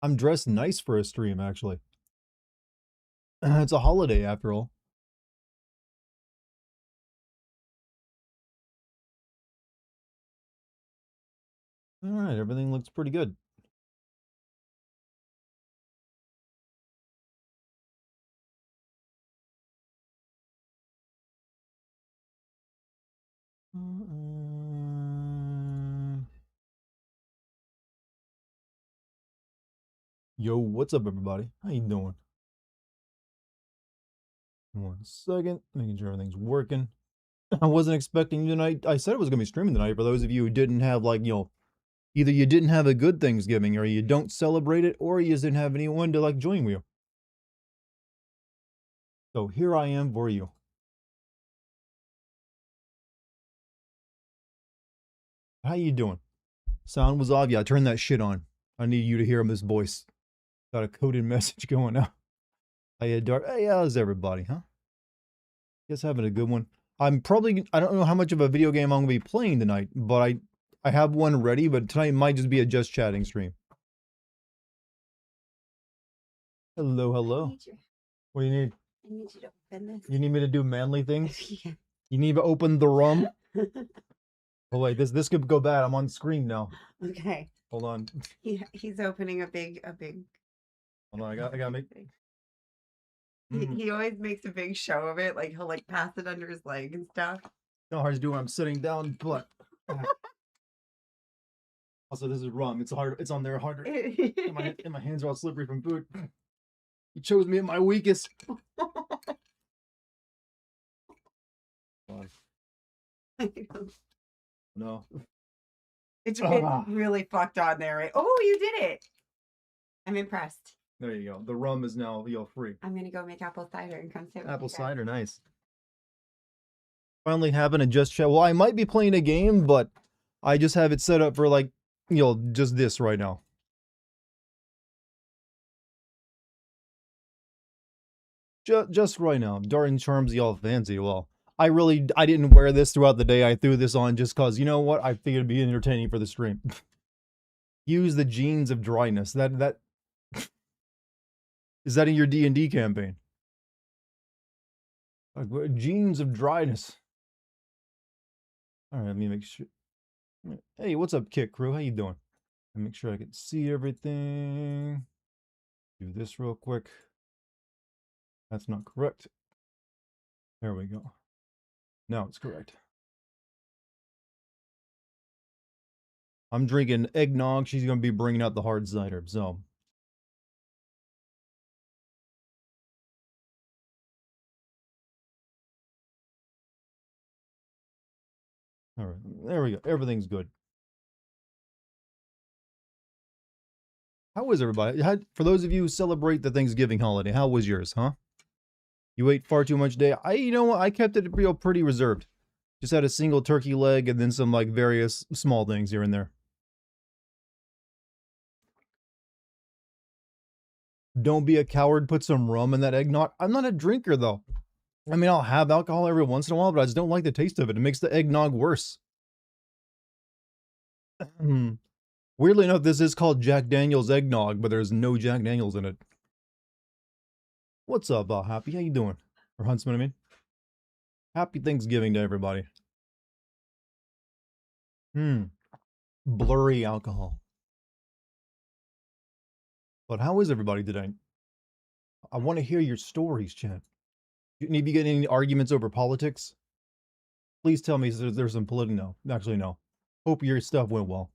I'm dressed nice for a stream, actually. It's a holiday, after all. Alright, everything looks pretty good. Yo, what's up, everybody? How you doing? 1 second, making sure everything's working. I wasn't expecting tonight. I said I was going to be streaming tonight. For those of you who didn't have, like, either you didn't have a good Thanksgiving, or you don't celebrate it, or you just didn't have anyone to, like, join you. So here I am for you. How you doing? Sound was off. Yeah, turn that shit on. I need you to hear this voice. Got a coded message going out. Hey, how's everybody, huh? Guess having a good one. I don't know how much of a video game I'm going to be playing tonight, but I have one ready, but tonight might just be a just chatting stream. Hello, hello. What do you need? I need you to open this. You need me to do manly things? Yeah. You need to open the rum? Oh wait, this could go bad. I'm on screen now. Okay. Hold on. He's opening a big. Hold on, I gotta make. He always makes a big show of it. Like he'll like pass it under his leg and stuff. No hard to do when I'm sitting down, but also this is rum. It's hard. It's on there harder. and my hands are all slippery from food. You chose me at my weakest. No. It's really fucked on there, right? Oh, you did it. I'm impressed. There you go. The rum is now free. I'm gonna go make apple cider and come sit with Apple you cider, nice. Finally having a just chat. Well, I might be playing a game, but I just have it set up for, like, just this right now. Just right now. Darting charms y'all fancy. Well, I didn't wear this throughout the day. I threw this on just cause, you know what? I figured it'd be entertaining for the stream. Use the genes of dryness. That is that in your D&D campaign? Like, genes of dryness. All right, let me make sure. Hey, what's up, Kit Crew? How you doing? Make sure I can see everything. Do this real quick. That's not correct. There we go. Now it's correct. I'm drinking eggnog. She's going to be bringing out the hard cider, so. All right, there we go. Everything's good. How was everybody? For those of you who celebrate the Thanksgiving holiday, how was yours, huh? You ate far too much today. You know what? I kept it pretty reserved. Just had a single turkey leg and then some, like, various small things here and there. Don't be a coward. Put some rum in that eggnog. I'm not a drinker, though. I mean, I'll have alcohol every once in a while, but I just don't like the taste of it. It makes the eggnog worse. Weirdly enough, this is called Jack Daniel's eggnog, but there's no Jack Daniels in it. What's up, Happy? How you doing? Or Huntsman, I mean. Happy Thanksgiving to everybody. Blurry alcohol. But how is everybody today? I want to hear your stories, chat. You need to get any arguments over politics? Please tell me there's some political. No, actually, no. Hope your stuff went well.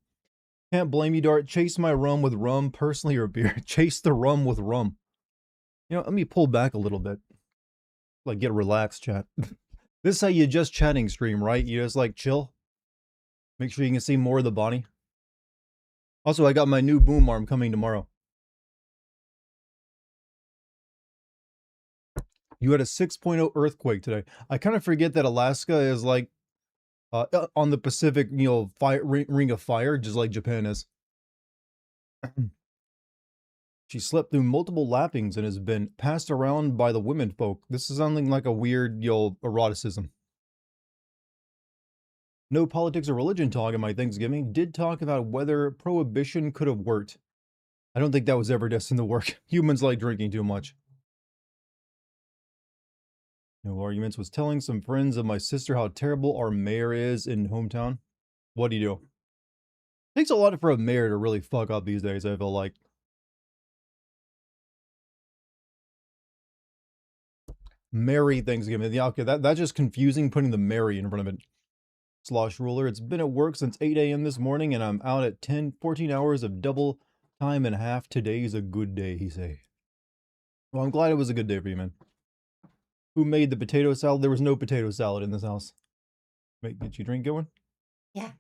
Can't blame you, Dart. Chase my rum with rum, personally, or beer. Chase the rum with rum. Let me pull back a little bit. Like, get relaxed, chat. This is how you just chatting stream, right? You just, like, chill. Make sure you can see more of the body. Also, I got my new boom arm coming tomorrow. You had a 6.0 earthquake today. I kind of forget that Alaska is, like, on the Pacific, ring of fire, just like Japan is. She slept through multiple lappings and has been passed around by the women folk. This is something like a weird, eroticism. No politics or religion talk in my Thanksgiving. Did talk about whether prohibition could have worked. I don't think that was ever destined to work. Humans like drinking too much. No arguments. Was telling some friends of my sister how terrible our mayor is in hometown. What do you do? Takes a lot for a mayor to really fuck up these days, I feel like. Merry Thanksgiving. Yeah, okay, that's just confusing putting the Merry in front of it. Slosh Ruler. It's been at work since 8 a.m. this morning, and I'm out at 14 hours of double time and a half. Today's a good day, he say. Well, I'm glad it was a good day for you, man. Who made the potato salad? There was no potato salad in this house. Get your drink going? Yeah.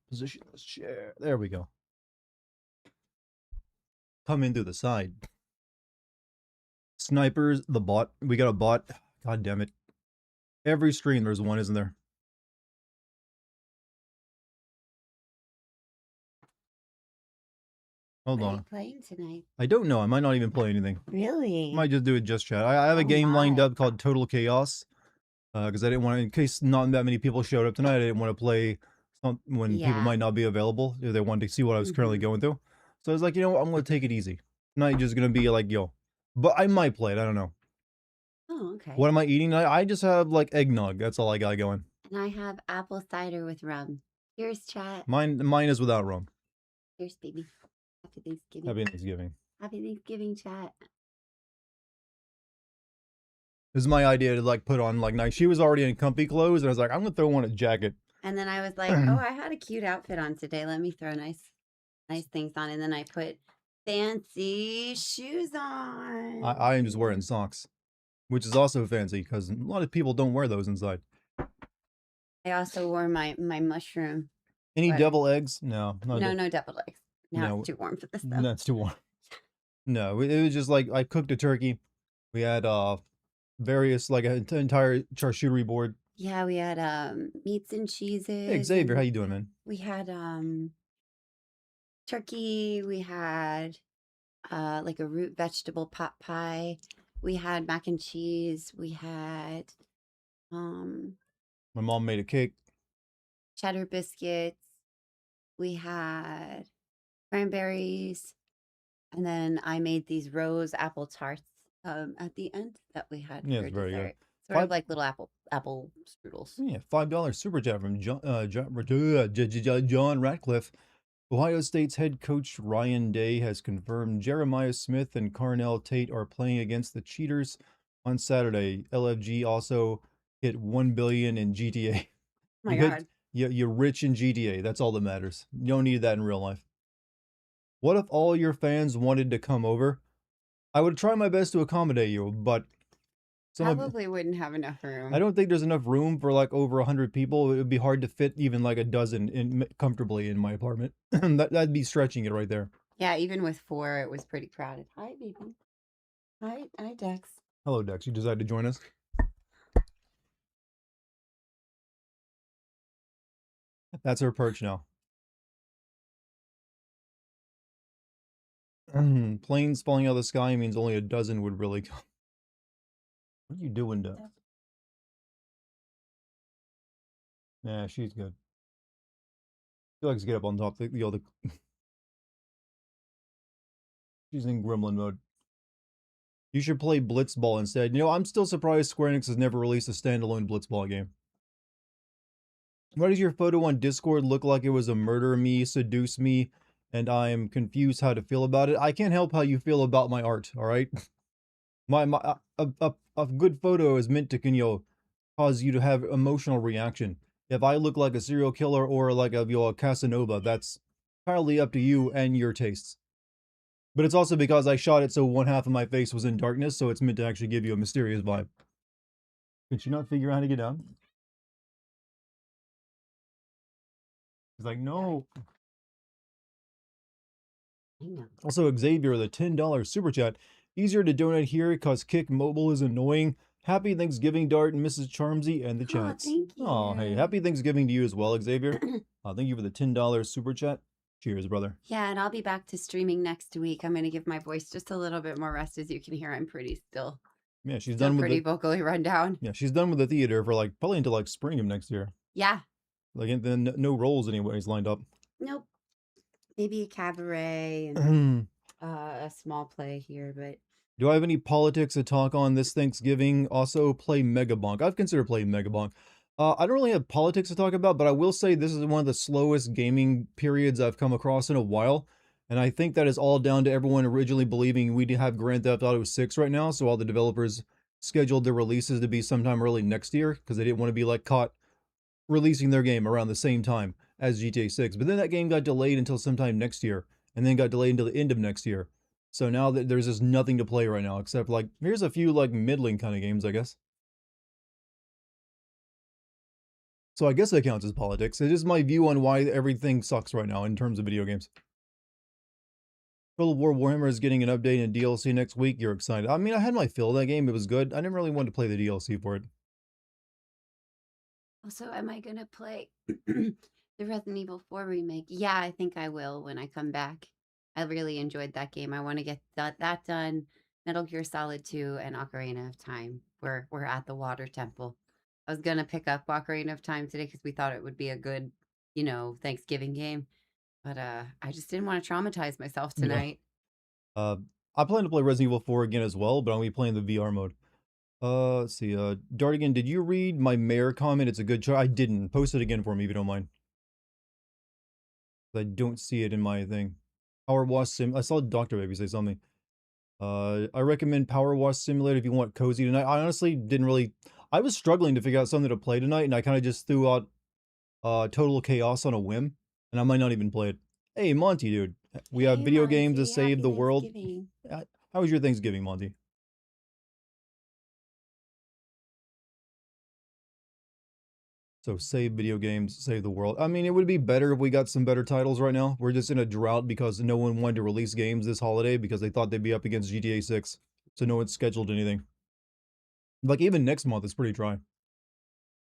Position this chair. There we go. Come in through the side. Snipers, the bot. We got a bot. God damn it. Every stream there's one, isn't there? Hold What are on. you playing tonight? I don't know. I might not even play anything. Really? Might just do it just chat. I have a game lined up called Total Chaos. Because I didn't want to, in case not that many people showed up tonight, I didn't want to play when people might not be available. If they wanted to see what I was currently going through. So I was like, you know what? I'm going to take it easy. Tonight just going to be like, yo. But I might play it. I don't know. Oh, okay. What am I eating tonight? I just have like eggnog. That's all I got going. And I have apple cider with rum. Here's chat. Mine is without rum. Here's baby. Happy Thanksgiving. Happy Thanksgiving. Happy Thanksgiving, chat. This is my idea to like put on like nice. She was already in comfy clothes, and I was like, I'm gonna throw on a jacket. And then I was like, oh, I had a cute outfit on today. Let me throw nice things on. And then I put fancy shoes on. I am just wearing socks, which is also fancy because a lot of people don't wear those inside. I also wore my mushroom. Any devil eggs? No. No deviled eggs. Now it's too warm for this though. That's too warm. No, it was just like I cooked a turkey. We had various like an entire charcuterie board. Yeah, we had meats and cheeses. Hey Xavier, how you doing, man? We had turkey, we had like a root vegetable pot pie, we had mac and cheese, we had my mom made a cake, cheddar biscuits, we had cranberries, and then I made these rose apple tarts at the end that we had for it's very dessert. good. Sort of like little apple strudels. Yeah, $5 super chat from John Ratcliffe. Ohio State's head coach Ryan Day has confirmed Jeremiah Smith and Carnell Tate are playing against the Cheaters on Saturday. LFG also hit 1 billion in GTA. Oh my God. You're rich in GTA. That's all that matters. You don't need that in real life. What if all your fans wanted to come over? I would try my best to accommodate you, but probably wouldn't have enough room. I don't think there's enough room for like over 100 people. It would be hard to fit even like a dozen comfortably in my apartment. That'd be stretching it right there. Yeah, even with 4, it was pretty crowded. Hi, baby. Hi, Dex. Hello, Dex. You decided to join us? That's her perch now. Planes falling out of the sky means only a dozen would really come. What are you doing, Dex? Yeah, she's good. She likes to get up on top of the other. She's in gremlin mode. You should play Blitzball instead. You know, I'm still surprised Square Enix has never released a standalone Blitzball game. Why does your photo on Discord look like it was a murder me, seduce me, and I'm confused how to feel about it? I can't help how you feel about my art, alright? A good photo is meant to, you know, cause you to have emotional reaction. If I look like a serial killer or like a Casanova, that's entirely up to you and your tastes. But it's also because I shot it so one half of my face was in darkness, so it's meant to actually give you a mysterious vibe. Could you not figure out how to get down? He's like, no. Also, Xavier, the $10 super chat. Easier to donate here because Kick Mobile is annoying. Happy Thanksgiving, Dart and Mrs. Charmsy and the chats. Thank you. Oh, hey, happy Thanksgiving to you as well, Xavier. Thank you for the $10 super chat. Cheers, brother. Yeah, and I'll be back to streaming next week. I'm gonna give my voice just a little bit more rest. As you can hear, I'm pretty Yeah, she's still done with pretty the vocally run down. yeah, she's done with the theater for like probably until like spring of next year. Yeah. Like, and then no roles anyways lined up. Nope. Maybe a cabaret and Do a small play here, but I have any politics to talk on this Thanksgiving? Also, play Megabonk. I've considered playing Megabonk. I don't really have politics to talk about, but I will say this is one of the slowest gaming periods I've come across in a while. And I think that is all down to everyone originally believing we'd have Grand Theft Auto 6 right now. So all the developers scheduled their releases to be sometime early next year because they didn't want to be like caught releasing their game around the same time as GTA 6. But then that game got delayed until sometime next year and then got delayed until the end of next year. So now that there's just nothing to play right now except like here's a few like middling kind of games, I guess. So I guess that counts as politics. It is my view on why everything sucks right now in terms of video games. Total War Warhammer is getting an update and DLC next week. You're excited. I mean, I had my fill of that game. It was good. I never really wanted to play the DLC for it. also, am I gonna play the Resident Evil 4 remake? Yeah, I think I will when I come back. I really enjoyed that game. I want to get that done. Metal Gear Solid 2 and Ocarina of Time. We're at the Water Temple. I was gonna pick up Ocarina of Time today because we thought it would be a good, Thanksgiving game. But I just didn't want to traumatize myself Yeah. tonight. I plan to play Resident Evil 4 again as well, but I'm gonna be playing the VR mode. Let's see. Dartigan, did you read my mayor comment? It's a good choice. I didn't. Post it again for me if you don't mind. I don't see it in my thing. Power Wash Sim. I saw Dr. Baby say something. I recommend Power Wash Simulator if you want cozy tonight. I honestly didn't really. I was struggling to figure out something to play tonight, and I kind of just threw out Total Chaos on a whim, and I might not even play it. Hey, Monty, dude. We have Hey, video games to Monty, save happy the world. Thanksgiving. How was your Thanksgiving, Monty? So save video games, save the world. I mean, it would be better if we got some better titles right now. We're just in a drought because no one wanted to release games this holiday because they thought they'd be up against GTA 6. So no one's scheduled anything. Like even next month is pretty dry.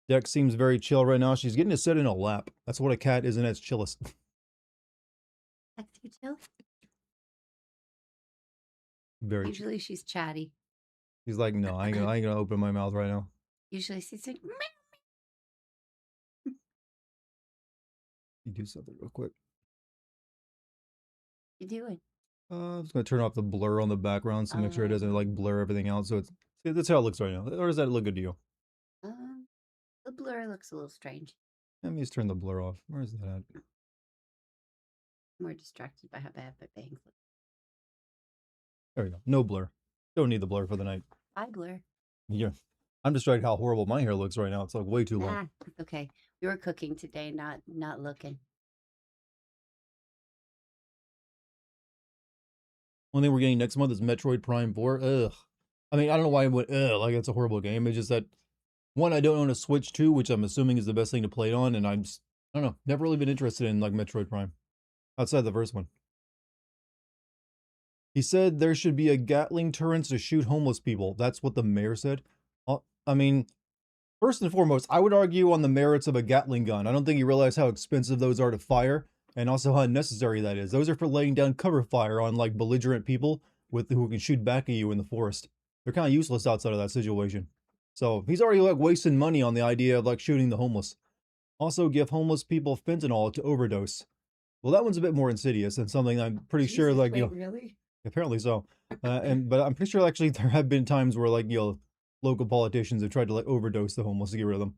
Dex seems very chill right now. She's getting to sit in a lap. That's what a cat is in its chillest. That's too chill. Very chill. Usually she's chatty. He's like, no, I ain't gonna open my mouth right now. Usually she's like, "Meow." You do something real quick. You doing? I'm just gonna turn off the blur on the background so make sure it doesn't like blur everything out. So it's that's how it looks right now. Or does that look good to you? The blur looks a little strange. Let me just turn the blur off. Where's that at? I'm more distracted by how bad my bangs look. There we go. No blur. Don't need the blur for the night. Bye, blur. Yeah. I'm distracted how horrible my hair looks right now. It's like way too long. It's okay. We were cooking today, not looking. One thing we're getting next month is Metroid Prime 4. Ugh. I mean, I don't know why I went, ugh, like it's a horrible game. It's just that, one, I don't own a Switch 2, which I'm assuming is the best thing to play it on, and I'm just, I don't know, never really been interested in, like, Metroid Prime. Outside the first one. He said there should be a Gatling turrets to shoot homeless people. That's what the mayor said. I mean, first and foremost, I would argue on the merits of a Gatling gun. I don't think you realize how expensive those are to fire, and also how unnecessary that is. Those are for laying down cover fire on, like, belligerent people who can shoot back at you in the forest. They're kind of useless outside of that situation. So he's already like wasting money on the idea of like shooting the homeless. Also give homeless people fentanyl to overdose. Well, that one's a bit more insidious and something I'm pretty sure like, wait, really? apparently so. But I'm pretty sure actually there have been times where like, local politicians have tried to like overdose the homeless to get rid of them.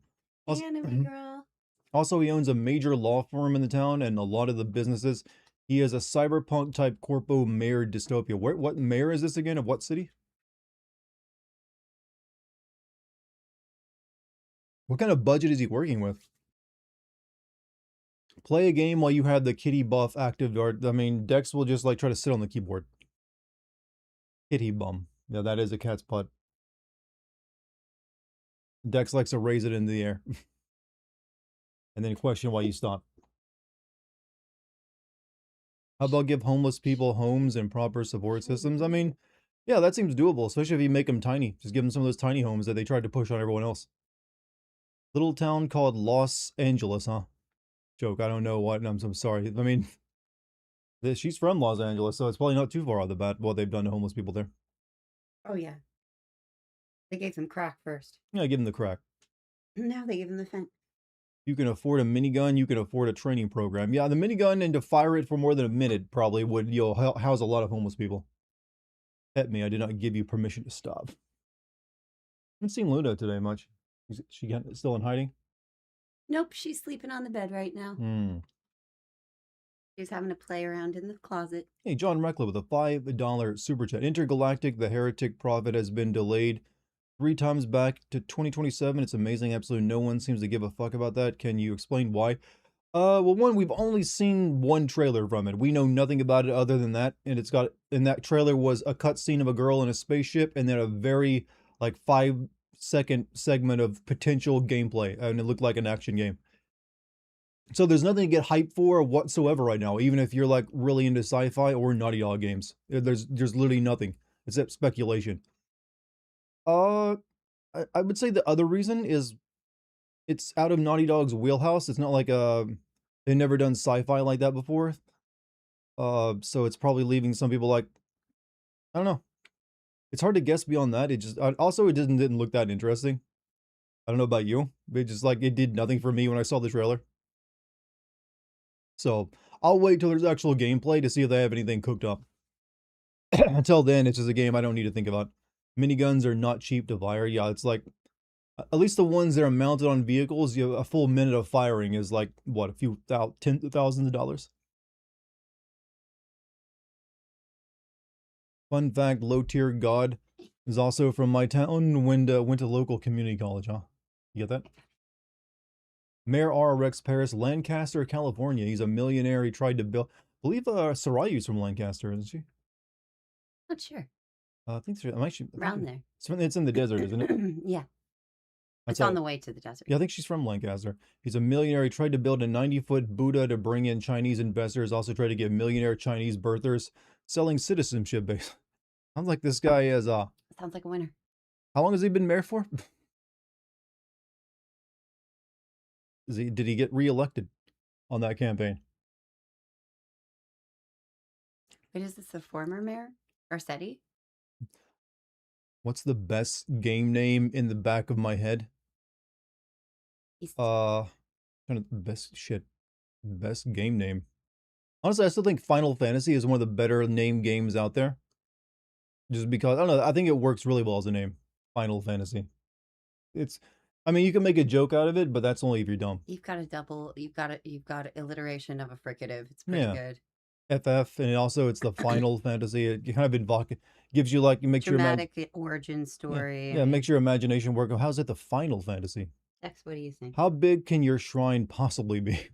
Also, Anime girl. also, he owns a major law firm in the town and a lot of the businesses. He is a cyberpunk type corpo mayor dystopia. What mayor is this again? Of what city? What kind of budget is he working with? Play a game while you have the kitty buff active. Or I mean, Dex will just like try to sit on the keyboard. Kitty bum. Yeah, that is a cat's butt. Dex likes to raise it into the air. And then question why you stop. How about give homeless people homes and proper support systems? I mean, yeah, that seems doable, especially if you make them tiny. Just give them some of those tiny homes that they tried to push on everyone else. Little town called Los Angeles, huh? Joke, I don't know what, I'm sorry. I mean, She's from Los Angeles, so it's probably not too far off the bat what they've done to homeless people there. Oh, yeah. They gave them crack first. Yeah, give them the crack. Now they give them the fent. You can afford a minigun, you can afford a training program. Yeah, the minigun and to fire it for more than a minute probably would, house a lot of homeless people. Pet me, I did not give you permission to stop. I haven't seen Luna today much. Is she still in hiding? Nope, she's sleeping on the bed right now. She's having to play around in the closet. Hey, John Reckler with a $5 super chat. Intergalactic, the Heretic Prophet has been delayed 3 times back to 2027. It's amazing. Absolutely no one seems to give a fuck about that. Can you explain why? Well, one, we've only seen one trailer from it. We know nothing about it other than that. And and that trailer was a cutscene of a girl in a spaceship and then a very, like, 5-second segment of potential gameplay. And it looked like an action game. So there's nothing to get hyped for whatsoever right now, even if you're like really into sci-fi or Naughty Dog games. There's literally nothing except speculation. I would say the other reason is it's out of Naughty Dog's wheelhouse. It's not like they've never done sci-fi like that before. So it's probably leaving some people like, I don't know. It's hard to guess beyond that. It just also it didn't look that interesting. I don't know about you, but it did nothing for me when I saw the trailer. So I'll wait till there's actual gameplay to see if they have anything cooked up. Until then, it's just a game I don't need to think about. Miniguns are not cheap to fire. Yeah, it's like, at least the ones that are mounted on vehicles, a full minute of firing is like, what, a few tens of thousands of dollars? Fun fact, Low Tier God is also from my town, went to local community college, huh? You get that? Mayor R. Rex Paris, Lancaster, California. He's a millionaire. He tried to build, I believe Sarayu's from Lancaster, isn't she? Not sure. I think I'm actually around there. It's in the desert, isn't it? Yeah. It's on the way to the desert. Yeah, I think she's from Lancaster. He's a millionaire. He tried to build a 90-foot Buddha to bring in Chinese investors. Also tried to get millionaire Chinese birthers, selling citizenship base. Sounds like this guy is Sounds like a winner. How long has he been mayor for? Did he get reelected on that campaign? Wait, is this the former mayor? Garcetti? What's the best game name in the back of my head? Best game name. Honestly, I still think Final Fantasy is one of the better named games out there. Just because, I don't know, I think it works really well as a name. Final Fantasy. I mean, you can make a joke out of it, but that's only if you're dumb. You've got an alliteration of a fricative. It's pretty good. FF, and also it's the Final Fantasy. It kind of gives you like, makes dramatic origin story. Yeah, makes your imagination work. How's it the Final Fantasy? X, what do you think? How big can your shrine possibly be?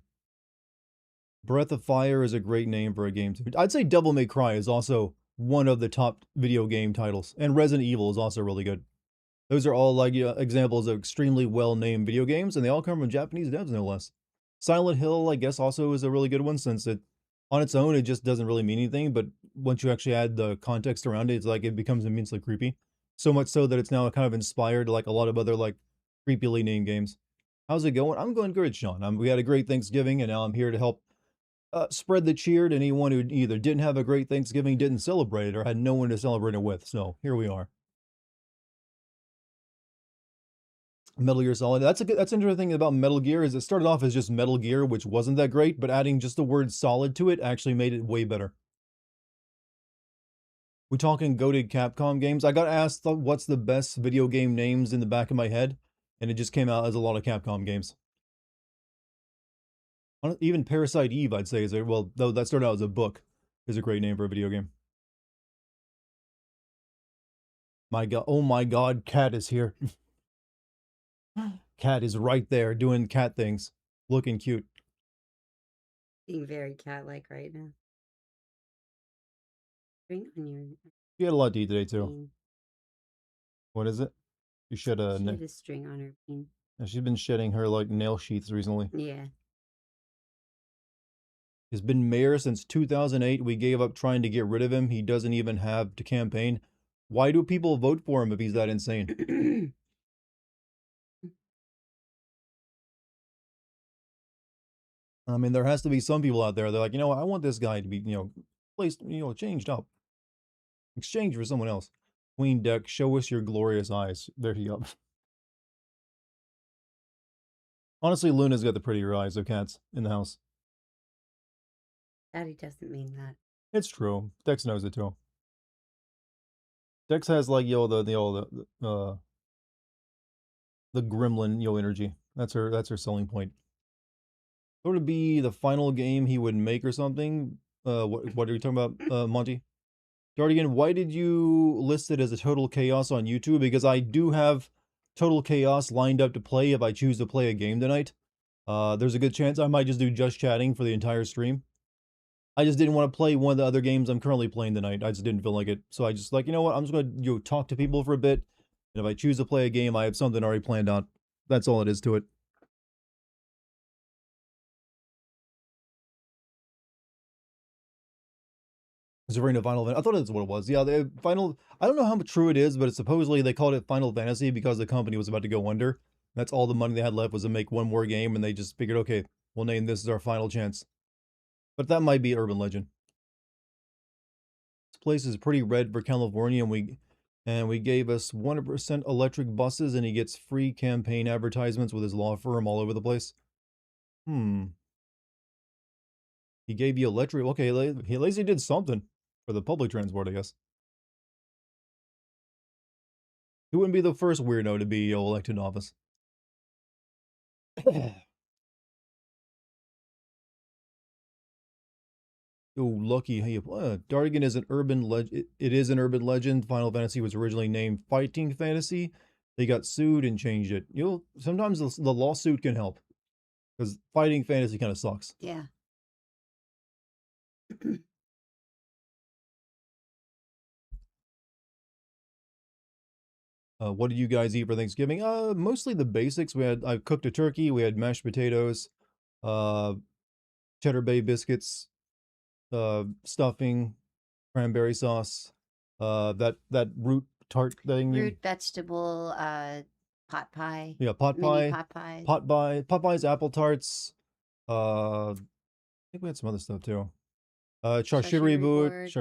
Breath of Fire is a great name for a game. I'd say Devil May Cry is also one of the top video game titles, and Resident Evil is also really good. Those are all like examples of extremely well-named video games, and they all come from Japanese devs, no less. Silent Hill, I guess, also is a really good one, since on its own, it just doesn't really mean anything, but once you actually add the context around it, it's like it becomes immensely creepy. So much so that it's now kind of inspired like a lot of other like creepily named games. How's it going? I'm going good, Sean. We had a great Thanksgiving, and now I'm here to help spread the cheer to anyone who either didn't have a great Thanksgiving, didn't celebrate it, or had no one to celebrate it with. So here we are. Metal Gear Solid. That's interesting thing about Metal Gear is it started off as just Metal Gear, which wasn't that great, but adding just the word solid to it actually made it way better. We talking goated Capcom games. I got asked what's the best video game names in the back of my head, and it just came out as a lot of Capcom games. Even Parasite Eve, I'd say, well, though that started out as a book, is a great name for a video game. My God, oh my God, Cat is here. Cat is right there doing cat things, looking cute. Being very cat-like right now. String on your. You had a lot to eat today too. What is it? You shed a. She had a string on her bean. She's been shedding her like nail sheaths recently. Yeah. He's been mayor since 2008. We gave up trying to get rid of him. He doesn't even have to campaign. Why do people vote for him if he's that insane? I mean, there has to be some people out there. They're like, you know what? I want this guy to be, placed, changed up, exchanged for someone else. Queen deck, show us your glorious eyes. There you go. Honestly, Luna's got the prettier eyes of cats in the house. Daddy doesn't mean that. It's true. Dex knows it too. Dex has like the gremlin energy. That's her selling point. It would be the final game he would make or something. What are you talking about, Monty? Dartigan, why did you list it as a Total Chaos on YouTube? Because I do have Total Chaos lined up to play if I choose to play a game tonight. There's a good chance I might just do just chatting for the entire stream. I just didn't want to play one of the other games I'm currently playing tonight. I just didn't feel like it. So I just like, you know what? I'm just going to talk to people for a bit. And if I choose to play a game, I have something already planned out. That's all it is to it. Referring to Final Fantasy. I thought that's what it was. Yeah, the Final... I don't know how true it is, but it's supposedly they called it Final Fantasy because the company was about to go under. That's all the money they had left was to make one more game, and they just figured, okay, we'll name this as our final chance. But that might be urban legend. This place is pretty red for California, and we gave us 100% electric buses, and he gets free campaign advertisements with his law firm all over the place. He gave you electric... Okay, he at least he did something for the public transport, I guess. He wouldn't be the first weirdo to be elected in office. Oh, lucky. Hey, Dartigan is an urban legend. It is an urban legend. Final Fantasy was originally named Fighting Fantasy. They got sued and changed it. Sometimes the lawsuit can help because Fighting Fantasy kind of sucks. Yeah. What did you guys eat for Thanksgiving? Mostly the basics. I cooked a turkey. We had mashed potatoes, cheddar bay biscuits, stuffing, cranberry sauce, that root tart thing. Root vegetable, pot pie. Yeah, pot mini pie. pot pies. Pot pies, apple tarts. I think we had some other stuff too. Charcuterie board.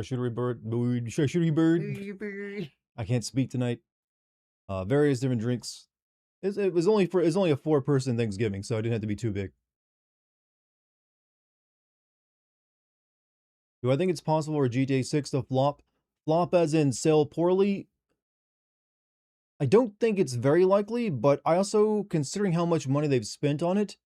I can't speak tonight. Various different drinks. It was only a 4-person Thanksgiving, so I didn't have to be too big. Do I think it's possible for GTA 6 to flop? Flop as in sell poorly? I don't think it's very likely, but I also, considering how much money they've spent on it,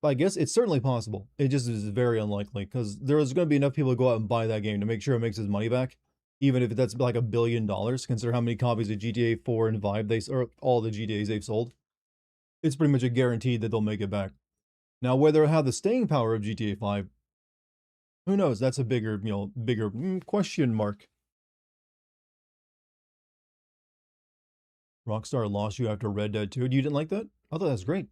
I guess it's certainly possible. It just is very unlikely, because there's going to be enough people to go out and buy that game to make sure it makes his money back. Even if that's like $1 billion, consider how many copies of GTA 4 and 5 or all the GTAs they've sold. It's pretty much a guarantee that they'll make it back. Now, whether it'll have the staying power of GTA 5, who knows? That's a bigger question mark. Rockstar lost you after Red Dead 2. You didn't like that? I thought that was great.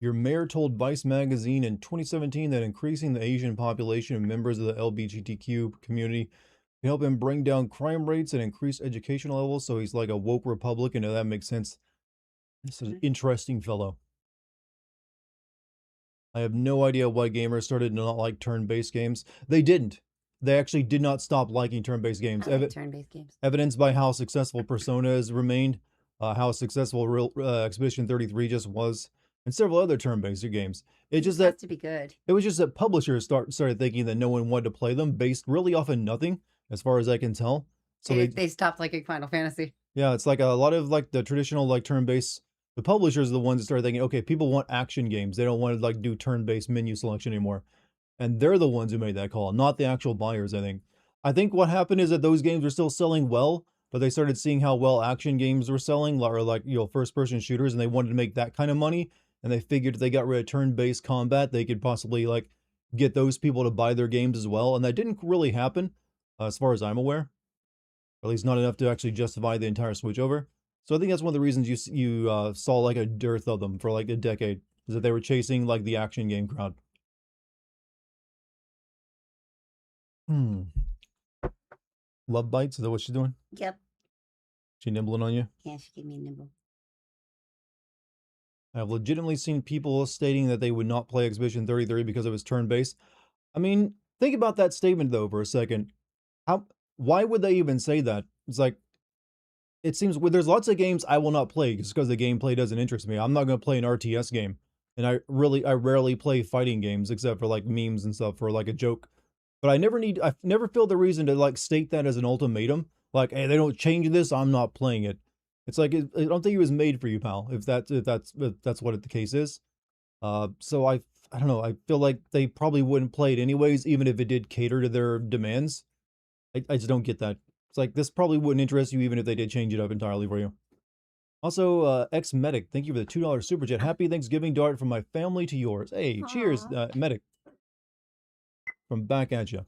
Your mayor told Vice magazine in 2017 that increasing the Asian population of members of the LGBTQ community can help him bring down crime rates and increase educational levels. So he's like a woke Republican, and that makes sense. This is an interesting fellow. I have no idea why gamers started to not like turn-based games. They didn't. They actually did not stop liking turn-based games. I like turn-based games. Evidenced by how successful Persona has remained, how successful Expedition 33 just was, and several other turn-based games. It just has to be good. It was just that publishers started thinking that no one wanted to play them based really off of nothing, as far as I can tell. So they stopped liking Final Fantasy. Yeah, it's like a lot of like the traditional like turn-based. The publishers are the ones that started thinking, okay, people want action games. They don't want to like do turn-based menu selection anymore. And they're the ones who made that call, not the actual buyers, I think. I think what happened is that those games were still selling well, but they started seeing how well action games were selling, or like, first-person shooters, and they wanted to make that kind of money. And they figured if they got rid of turn-based combat, they could possibly like get those people to buy their games as well. And that didn't really happen, as far as I'm aware. Or at least not enough to actually justify the entire switch over. So I think that's one of the reasons you saw like a dearth of them for like a decade, is that they were chasing like the action game crowd. Love bites? Is that what she's doing? Yep. She nibbling on you? Yeah, she gave me a nibble. I've legitimately seen people stating that they would not play Expedition 33 because it was turn-based. I mean, think about that statement though for a second. Why would they even say that? It's like, it seems well, there's lots of games I will not play just because the gameplay doesn't interest me. I'm not going to play an RTS game. And I rarely play fighting games except for like memes and stuff for like a joke. But I never feel the reason to like state that as an ultimatum. Like, hey, they don't change this, I'm not playing it. It's like, I don't think it was made for you, pal, if that's what the case is. So I don't know, I feel like they probably wouldn't play it anyways, even if it did cater to their demands. I just don't get that. It's like, this probably wouldn't interest you even if they did change it up entirely for you. Also, ex-medic, thank you for the $2 super chat. Happy Thanksgiving, Dart, from my family to yours. Hey, cheers, Aw. medic. From back at you.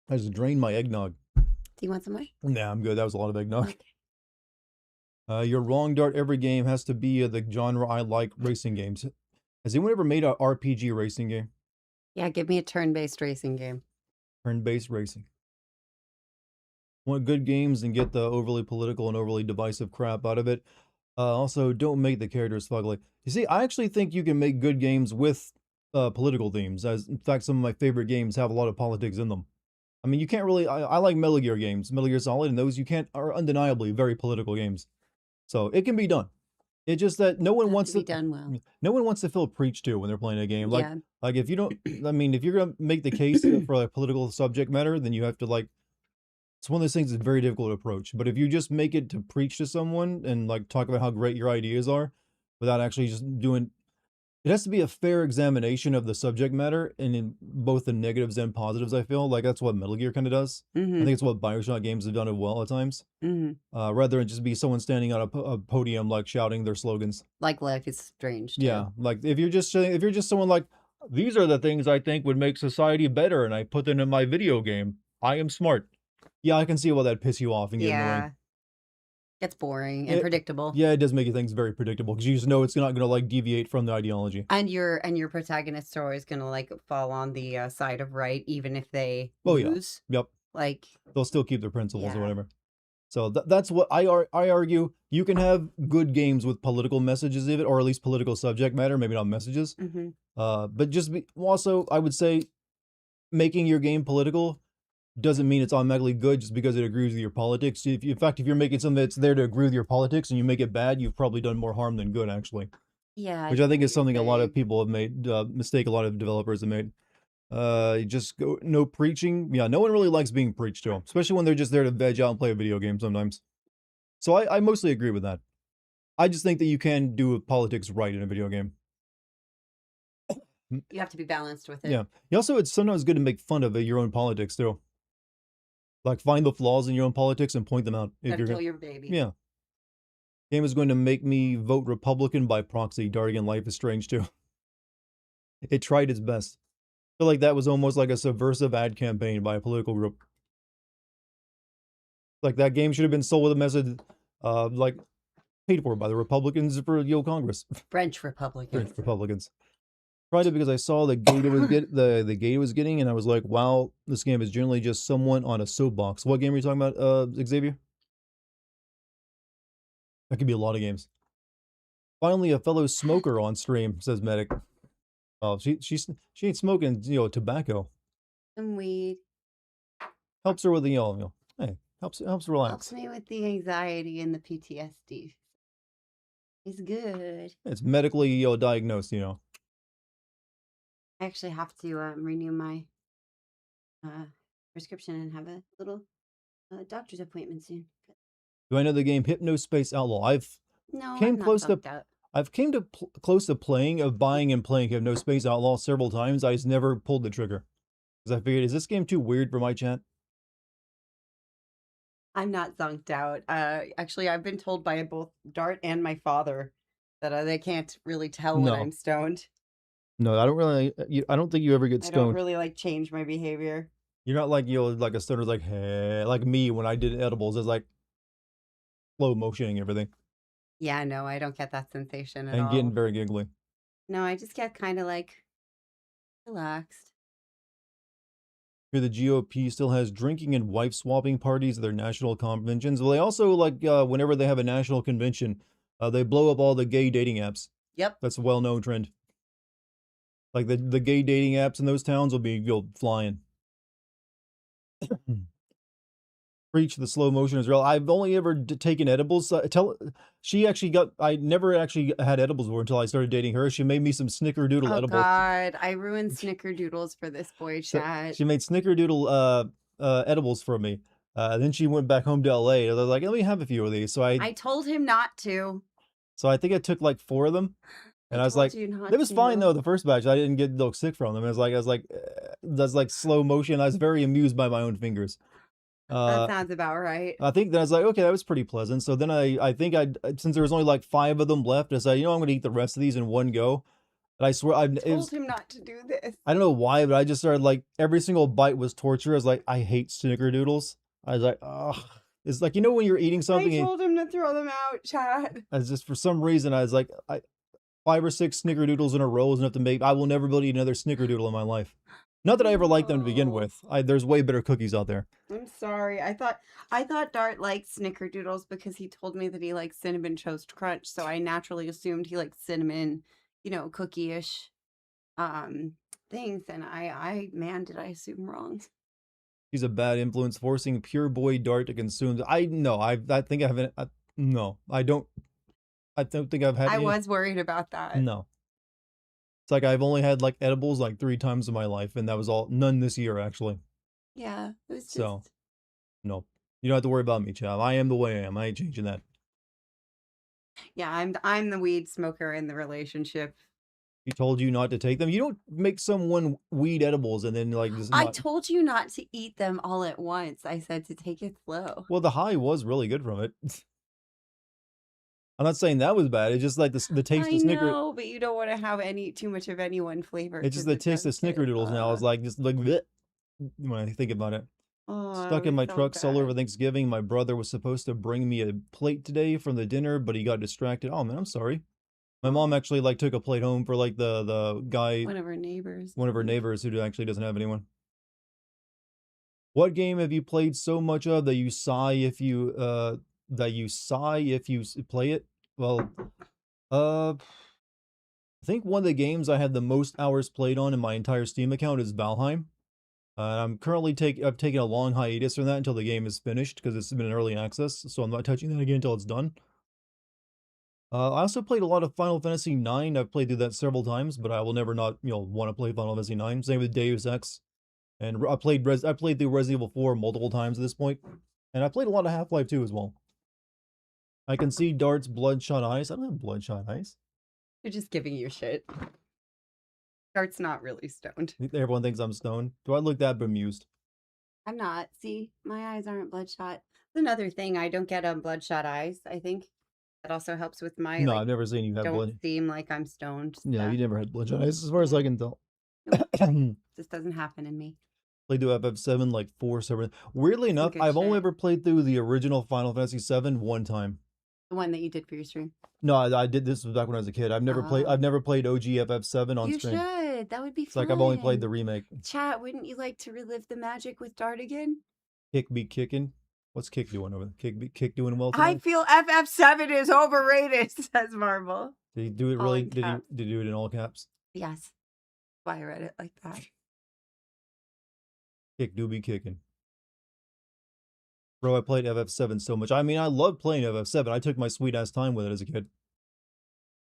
I just drained my eggnog. Do you want some more? Nah, I'm good. That was a lot of eggnog. Okay. You're wrong, Dart. Every game has to be the genre I like, racing games. Has anyone ever made a RPG racing game? Yeah, give me a turn-based racing game. Turn-based racing. Want good games and get the overly political and overly divisive crap out of it. Also, don't make the characters fugly. You see, I actually think you can make good games with political themes. As in fact, some of my favorite games have a lot of politics in them. I mean, you can't really. I like Metal Gear games, Metal Gear Solid, and those are undeniably very political games. So it can be done. It's just that no one wants to be done well. No one wants to feel preached to when they're playing a game. Like, Yeah. like if you don't, I mean, if you're gonna make the case for a political subject matter, then you have to like. It's one of those things that's very difficult to approach. But if you just make it to preach to someone and like talk about how great your ideas are, without actually just doing, it has to be a fair examination of the subject matter and in both the negatives and positives. I feel like that's what Metal Gear kind of does. I think it's what BioShock games have done it well at times. Rather than just be someone standing on a podium like shouting their slogans. Like Life is Strange too. Yeah, like if you're just someone like, these are the things I think would make society better, and I put them in my video game. I am smart. Yeah, I can see why that'd piss you off and get annoying. It's boring and predictable. Yeah, it does make things very predictable because you just know it's not going to like deviate from the ideology. And your protagonists are always going to like fall on the side of right, even if they lose. Yeah. Yep. Like they'll still keep their principles or whatever. So that's what I argue. You can have good games with political messages in it, or at least political subject matter, maybe not messages. But just also, I would say, making your game political doesn't mean it's automatically good just because it agrees with your politics. In fact, if you're making something that's there to agree with your politics and you make it bad, you've probably done more harm than good, actually. Yeah. Which I think is something a lot of people have made, mistake a lot of developers have made. Just go, no preaching. Yeah, no one really likes being preached to, especially when they're just there to veg out and play a video game sometimes. So I mostly agree with that. I just think that you can do politics right in a video game. You have to be balanced with it. Yeah. Also, it's sometimes good to make fun of your own politics, too. Like, find the flaws in your own politics and point them out. If you're your baby. Yeah. Game is going to make me vote Republican by proxy. Dartigan Life is Strange, too. It tried its best. I feel like that was almost like a subversive ad campaign by a political group. Like, that game should have been sold with a message, like, paid for by the Republicans for Congress. French Republicans. French Republicans. Tried it because I saw the gate it was the gate it was getting, and I was like, wow, this game is generally just someone on a soapbox. What game are you talking about, Xavier? That could be a lot of games. Finally, a fellow smoker on stream, says Medic. Oh, she ain't smoking, tobacco. Some weed. Helps her with the, hey, helps relax. Helps me with the anxiety and the PTSD. It's good. It's medically, diagnosed, I actually have to renew my prescription and have a little doctor's appointment soon. Do I know the game Hypnospace Outlaw? I've came close to playing buying and playing Hypnospace Outlaw several times. I just never pulled the trigger because I figured, is this game too weird for my chat? I'm not zonked out. Actually, I've been told by both Dart and my father that they can't really tell when I'm stoned. No, I don't really. I don't think you ever get stoned. I don't really like change my behavior. You're not like like a stoner's like, hey, like me when I did edibles. It's like slow motioning everything. Yeah, no, I don't get that sensation at all. And getting very giggly. No, I just get kind of like relaxed. Here, the GOP still has drinking and wife swapping parties at their national conventions. Well, they also like whenever they have a national convention, they blow up all the gay dating apps. Yep. That's a well-known trend. Like the gay dating apps in those towns will be flying. Preach the slow motion is real. I've only ever taken edibles. I never actually had edibles before until I started dating her. She made me some snickerdoodle Oh edibles. God, I ruined snickerdoodles for this boy, So chat. she made snickerdoodle edibles for me. Then she went back home to LA. And they're like, let me have a few of these. So I told him not to. So I think I took like 4 of them. And I was like, it was fine though. The first batch, I didn't get sick from them. I was like, that's like slow motion. I was very amused by my own fingers. That sounds about right. I think that I was like, okay, that was pretty pleasant. So then I think since there was only like 5 of them left, I said, I'm going to eat the rest of these in one go. And I swear, I told him not to do this. I don't know why, but I just started like every single bite was torture. I was like, I hate snickerdoodles. I was like, ugh. It's like, when you're eating something. I told him to throw them out, chat. As just for some reason, I was like, 5 or 6 snickerdoodles in a row is enough to make. I will never be able to eat another snickerdoodle in my life. Not that I ever liked them to begin with. There's way better cookies out there. I'm sorry. I thought Dart liked snickerdoodles because he told me that he likes cinnamon toast crunch. So I naturally assumed he liked cinnamon, cookie-ish things. And man, did I assume wrong. He's a bad influence, forcing pure boy Dart to consume. I think I haven't. No, I don't. I don't think I've had. I was worried about that. No. It's like I've only had like edibles like 3 times in my life, and that was all. None this year, actually. Yeah, it was just... So, no, you don't have to worry about me, Chav. I am the way I am. I ain't changing that. Yeah, I'm the weed smoker in the relationship. He told you not to take them. You don't make someone weed edibles and then like just. I told you not to eat them all at once. I said to take it slow. Well, the high was really good from it. I'm not saying that was bad. It's just like the taste of Snicker. I know, but you don't want to have too much of any one flavor. It's just the taste of Snickerdoodles now. It's like just like bleh, when I think about it. Stuck in my truck solo over Thanksgiving. My brother was supposed to bring me a plate today from the dinner, but he got distracted. Oh man, I'm sorry. My mom actually like took a plate home for like the guy. One of her neighbors. One of her neighbors who actually doesn't have anyone. What game have you played so much of that you sigh if you play it? Well, I think one of the games I had the most hours played on in my entire Steam account is Valheim. I'm currently I've taken a long hiatus from that until the game is finished because it's been in early access, so I'm not touching that again until it's done. I also played a lot of Final Fantasy IX. I've played through that several times, but I will never not want to play Final Fantasy IX. Same with Deus Ex. And I played through Resident Evil 4 multiple times at this point. And I played a lot of Half-Life 2 as well. I can see Dart's bloodshot eyes. I don't have bloodshot eyes. You're just giving you shit. Dart's not really stoned. Everyone thinks I'm stoned. Do I look that bemused? I'm not. See, my eyes aren't bloodshot. That's another thing. I don't get bloodshot eyes, I think. That also helps with my... No, I've never seen you have blood. Don't seem like I'm stoned. Yeah, you never had bloodshot eyes as far as I can tell. Nope. This doesn't happen in me. Played through FF7 like 4-7. Weirdly enough, I've only ever played through the original Final Fantasy 7 one time. The one that you did for your stream? No, I did. This was back when I was a kid. I've never played OG FF7 on stream. You should. That would be fun. It's like I've only played the remake. Chat, wouldn't you like to relive the magic with Dartigan? Kick be kicking. What's Kick doing over there? Kick doing well tonight? I feel FF7 is overrated, says Marvel. Did he do it really? Did he do it in all caps? Yes. That's why I read it like that. Kick do be kicking. Bro, I played FF7 so much. I mean, I love playing FF7. I took my sweet ass time with it as a kid.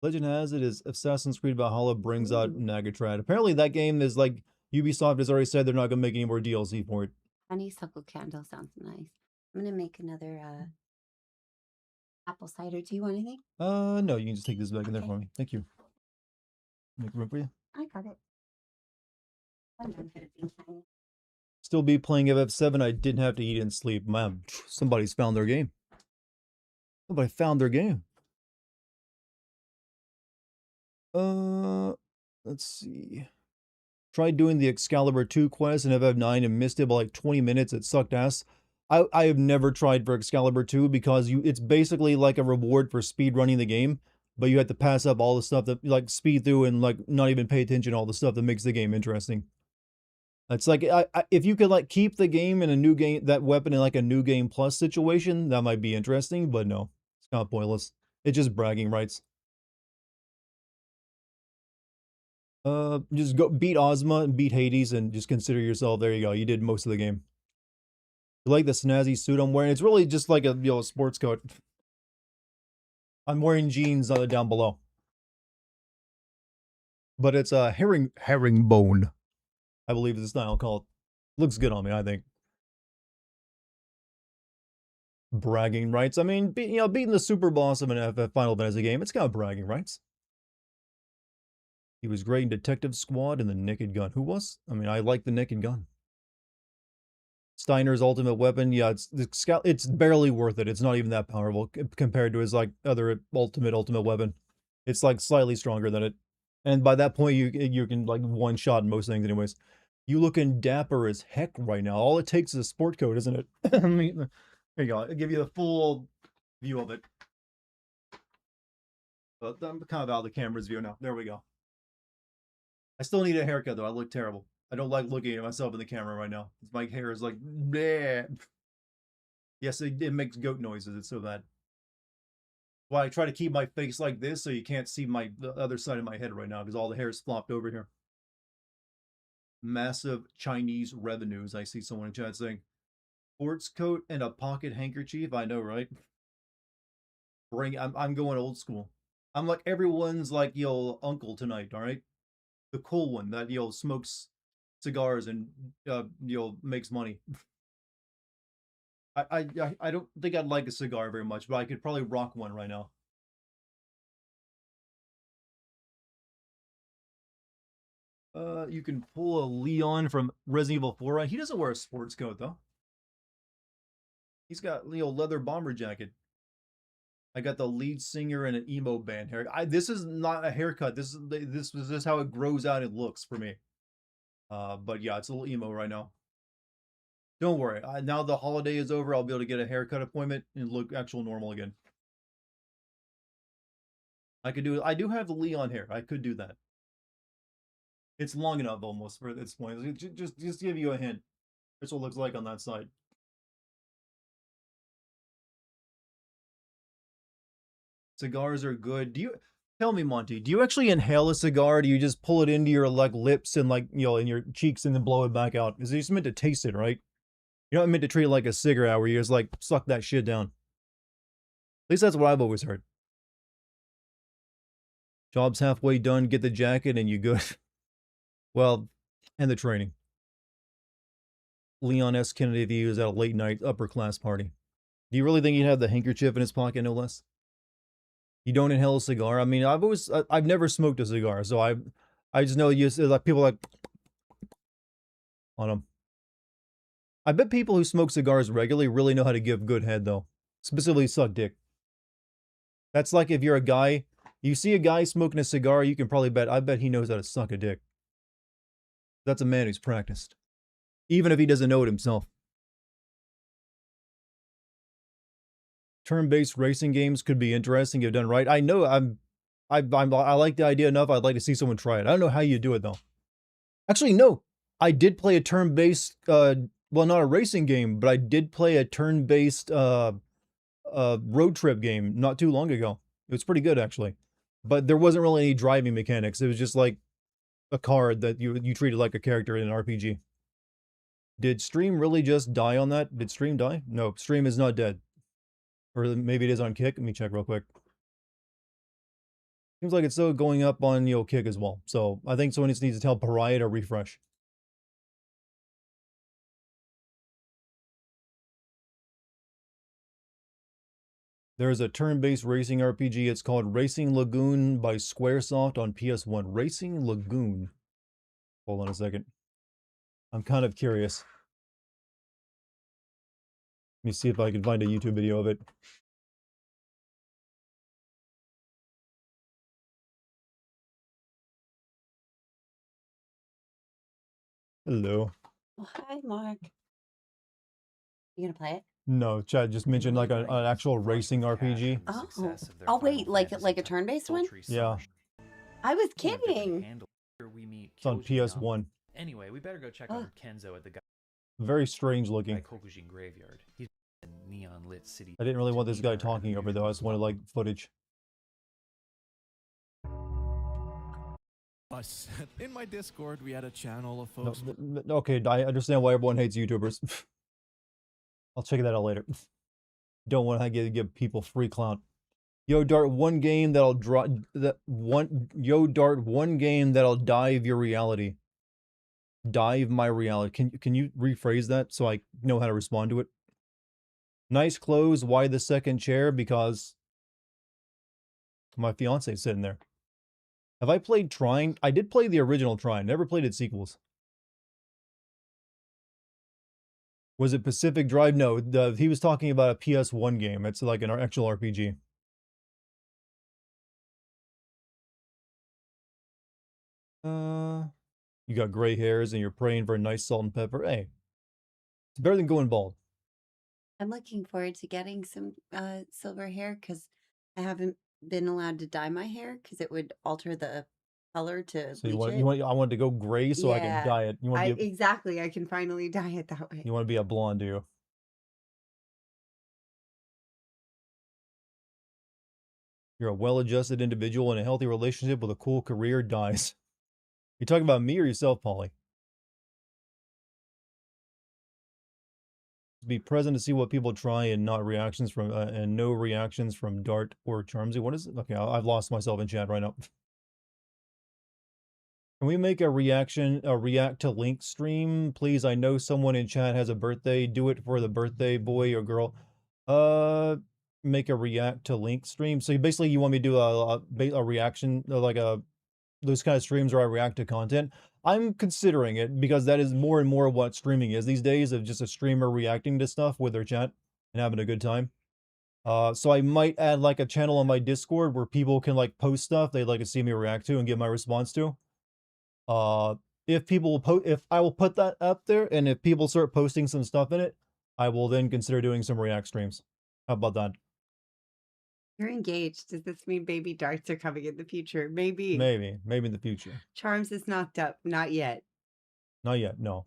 Legend has it is Assassin's Creed Valhalla brings out Nagatrad. Apparently that game is like, Ubisoft has already said they're not going to make any more DLC for it. Honeysuckle candle sounds nice. I'm going to make another apple cider. Do you want anything? No, you can just take this back in there for me. Thank you. Make room for you. I got it. I'm good at being tiny. Still be playing FF7. I didn't have to eat and sleep. Man, somebody's found their game. Somebody found their game. Let's see. Tried doing the Excalibur 2 quest in FF9 and missed it by like 20 minutes. It sucked ass. I have never tried for Excalibur 2 because it's basically like a reward for speed running the game, but you have to pass up all the stuff that like speed through and like not even pay attention to all the stuff that makes the game interesting. It's like if you could like keep the game in a new game, that weapon in like a new game plus situation, that might be interesting. But no, it's kind of pointless. It's just bragging rights. Just go beat Ozma and beat Hades, and just consider yourself. There you go. You did most of the game. You like the snazzy suit I'm wearing? It's really just like a sports coat. I'm wearing jeans down below, but it's a herringbone, I believe is the style called. Looks good on me, I think. Bragging rights. I mean, beating the super boss of an Final Fantasy game, it's got bragging rights. He was great in Detective Squad and the Naked Gun. Who was? I mean, I like the Naked Gun. Steiner's ultimate weapon, yeah, it's barely worth it. It's not even that powerful compared to his like other ultimate weapon. It's like slightly stronger than it, and by that point you can like one shot most things anyways. You looking dapper as heck right now. All it takes is a sport coat, isn't it? I mean, there you go. I'll give you the full view of it. But I'm kind of out of the camera's view now. There we go. I still need a haircut though. I look terrible. I don't like looking at myself in the camera right now. My hair is like, bleh. Yes, it makes goat noises. It's so bad. Well, I try to keep my face like this so you can't see the other side of my head right now because all the hair is flopped over here. Massive Chinese revenues. I see someone in chat saying, sports coat and a pocket handkerchief. I know, right? I'm going old school. I'm like everyone's like uncle tonight. All right, the cool one that smokes cigars and makes money. I don't think I'd like a cigar very much, but I could probably rock one right now. You can pull a Leon from Resident Evil 4. He doesn't wear a sports coat though. He's got leather bomber jacket. I got the lead singer in an emo band hair. This is not a haircut. This is how it grows out and looks for me. But yeah, it's a little emo right now. Don't worry. Now the holiday is over, I'll be able to get a haircut appointment and look actual normal again. I could do it. I do have the Leon hair. I could do that. It's long enough almost for this point. Just give you a hint. That's what it looks like on that side. Cigars are good. Tell me, Monty, do you actually inhale a cigar? Do you just pull it into your like lips and like in your cheeks and then blow it back out? Is it just meant to taste it, right? You're not meant to treat it like a cigarette where you just like suck that shit down. At least that's what I've always heard. Job's halfway done, get the jacket and you good. Well, and the training. Leon S. Kennedy views at a late night upper class party. Do you really think he'd have the handkerchief in his pocket, no less? You don't inhale a cigar? I mean, I've never smoked a cigar, so I just know like people like on them. I bet people who smoke cigars regularly really know how to give good head, though. Specifically, suck dick. That's like if you're a guy, you see a guy smoking a cigar, you can probably bet, I bet he knows how to suck a dick. That's a man who's practiced. Even if he doesn't know it himself. Turn-based racing games could be interesting if done right. I know I like the idea enough. I'd like to see someone try it. I don't know how you do it though. Actually, no. I did play a turn-based well, not a racing game, but I did play a turn-based road trip game not too long ago. It was pretty good actually. But there wasn't really any driving mechanics. It was just like a card that you treated like a character in an RPG. Did Stream really just die on that? Did Stream die? No, Stream is not dead. Or maybe it is on Kick. Let me check real quick. Seems like it's still going up on Kick as well. So I think someone just needs to tell Pariah to refresh. There's a turn-based racing RPG. It's called Racing Lagoon by Squaresoft on PS1. Racing Lagoon. Hold on a second. I'm kind of curious. Let me see if I can find a YouTube video of it. Hello. Oh, hi, Mark. You gonna play it? No, Chad just mentioned like an actual racing RPG. Oh wait, like a turn-based one? Yeah. I was kidding. It's on PS1. Anyway, we better go check on Kenzo at the Very strange looking. Kokujin graveyard. He's in neon lit city. I didn't really want this guy talking over though. I just wanted like footage. Us. In my Discord, we had a channel of folks. Okay, I understand why everyone hates YouTubers. I'll check that out later. Don't want to give people free clout. Yo Dart, one game that'll one game that'll dive your reality. Dive my reality. Can you rephrase that so I know how to respond to it? Nice clothes. Why the second chair? Because my fiance's sitting there. Have I played Trine? I did play the original Trine. Never played its sequels. Was it Pacific Drive? No, he was talking about a PS1 game. It's like an actual RPG. You got gray hairs and you're praying for a nice salt and pepper. Hey, it's better than going bald. I'm looking forward to getting some silver hair because I haven't been allowed to dye my hair because it would alter the color to so I wanted to go gray so I can dye it. Exactly. I can finally dye it that way. You want to be a blonde, do you? You're a well-adjusted individual in a healthy relationship with a cool career. Dies. You talking about me or yourself, Polly? Be present to see what people try and not reactions from and no reactions from Dart or Charmsy. What is it? Okay, I've lost myself in chat right now. Can we make a react to Link stream, please? I know someone in chat has a birthday. Do it for the birthday boy or girl. Make a react to Link stream. So basically, you want me to do a reaction, like those kind of streams where I react to content. I'm considering it because that is more and more what streaming is these days, of just a streamer reacting to stuff with their chat and having a good time. So I might add like a channel on my Discord where people can like post stuff they'd like to see me react to and give my response to. If I will put that up there, and if people start posting some stuff in it, I will then consider doing some react streams. How about that? You're engaged. Does this mean baby darts are coming in the future? Maybe. Maybe in the future. Charms is knocked up. Not yet. Not yet, no.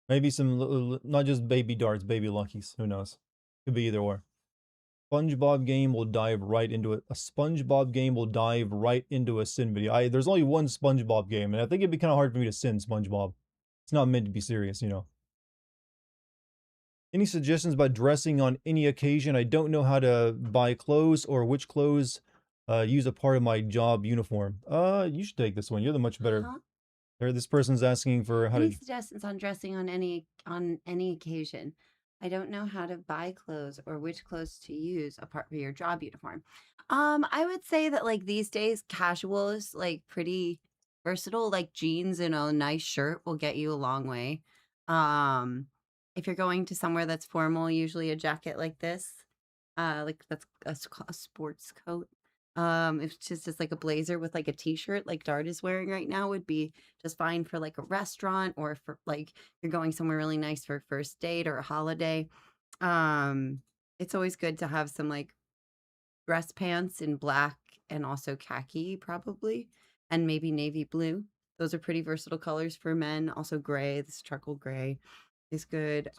Maybe some, not just baby darts, baby luckies. Who knows? Could be either or. SpongeBob game will dive right into it. A SpongeBob game will dive right into a sin video. There's only one SpongeBob game, and I think it'd be kind of hard for me to sin SpongeBob. It's not meant to be serious, you know. Any suggestions about dressing on any occasion? I don't know how to buy clothes or which clothes use a part of my job uniform. You should take this one. You're the much better. This person's asking for how any suggestions on dressing on any occasion. I don't know how to buy clothes or which clothes to use apart from your job uniform. I would say that like these days, casual is like pretty versatile. Like jeans and a nice shirt will get you a long way. If you're going to somewhere that's formal, usually a jacket like this, like that's a sports coat. If it's just like a blazer with like a t-shirt like Dart is wearing right now would be just fine for like a restaurant, or for like you're going somewhere really nice for a first date or a holiday. It's always good to have some like dress pants in black and also khaki probably, and maybe navy blue. Those are pretty versatile colors for men. Also gray, this charcoal gray is good.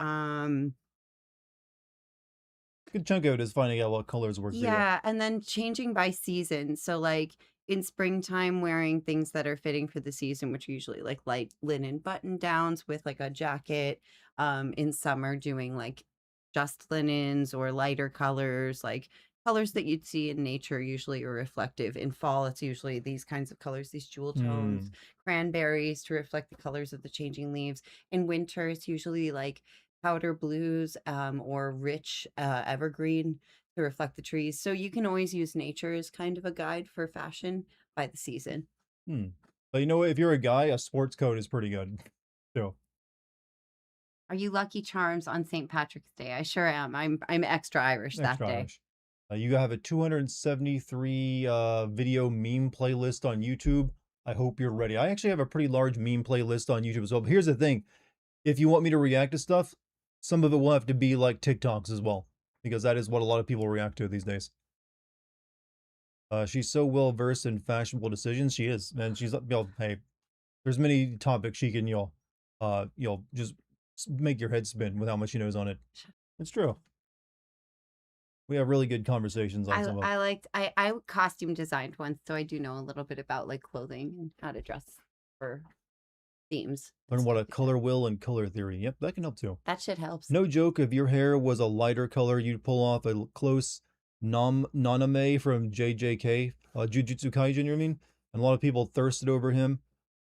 Good chunk of it is finding out what colors work. Yeah, and then changing by season. So like in springtime, wearing things that are fitting for the season, which are usually like light linen button downs with like a jacket. In summer, doing like just linens or lighter colors, like colors that you'd see in nature usually are reflective. In fall, it's usually these kinds of colors, these jewel tones, cranberries to reflect the colors of the changing leaves. In winter, it's usually like powder blues or rich evergreen to reflect the trees. So you can always use nature as kind of a guide for fashion by the season. But you know what? If you're a guy, a sports coat is pretty good. So. Are you Lucky Charms on St. Patrick's Day? I sure am. I'm extra Irish that day. Irish. You have a 273 video meme playlist on YouTube. I hope you're ready. I actually have a pretty large meme playlist on YouTube as well. But here's the thing. If you want me to react to stuff, some of it will have to be like TikToks as well, because that is what a lot of people react to these days. She's so well versed in fashionable decisions. She is, and she's, well, hey, There's many topics she can, just make your head spin with how much she knows on it. It's true. We have really good conversations on some of it. I costume designed once, so I do know a little bit about like clothing and how to dress for themes. Learn what a color wheel and color theory. Yep, that can help too. That shit helps. No joke, if your hair was a lighter color, you'd pull off a close Naname from JJK, Jujutsu Kaisen, you mean? And a lot of people thirsted over him.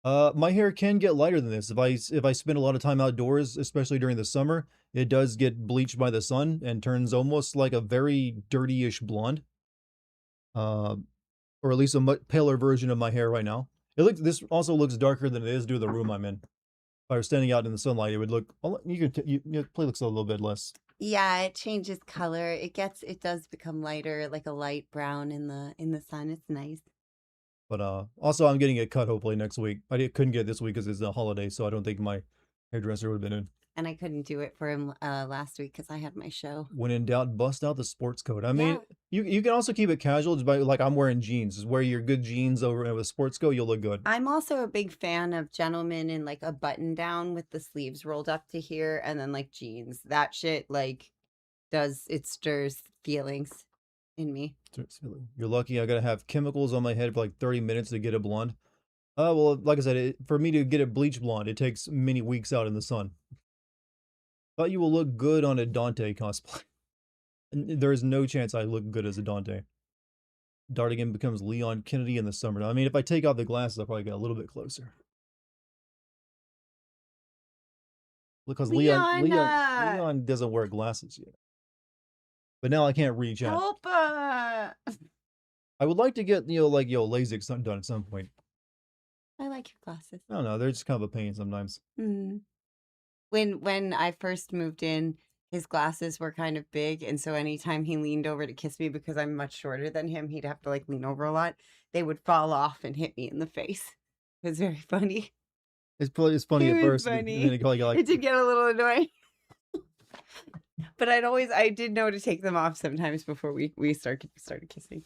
My hair can get lighter than this. If I spend a lot of time outdoors, especially during the summer, it does get bleached by the sun and turns almost like a very dirty-ish blonde. Or at least a much paler version of my hair right now. This also looks darker than it is due to the room I'm in. If I were standing out in the sunlight, it would look. It probably looks a little bit less. Yeah, it changes color. It does become lighter, like a light brown in the sun. It's nice. But also I'm getting it cut hopefully next week. I couldn't get it this week because it's a holiday, so I don't think my hairdresser would have been in. And I couldn't do it for him last week because I had my show. When in doubt, bust out the sports coat. I mean, you can also keep it casual, just by like I'm wearing jeans. Just wear your good jeans over with a sports coat, you'll look good. I'm also a big fan of gentlemen in like a button down with the sleeves rolled up to here and then like jeans. That shit like stirs feelings in me. You're lucky I gotta have chemicals on my head for like 30 minutes to get it blonde. Well, like I said, for me to get it bleach blonde, it takes many weeks out in the sun. Thought you will look good on a Dante cosplay. There is no chance I look good as a Dante. Dartigan becomes Leon Kennedy in the summer. I mean, if I take out the glasses, I'll probably get a little bit closer. Because Leon doesn't wear glasses yet. But now I can't reach out. Help! I would like to get, LASIK done at some point. I like your glasses. I don't know. They're just kind of a pain sometimes. Mm. When I first moved in, his glasses were kind of big, and so anytime he leaned over to kiss me, because I'm much shorter than him, he'd have to like lean over a lot. They would fall off and hit me in the face. It was very funny. It's funny at first. Funny. And then It did get a little annoying. But I did know to take them off sometimes before we started kissing.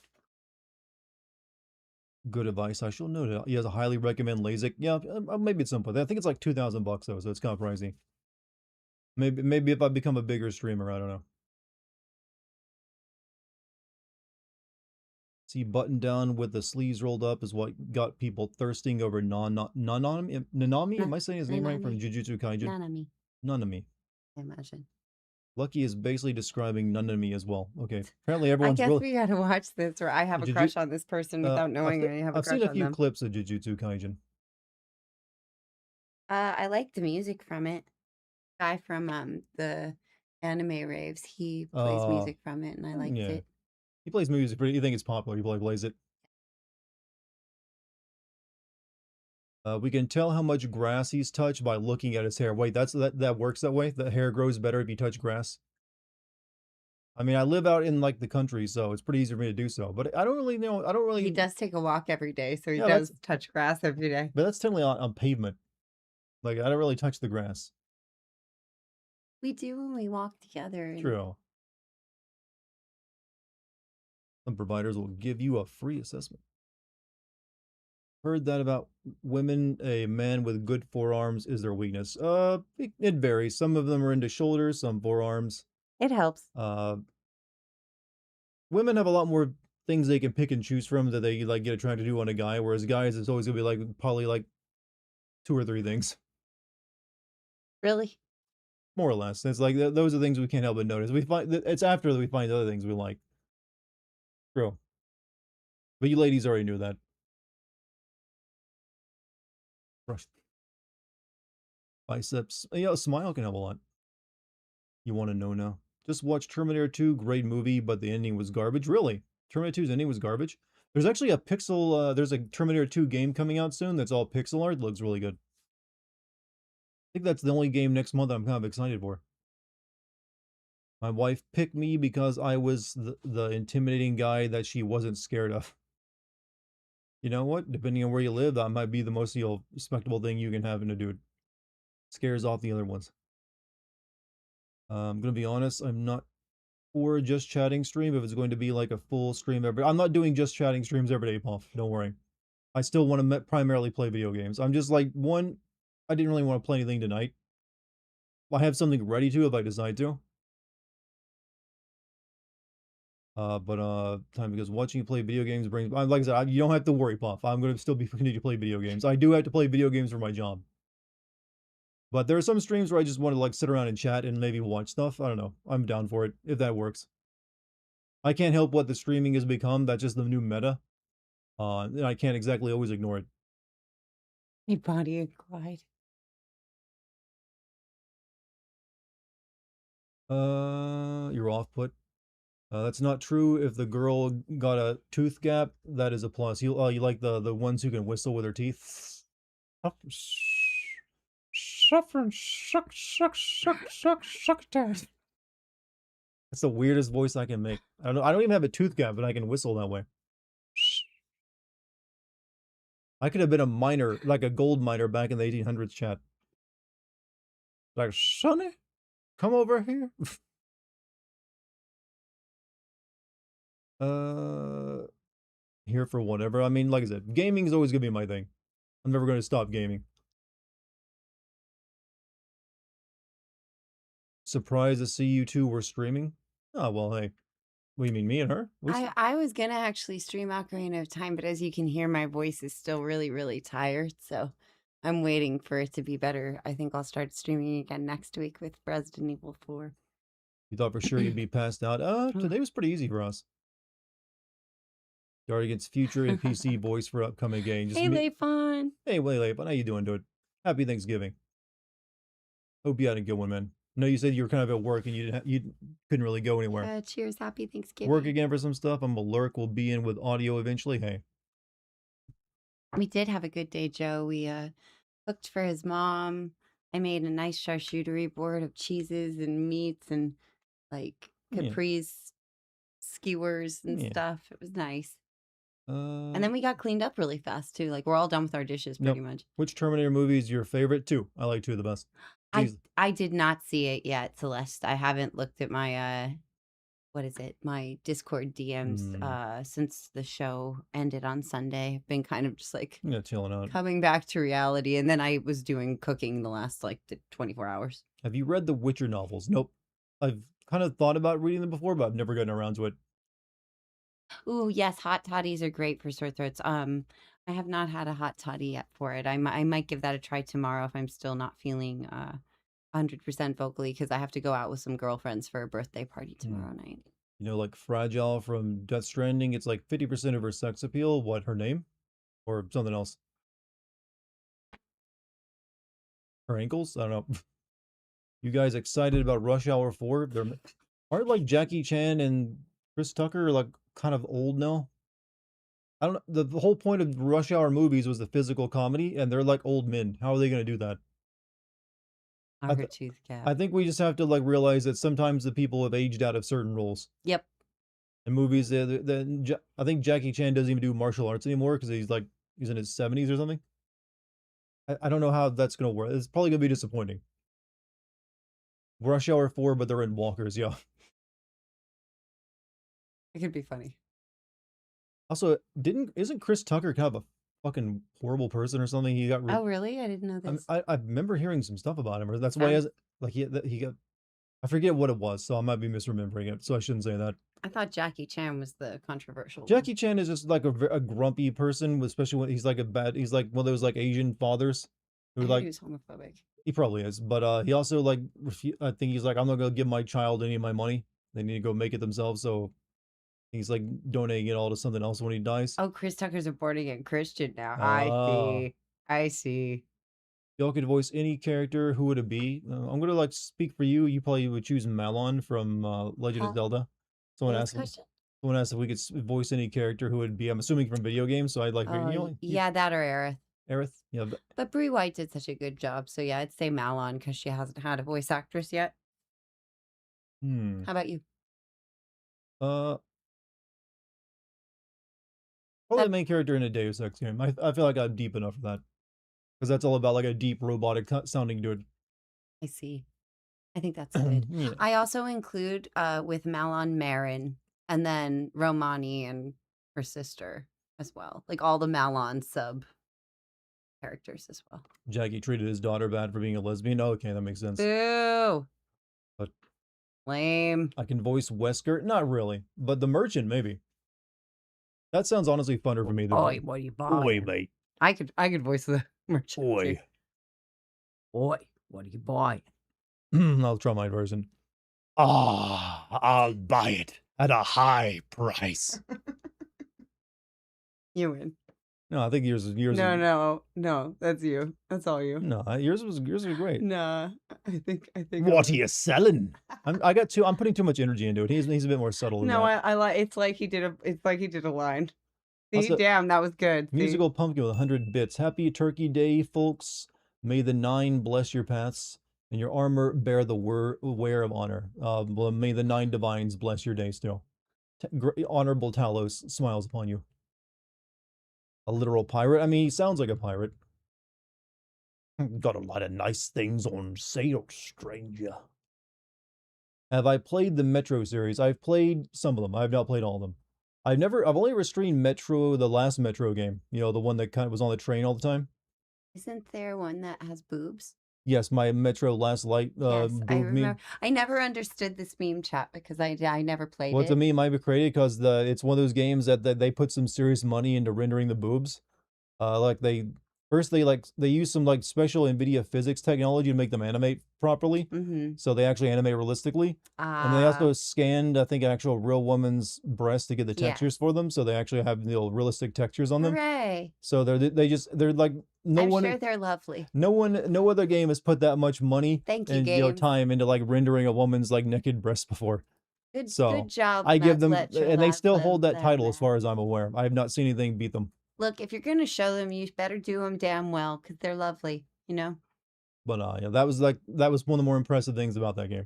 Good advice. I shall note it. He has a highly recommend LASIK. Yeah, maybe at some point. I think it's like $2,000 though, so it's kind of pricey. Maybe if I become a bigger streamer, I don't know. See, button down with the sleeves rolled up is what got people thirsting over Nanami. Am I saying his name right from Jujutsu Kaisen? Nanami. I imagine. Lucky is basically describing Nanami as well. Okay, apparently everyone's. I guess we gotta watch this, or I have a crush on this person without knowing I have a crush on them. I've seen a few clips of Jujutsu Kaisen. I like the music from it. Guy from the anime raves, he plays music from it, and I liked it. He plays music, but you think it's popular? He probably plays it. We can tell how much grass he's touched by looking at his hair. Wait, that works that way? The hair grows better if you touch grass? I mean, I live out in like the country, so it's pretty easy for me to do so. But I don't really know. He does take a walk every day, so he does touch grass every day. But that's technically on pavement. Like, I don't really touch the grass. We do when we walk together. True. Some providers will give you a free assessment. Heard that about women. A man with good forearms is their weakness. It varies. Some of them are into shoulders, some forearms. It helps. Women have a lot more things they can pick and choose from that they like get attracted to on a guy, whereas guys, it's always gonna be like probably like 2 or 3 things. Really? More or less. It's like those are things we can't help but notice. It's after we find other things we like. True. But you ladies already knew that. Biceps. Smile can help a lot. You want to know now? Just watch Terminator 2, great movie, but the ending was garbage. Really? Terminator 2's ending was garbage? There's actually there's a Terminator 2 game coming out soon that's all pixel art. It looks really good. I think that's the only game next month I'm kind of excited for. My wife picked me because I was the intimidating guy that she wasn't scared of. You know what? Depending on where you live, that might be the most respectable thing you can have in a dude. Scares off the other ones. I'm gonna be honest, I'm not for just chatting stream if it's going to be like a full stream I'm not doing just chatting streams every day, Puff. Don't worry. I still want to primarily play video games. I'm just like, one, I didn't really want to play anything tonight. I have something ready to if I decide to. Time because watching you play video games brings, like I said, you don't have to worry, Puff. I'm going to still continue to play video games. I do have to play video games for my job. But there are some streams where I just want to like sit around and chat and maybe watch stuff. I don't know. I'm down for it, if that works. I can't help what the streaming has become. That's just the new meta. And I can't exactly always ignore it. Hey, Bonnie and Clyde. You're off put. That's not true. If the girl got a tooth gap, that is a plus. You like the ones who can whistle with their teeth. Suffering, suck, dad. That's the weirdest voice I can make. I don't even have a tooth gap, but I can whistle that way. I could have been a miner, like a gold miner back in the 1800s, chat. Like, Sonny, come over here. Here for whatever. I mean, like I said, gaming is always gonna be my thing. I'm never gonna stop gaming. Surprised to see you two were streaming. Oh well, hey. What do you mean, me and her? I was gonna actually stream Ocarina of Time, but as you can hear, my voice is still really, really tired. So I'm waiting for it to be better. I think I'll start streaming again next week with Resident Evil 4. You thought for sure you'd be passed out. Today was pretty easy for us. Dartigan's future and PC voice for upcoming games. Hey, Leifon. Hey, Leifon. How you doing, dude? Happy Thanksgiving. Hope you had a good one, man. No, you said you were kind of at work and you couldn't really go anywhere. Cheers. Happy Thanksgiving. Work again for some stuff. I'm a lurk. We'll be in with audio eventually. Hey. We did have a good day, Joe. We cooked for his mom. I made a nice charcuterie board of cheeses and meats and like caprese skewers and stuff. It was nice. And then we got cleaned up really fast too. Like we're all done with our dishes pretty much. Which Terminator movie is your favorite? Two. I like two of the best. I did not see it yet, Celeste. I haven't looked at my my Discord DMs since the show ended on Sunday. I've been kind of just like chilling out, coming back to reality. And then I was doing cooking the last like 24 hours. Have you read the Witcher novels? Nope. I've kind of thought about reading them before, but I've never gotten around to it. Ooh, yes, hot toddies are great for sore throats. I have not had a hot toddy yet for it. I might give that a try tomorrow if I'm still not feeling 100% vocally, because I have to go out with some girlfriends for a birthday party tomorrow night. You know, like Fragile from Death Stranding, it's like 50% of her sex appeal. What, her name? Or something else? Her ankles? I don't know. You guys excited about Rush Hour 4? Aren't like Jackie Chan and Chris Tucker like kind of old now? I don't know. The whole point of Rush Hour movies was the physical comedy, and they're like old men. How are they going to do that? I think we just have to like realize that sometimes the people have aged out of certain roles. Yep. In movies, I think Jackie Chan doesn't even do martial arts anymore because he's in his 70s or something. I don't know how that's going to work. It's probably going to be disappointing. Rush Hour 4, but they're in walkers, yeah. It could be funny. Also, isn't Chris Tucker kind of a fucking horrible person or something? He got oh really? I didn't know this. I remember hearing some stuff about him, or that's why he got. I forget what it was, so I might be misremembering it. So I shouldn't say that. I thought Jackie Chan was the controversial. Jackie Chan is just like a grumpy person, especially when he's like one of those like Asian fathers who like he was homophobic. He probably is, but he also like I think he's like, I'm not gonna give my child any of my money. They need to go make it themselves. So he's like donating it all to something else when he dies. Oh, Chris Tucker's a born again Christian now. I see. Y'all could voice any character. Who would it be? I'm gonna like speak for you. You probably would choose Malon from Legend of Zelda. Someone asked if we could voice any character. Who would it be? I'm assuming from video games. So I'd like. Yeah, that or Aerith. Aerith, yeah. But Brie White did such a good job. So yeah, I'd say Malon because she hasn't had a voice actress yet. How about you? Probably the main character in a Deus Ex game. I feel like I'm deep enough for that. Because that's all about like a deep robotic sounding dude. I see. I think that's good. Yeah. I also include with Malon Marin and then Romani and her sister. as well. Like all the Malon sub characters as well. Jackie treated his daughter bad for being a lesbian. Okay, that makes sense. Boo! But Lame. I can voice Wesker. Not really, but the merchant maybe. That sounds honestly funner for me. Than Oi, what are you buying? Oi, mate. I could voice the merchant. Oi. Too. Oi, what are you buying? I'll try my version. Ah, I'll buy it at a high price. You win. No, I think yours. No, that's you. That's all you. No, yours was great. Nah, I think. What are you selling? I'm putting too much energy into it. He's a bit more subtle than No, that. I like. It's like he did a line. See, Also, damn, that was good. See? Musical pumpkin with 100 bits. Happy Turkey Day, folks. May the 9 bless your paths, and your armor bear the wear of honor. Well, may the 9 divines bless your day still. Honorable Talos smiles upon you. A literal pirate? I mean, he sounds like a pirate. Got a lot of nice things on sale, stranger. Have I played the Metro series? I've played some of them. I've not played all of them. I've only ever streamed Metro, the last Metro game. You know, the one that kind of was on the train all the time. Isn't there one that has boobs? Yes, my Metro Last Light Yes, boob I remember. meme. I never understood this meme chat because I never played Well, it. it's a meme I've created because it's one of those games that they put some serious money into rendering the boobs. Like they use some like special NVIDIA physics technology to make them animate properly. Mm-hmm. So they actually animate realistically. And they also scanned, I think, an actual real woman's breast to get the textures for them. So they actually have realistic textures on them. Hooray! So they're like I'm sure they're lovely. No other game has put that much money Thank you, and games. time into like rendering a woman's like naked breast before. Good So job. I give them, Matt Fletcher, and they Matt still hold that Fletcher, title Matt. as far as I'm aware. I have not seen anything beat them. Look, if you're gonna show them, you better do them damn well because they're lovely. You know. But yeah, that was one of the more impressive things about that game.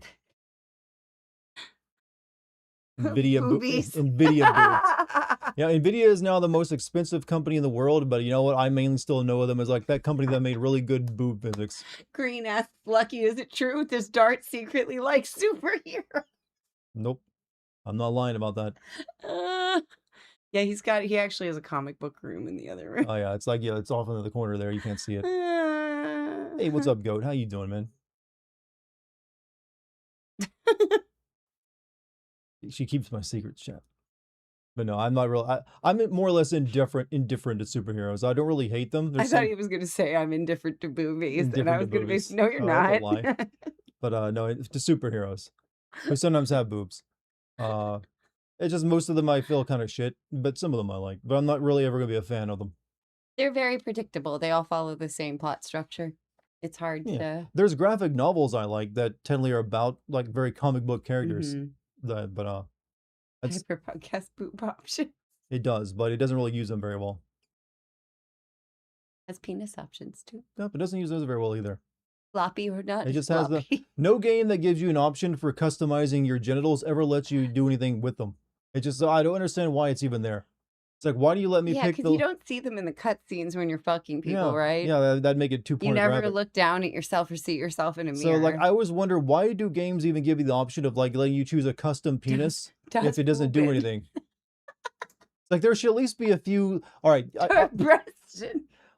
Nvidia Boobies. Nvidia boobs. Yeah, Nvidia is now the most expensive company in the world, but you know what? I mainly still know them as like that company that made really good boob physics. Green asks, Lucky, is it true? Does Dart secretly like superhero? Nope. I'm not lying about that. Yeah, he actually has a comic book room in the other room. Oh yeah, it's like, it's off in the corner there. You can't see it. Hey, what's up, Goat? How you doing, man? She keeps my secrets, chat. But no, I'm not real. I'm more or less indifferent to superheroes. I don't really hate them. I thought he was going to say I'm indifferent to movies, and I was going to be, no, you're not. That's a lie. But no, to superheroes who sometimes have boobs. It's just most of them I feel kind of shit, but some of them I like. But I'm not really ever going to be a fan of them. They're very predictable. They all follow the same plot structure. It's hard to. There's graphic novels I like that technically are about like very comic book characters. Mm-hmm. That's Hyper podcast boob option. It does, but it doesn't really use them very well. Has penis options too. No, but it doesn't use those very well either. Floppy or not? It just floppy. has no game that gives you an option for customizing your genitals ever lets you do anything with them. It just, I don't understand why it's even there. It's like, why do you let me pick the... you don't see them in the cutscenes when you're fucking people, right? Yeah, that'd make it too pornographic. You never look down at yourself or see yourself in a mirror. So, like, I always wonder, why do games even give you the option of, like, letting you choose a custom penis if it doesn't do anything? It's like, there should at least be a few... All right.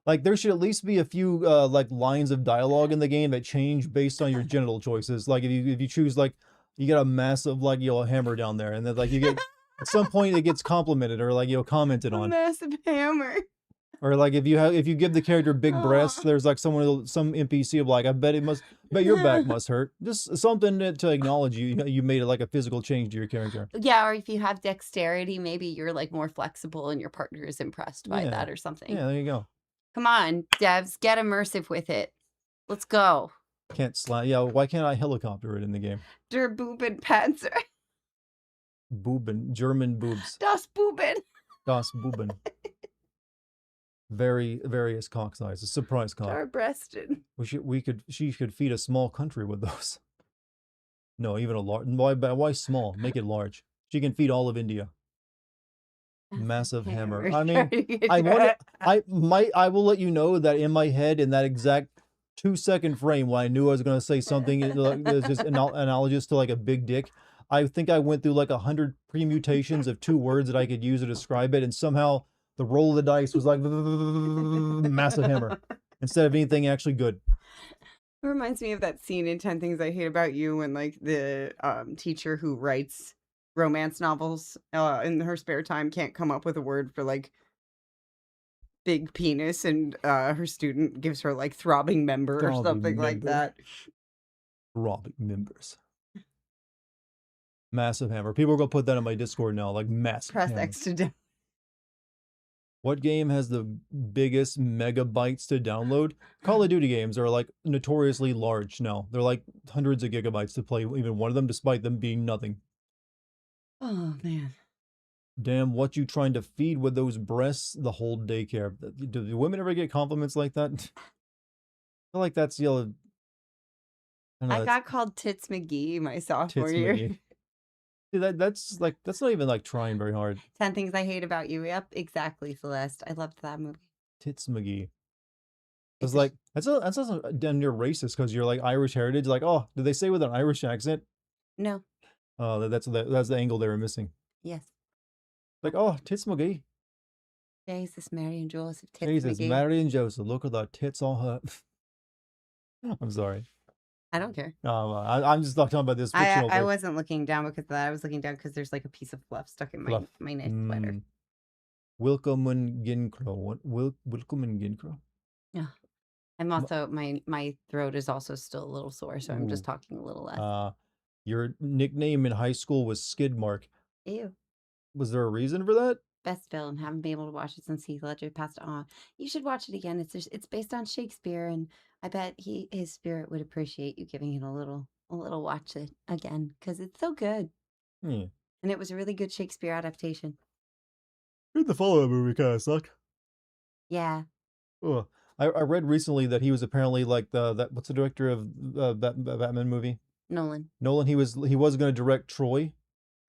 Like, there should at least be a few, like, lines of dialogue in the game that change based on your genital choices. Like, if you choose, like, you get a massive, like, hammer down there, and then, like, you get... At some point, it gets complimented or like commented on. Massive hammer. Or like if you give the character big breasts, there's like some NPC of like, I bet your back must hurt. Just something to acknowledge you made it like a physical change to your character. Yeah, or if you have dexterity, maybe you're like more flexible and your partner is impressed by that or something. Yeah, there you go. Come on, devs, get immersive with it. Let's go. Can't slide. Yeah, why can't I helicopter it in the game? Der Buben Panzer. Buben, German boobs. Das Buben. Das Buben. Various cock sizes. Surprise cock. Dar breasted. She could feed a small country with those. No, even a large. Why small? Make it large. She can feed all of India. Massive hammer. I mean, I will let you know that in my head, in that exact 2-second frame when I knew I was going to say something that's just analogous to like a big dick, I think I went through like 100 permutations of 2 words that I could use to describe it, and somehow The roll of the dice was like massive hammer instead of anything actually good. It reminds me of that scene in 10 Things I Hate About You when like the teacher who writes romance novels in her spare time can't come up with a word for like big penis, and her student gives her like throbbing member or Throbbing something like member. that. Throbbing members. Massive hammer. People are gonna put that on my Discord now, like massive Press hammer. X to down. What game has the biggest megabytes to download? Call of Duty games are like notoriously large now. They're like hundreds of gigabytes to play even one of them, despite them being nothing. Oh man. Damn, what you trying to feed with those breasts the whole daycare? Do women ever get compliments like that? I feel like that's the other. I got called Tits McGee my sophomore Tits year. McGee. See, that's not even like trying very hard. 10 Things I Hate About You. Yep, exactly, Celeste. I loved that movie. Tits McGee. It's It's a like that's also damn near racist because you're like Irish heritage. Like, oh, did they say with an Irish accent? No. Oh, that's the angle they were missing. Yes. Like, oh, Tits McGee. Jesus, Mary and Joseph. Tits Jesus, McGee. Mary and Joseph. Look at the tits on her. I'm sorry. I don't care. I'm just not talking about this I fictional. I wasn't looking down because of that. I was looking down because there's like a piece of fluff stuck in Fluff. my nice sweater. Wilcomen Ginkro. Wilcomen Ginkro. I'm also my throat is also still a little sore, so I'm just Ooh. talking a little less. Your nickname in high school was Skidmark. Ew. Was there a reason for that? Best film. Haven't been able to watch it since Heath Ledger passed it on. You should watch it again. It's based on Shakespeare, and I bet his spirit would appreciate you giving it a little watch it again because it's so good. Hmm. And it was a really good Shakespeare adaptation. The follow-up movie kind of sucked. Yeah. Oh, I read recently that he was apparently like what's the director of Batman movie? Nolan. Nolan. He was going to direct Troy.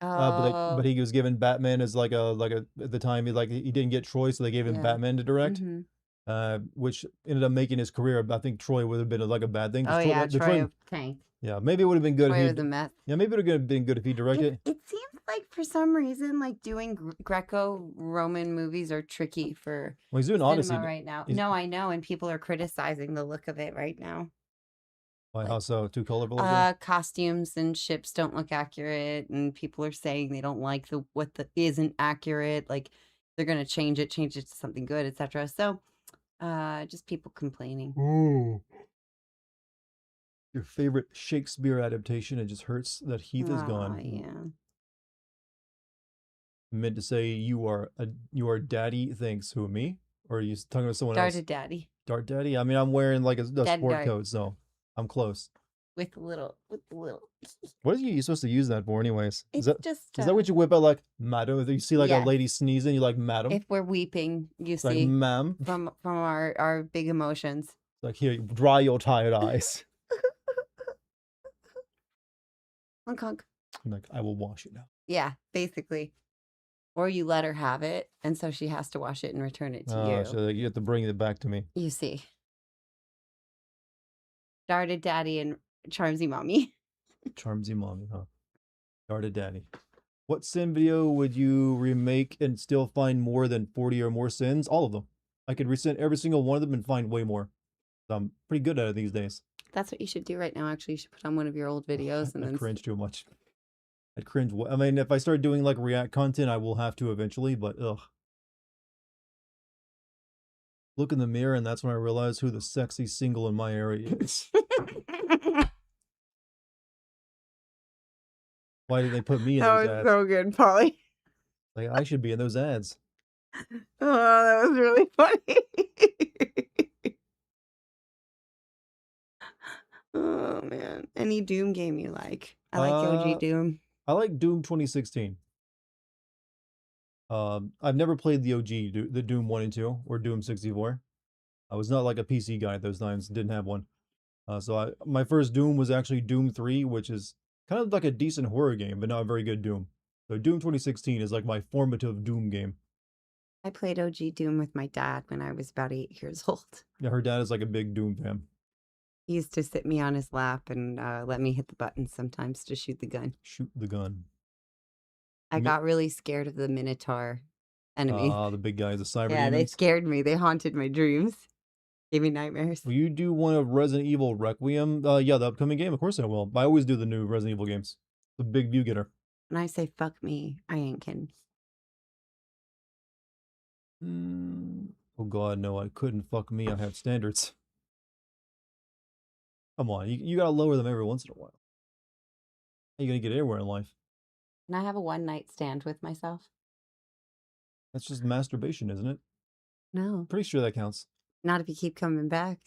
Oh. But he was given Batman as like a at the time he didn't get Troy, so they gave him Yeah. Batman to direct. Mhm. Which ended up making his career. I think Troy would have been like a bad thing. 'cause Oh yeah, Troy Troy, tanked. yeah, maybe it would have been good Troy if was a mess. yeah, maybe it would have been good if he directed. It seems like for some reason, like doing Greco-Roman movies are tricky for Well, he's doing cinema Odyssey right now. he's- No, I know, and people are criticizing the look of it right now. Why? like- How so? Too colorful? Or Costumes and ships don't look accurate, and people are saying they don't like what isn't accurate. Like they're gonna change it to something good, etc. So, just people complaining. Ooh. Your favorite Shakespeare adaptation? It just hurts that Heath is gone. Yeah. I meant to say you are daddy. Thanks. Who, me? Or are you talking about someone else? Darted Daddy Dart daddy. I mean, I'm wearing like a Dad sport dart. coat, so I'm close. with the little. What are you supposed to use that for, anyways? It's just Is that what you whip out, like, madam? If you see like Yes. a lady sneezing, you like, madam? if we're weeping, you It's like, see, ma'am. from our big emotions. It's like, here, dry your tired eyes. Honk honk. I'm like, I will wash it now. Yeah, basically. Or you let her have it, and so she has to wash it and return it to Oh, you. so you have to bring it back to me. You see. Darted Daddy and Charmsy Mommy. Charmsy mommy, huh? Darted daddy. What sin video would you remake and still find more than 40 or more sins? All of them. I could resend every single one of them and find way more. I'm pretty good at it these days. That's what you should do right now. Actually, you should put on one of your old videos and I then cringe too much. I'd cringe. I mean, if I start doing like React content, I will have to eventually, but ugh. Look in the mirror, and that's when I realize who the sexy single in my area is. Why did they put me in That those was ads? so good, Polly. Like, I should be in those ads. Oh, that was really funny. Oh man. Any Doom game you like? I like OG Doom. I like Doom 2016. I've never played the OG, the Doom 1 and 2, or Doom 64. I was not like a PC guy at those times, didn't have one. So my first Doom was actually Doom 3, which is kind of like a decent horror game, but not a very good Doom. So Doom 2016 is like my formative Doom game. I played OG Doom with my dad when I was about 8 years old. Yeah, her dad is like a big Doom fan. He used to sit me on his lap and let me hit the buttons sometimes to shoot the gun. Shoot the gun. I got really scared of the Minotaur enemies. The big guys, the cyber Yeah, they demons. scared me. They haunted my dreams. Gave me nightmares. Will you do one of Resident Evil Requiem? Yeah, the upcoming game. Of course I will. I always do the new Resident Evil games. The big view getter. When I say fuck me, I ain't kidding. Oh god, no, I couldn't fuck me. I have standards. Come on, you gotta lower them every once in a while. How you gonna get anywhere in life? Can I have a one night stand with myself? That's just masturbation, isn't it? No, Pretty sure that counts. not if you keep coming back.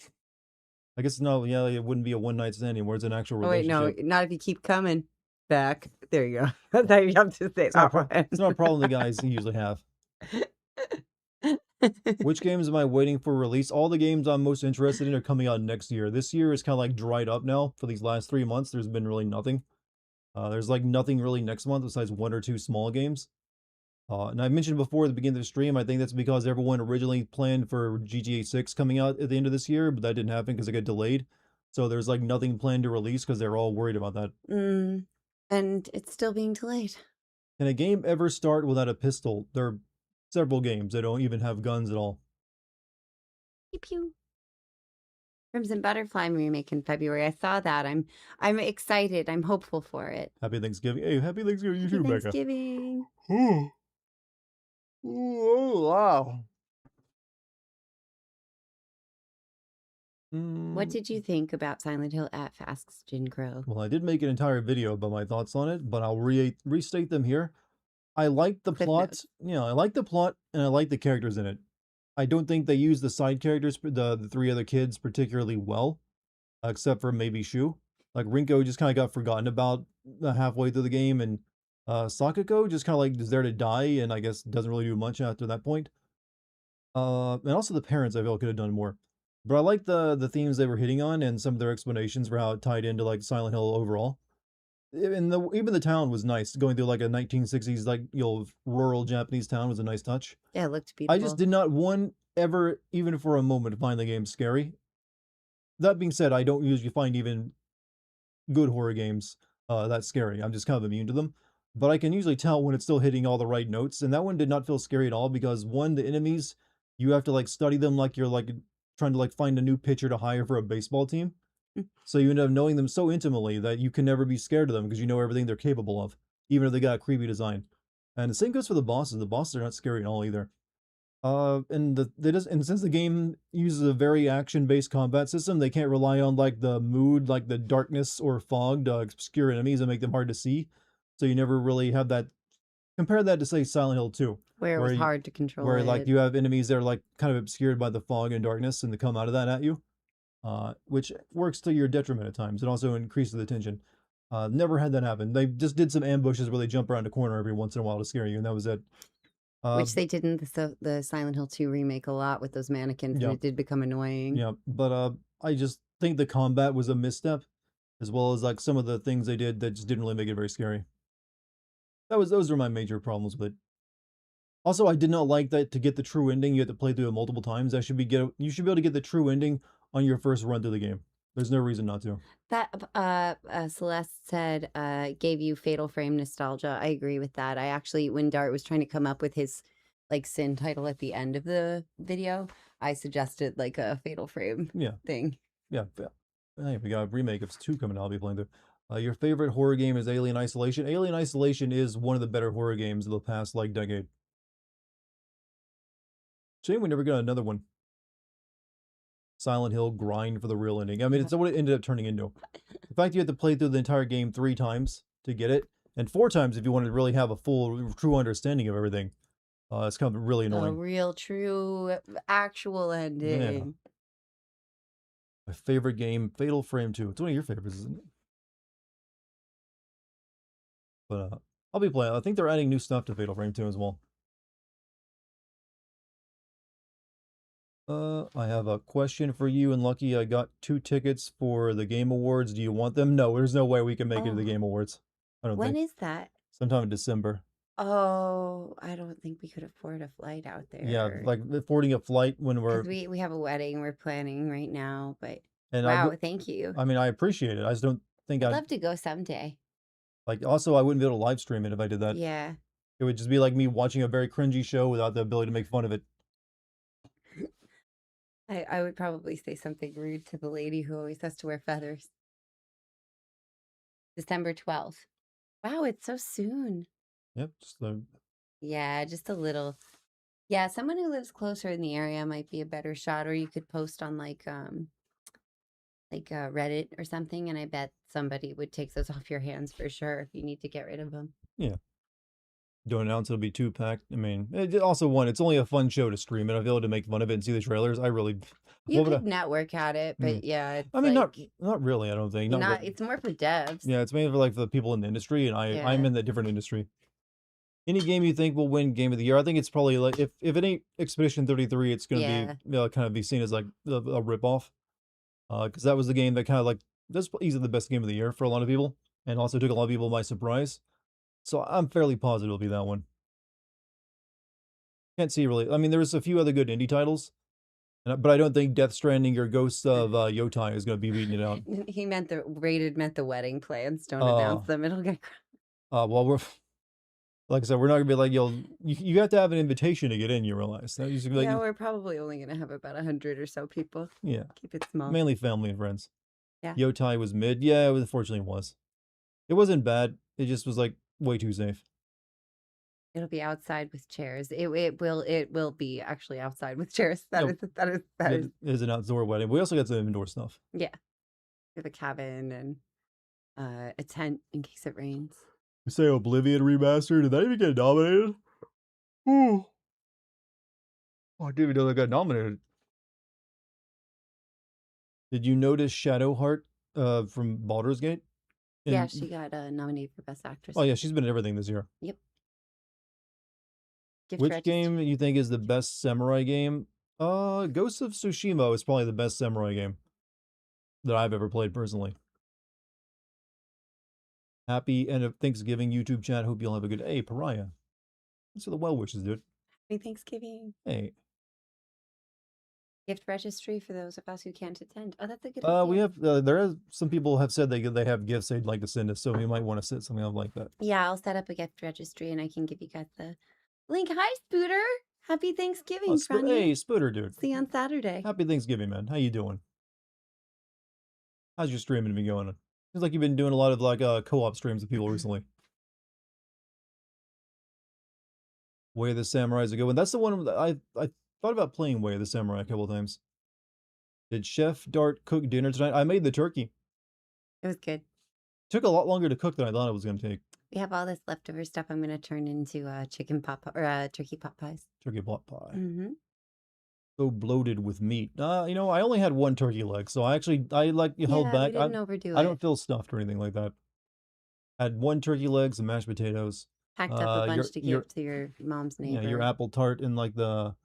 I guess no, yeah, it wouldn't be a one night stand anymore. It's an actual Oh wait, relationship. no, not if you keep coming back. There you go. I thought you have to say It's not, that one. it's not a problem the guys usually have. Which games am I waiting for release? All the games I'm most interested in are coming out next year. This year is kind of like dried up now. For these last 3 months, there's been really nothing. There's like nothing really next month besides 1 or 2 small games. And I mentioned before at the beginning of the stream, I think that's because everyone originally planned for GTA 6 coming out at the end of this year, but that didn't happen because it got delayed. So there's like nothing planned to release because they're all worried about that. And it's still being delayed. Can a game ever start without a pistol? There are several games that don't even have guns at all. Pew pew. Crimson Butterfly remake in February. I saw that. I'm excited. I'm hopeful for it. Happy Thanksgiving. Hey, happy Thanksgiving, you Happy too, Becca. Thanksgiving. Oh, wow. What did you think about Silent Hill at Fast Jin Crow? Well, I did make an entire video about my thoughts on it, but I'll restate them here. I like the Cliff plot. notes. Yeah, I like the plot, and I like the characters in it. I don't think they use the side characters, the 3 other kids, particularly well, except for maybe Shu. Like, Rinko just kind of got forgotten about halfway through the game, and Sakako just kind of like is there to die, and I guess doesn't really do much after that point. And also the parents, I feel could have done more. But I like the themes they were hitting on and some of their explanations for how it tied into like Silent Hill overall. And even the town was nice. Going through like a 1960s like rural Japanese town was a nice touch. Yeah, it looked beautiful. I just did not ever even for a moment find the game scary. That being said, I don't usually find even good horror games that scary. I'm just kind of immune to them. But I can usually tell when it's still hitting all the right notes. And that one did not feel scary at all because one, the enemies, you have to like study them like you're like trying to like find a new pitcher to hire for a baseball team. So you end up knowing them so intimately that you can never be scared of them because you know everything they're capable of, even if they got a creepy design. And the same goes for the bosses. The bosses are not scary at all either. And since the game uses a very action-based combat system, they can't rely on like the mood, like the darkness or fog to obscure enemies and make them hard to see. So you never really have that. Compare that to say Silent Hill 2, where it was hard to control where it. like you have enemies that are like kind of obscured by the fog and darkness, and they come out of that at you, which works to your detriment at times. It also increases the tension. Never had that happen. They just did some ambushes where they jump around a corner every once in a while to scare you, and that was it. Which they did in the Silent Hill 2 remake a lot with those mannequins, and it did become annoying. Yeah, but I just think the combat was a misstep, as well as like some of the things they did that just didn't really make it very scary. Those were my major problems with it. Also, I did not like that to get the true ending, you have to play through it multiple times. You should be able to get the true ending on your first run through the game. There's no reason not to. That Celeste said gave you Fatal Frame nostalgia. I agree with that. I actually, when Dart was trying to come up with his like sin title at the end of the video, I suggested like a Fatal Frame thing. Yeah. Hey, we got a remake of 2 coming out. I'll be playing through. Your favorite horror game is Alien Isolation. Alien Isolation is one of the better horror games of the past like decade. Shame we never got another one. Silent Hill grind for the real ending. I mean, it's what it ended up turning into. The fact you had to play through the entire game 3 times to get it, and 4 times if you wanted to really have a full, true understanding of everything. It's kind of really annoying. A real, true, actual ending. Yeah. My favorite game, Fatal Frame 2. It's one of your favorites, isn't it? But I'll be playing. I think they're adding new stuff to Fatal Frame 2 as well. I have a question for you and Lucky. I got 2 tickets for the Game Awards. Do you want them? No, there's no way we can make it to the Game Awards. I don't think. When is that? Sometime in December. Oh, I don't think we could afford a flight out there. Yeah, like affording a flight when we're... we have a wedding we're planning right now, but and wow, thank you. I mean, I appreciate it. I just don't think I'd love to go someday. Like, also, I wouldn't be able to live stream it if I did that. Yeah. It would just be like me watching a very cringy show without the ability to make fun of it. I would probably say something rude to the lady who always has to wear feathers. December 12th. Wow, it's so soon. Yep. Yeah, just a little. Yeah, someone who lives closer in the area might be a better shot, or you could post on like Reddit or something, and I bet somebody would take those off your hands for sure if you need to get rid of them. Yeah. Don't announce it'll be 2-packed. I mean, it's only a fun show to stream, and I'll be able to make fun of it and see the trailers. I really. You what would could network at it, but yeah, it's I mean, like not really. I don't think. Not really. it's more for devs. Yeah, it's mainly for like the people in the industry, and I'm Yeah. in the different industry. Any game you think will win Game of the Year? I think it's probably like if it ain't Expedition 33, it's gonna be kind of be seen as like a ripoff, because that was the game that kind of like that's easily the best game of the year for a lot of people, and also took a lot of people by surprise. So I'm fairly positive it'll be that one. Can't see really. I mean, there's a few other good indie titles, but I don't think Death Stranding or Ghosts of Yotai is gonna be beating it out. He meant the wedding plans. Don't announce them; it'll get. Well, like I said, we're not gonna be like you have to have an invitation to get in. You realize that Yeah, we're probably only gonna have about 100 or so people. Yeah, keep it small. Mainly family and friends. Yeah. Yotai was mid. Yeah, unfortunately was. It wasn't bad. It just was like way too safe. It'll be outside with chairs. It will be actually outside with chairs. That is. It is an outdoor wedding. We also got some indoor stuff. Yeah, we have a cabin and a tent in case it rains. You say Oblivion remastered? Did that even get nominated? Ooh. Oh, I didn't even know that got nominated. Did you notice Shadowheart from Baldur's Gate? Yeah, she got nominated for Best Actress. Oh yeah, she's been in everything this year. Yep. Which game you think is the best samurai game? Ghost of Tsushima is probably the best samurai game that I've ever played personally. Happy end of Thanksgiving, YouTube chat. Hope you'll have a good day, Pariah. Thanks for the well wishes, dude. Happy Thanksgiving. Hey. Gift registry for those of us who can't attend. Oh, that's a good idea. We have there are some people have said they have gifts they'd like to send us, so we might want to set something up like that. Yeah, I'll set up a gift registry and I can give you guys the link. Hi, Spooter. Happy Thanksgiving, Hey, Spooter, dude. See you on Saturday. Happy Thanksgiving, man. How you doing? How's your streaming been going? Seems like you've been doing a lot of like co-op streams with people recently. Way of the Samurai is a good one. That's the one that I thought about playing Way of the Samurai a couple of times. Did Chef Dart cook dinner tonight? I made the turkey. It was good. Took a lot longer to cook than I thought it was going to take. We have all this leftover stuff I'm going to turn into chicken pot or turkey pot pies. Turkey pot pie. Mm-hmm. So bloated with meat. You know, I only had one turkey leg, so I held back. We didn't overdo it. I don't feel stuffed or anything like that. I had one turkey leg, some mashed potatoes. Packed up a bunch to give to your mom's neighbor. Yeah, your apple tart and like the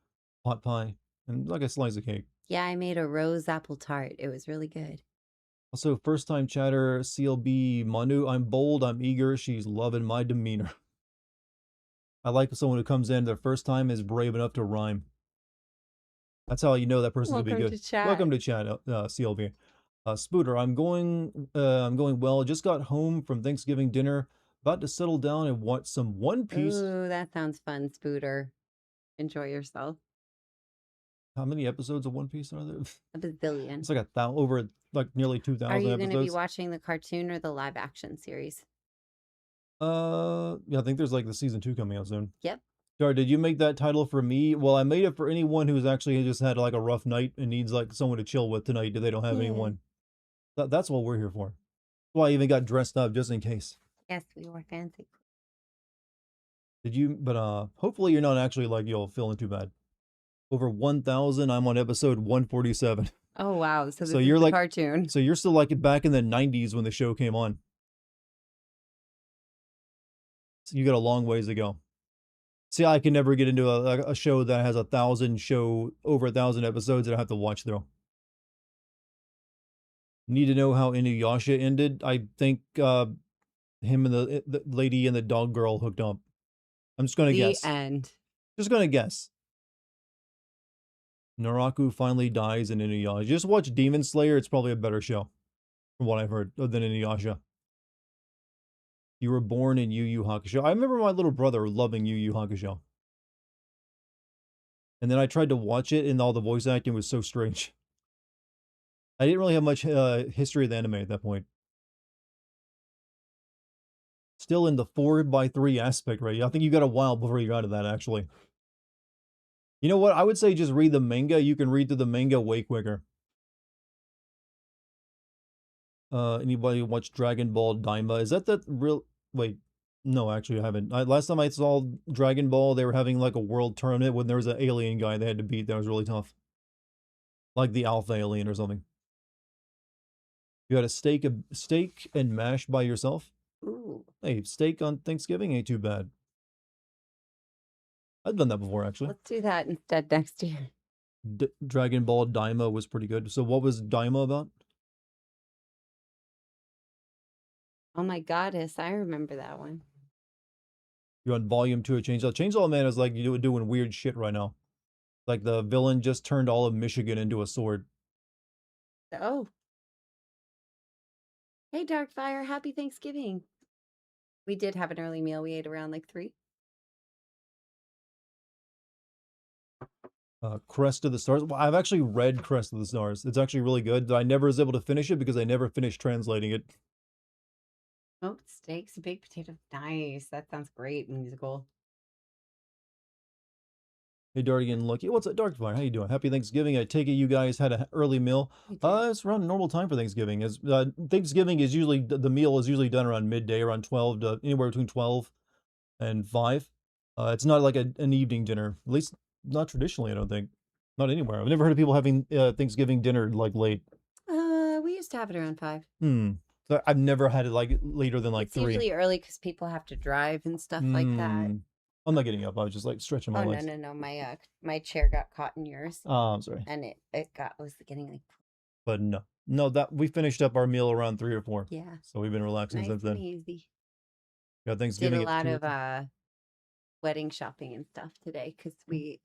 pot pie and like a slice of cake. Yeah, I made a rose apple tart. It was really good. Also, first time chatter, CLB Manu. I'm bold, I'm eager, she's loving my demeanor. I like someone who comes in their first time is brave enough to rhyme. That's how you know that person's gonna be good. Welcome to chat, CLB. Spooter, I'm going well. Just got home from Thanksgiving dinner. About to settle down and watch some One Piece. Ooh, that sounds fun, Spooter. Enjoy yourself. How many episodes of One Piece are there? A bazillion. It's like over like nearly 2,000 episodes. Are you going to be watching the cartoon or the live action series? Yeah, I think there's like the season 2 coming out soon. Yep. Dar, did you make that title for me? Well, I made it for anyone who's actually just had like a rough night and needs like someone to chill with tonight. They don't have anyone. That's what we're here for. That's why I even got dressed up just in case. Yes, we were fancy. Did you? But hopefully you're not actually like feeling too bad. Over 1,000. I'm on episode 147. Oh wow! So this you're is like cartoon. So you're still like back in the 90s when the show came on. So you got a long ways to go. See, I can never get into a show that has over 1,000 episodes that I have to watch through. Need to know how Inuyasha ended. I think him and the lady and the dog girl hooked up. I'm just gonna guess. The end. Just gonna guess. Naraku finally dies in Inuyasha. Just watch Demon Slayer. It's probably a better show, from what I've heard, than Inuyasha. You were born in Yu Yu Hakusho. I remember my little brother loving Yu Yu Hakusho. And then I tried to watch it, and all the voice acting was so strange. I didn't really have much history of the anime at that point. Still in the 4x3 aspect, right? I think you got a while before you got to that, actually. You know what? I would say just read the manga. You can read through the manga way quicker. Anybody watch Dragon Ball Daima? Is that the real... Wait, no, actually I haven't. Last time I saw Dragon Ball, they were having like a world tournament when there was an alien guy they had to beat that was really tough. Like the alpha alien or something. You had a steak and mash by yourself? Ooh. Hey, steak on Thanksgiving ain't too bad. I've done that before, actually. Let's do that instead next year. Dragon Ball Daima was pretty good. So what was Daima about? Oh my goddess, I remember that one. You're on volume 2 of Chainsaw. Chainsaw Man is like you doing weird shit right now. Like the villain just turned all of Michigan into a sword. Oh. Hey, Darkfire, happy Thanksgiving. We did have an early meal. We ate around like 3. Crest of the Stars. Well, I've actually read Crest of the Stars. It's actually really good. I never was able to finish it because I never finished translating it. Smoked steaks, baked potato. Nice. That sounds great. Musical. Hey, Dartigan, Lucky. What's up, Darkfire? How you doing? Happy Thanksgiving. I take it you guys had an early meal. It's around normal time for Thanksgiving. Thanksgiving is usually, the meal is usually done around midday, around 12 to anywhere between 12 and 5. It's not like an evening dinner. At least not traditionally, I don't think. Not anywhere. I've never heard of people having Thanksgiving dinner like late. We used to have it around 5. So I've never had it like later than like It's 3. usually early because people have to drive and stuff like that. I'm not getting up. I was just like stretching my Oh legs. no! My chair got caught in yours, Oh, I'm sorry. and it was getting like. But no, that we finished up our meal around 3 or 4. Yeah. So we've been relaxing Nice since and then. easy. Got Did Thanksgiving a lot at 2. of wedding shopping and stuff today because we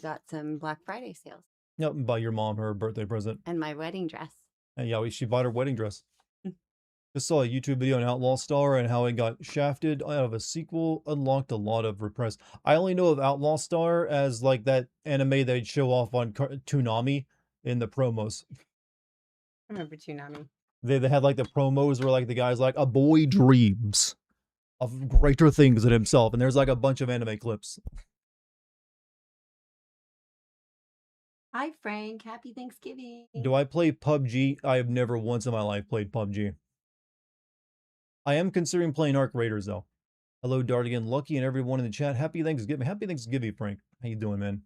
got some Black Friday sales Yep, buy your mom her birthday present. and my wedding dress. And yeah, she bought her wedding dress. Just saw a YouTube video on Outlaw Star and how it got shafted out of a sequel, unlocked a lot of repressed. I only know of Outlaw Star as like that anime they'd show off on Toonami in the promos. I remember Toonami. They had like the promos where like the guy's like, a boy dreams of greater things than himself. And there's like a bunch of anime clips. Hi, Frank. Happy Thanksgiving. Do I play PUBG? I have never once in my life played PUBG. I am considering playing Arc Raiders, though. Hello, Dartigan, Lucky, and everyone in the chat. Happy Thanksgiving. Happy Thanksgiving, Frank. How you doing, man?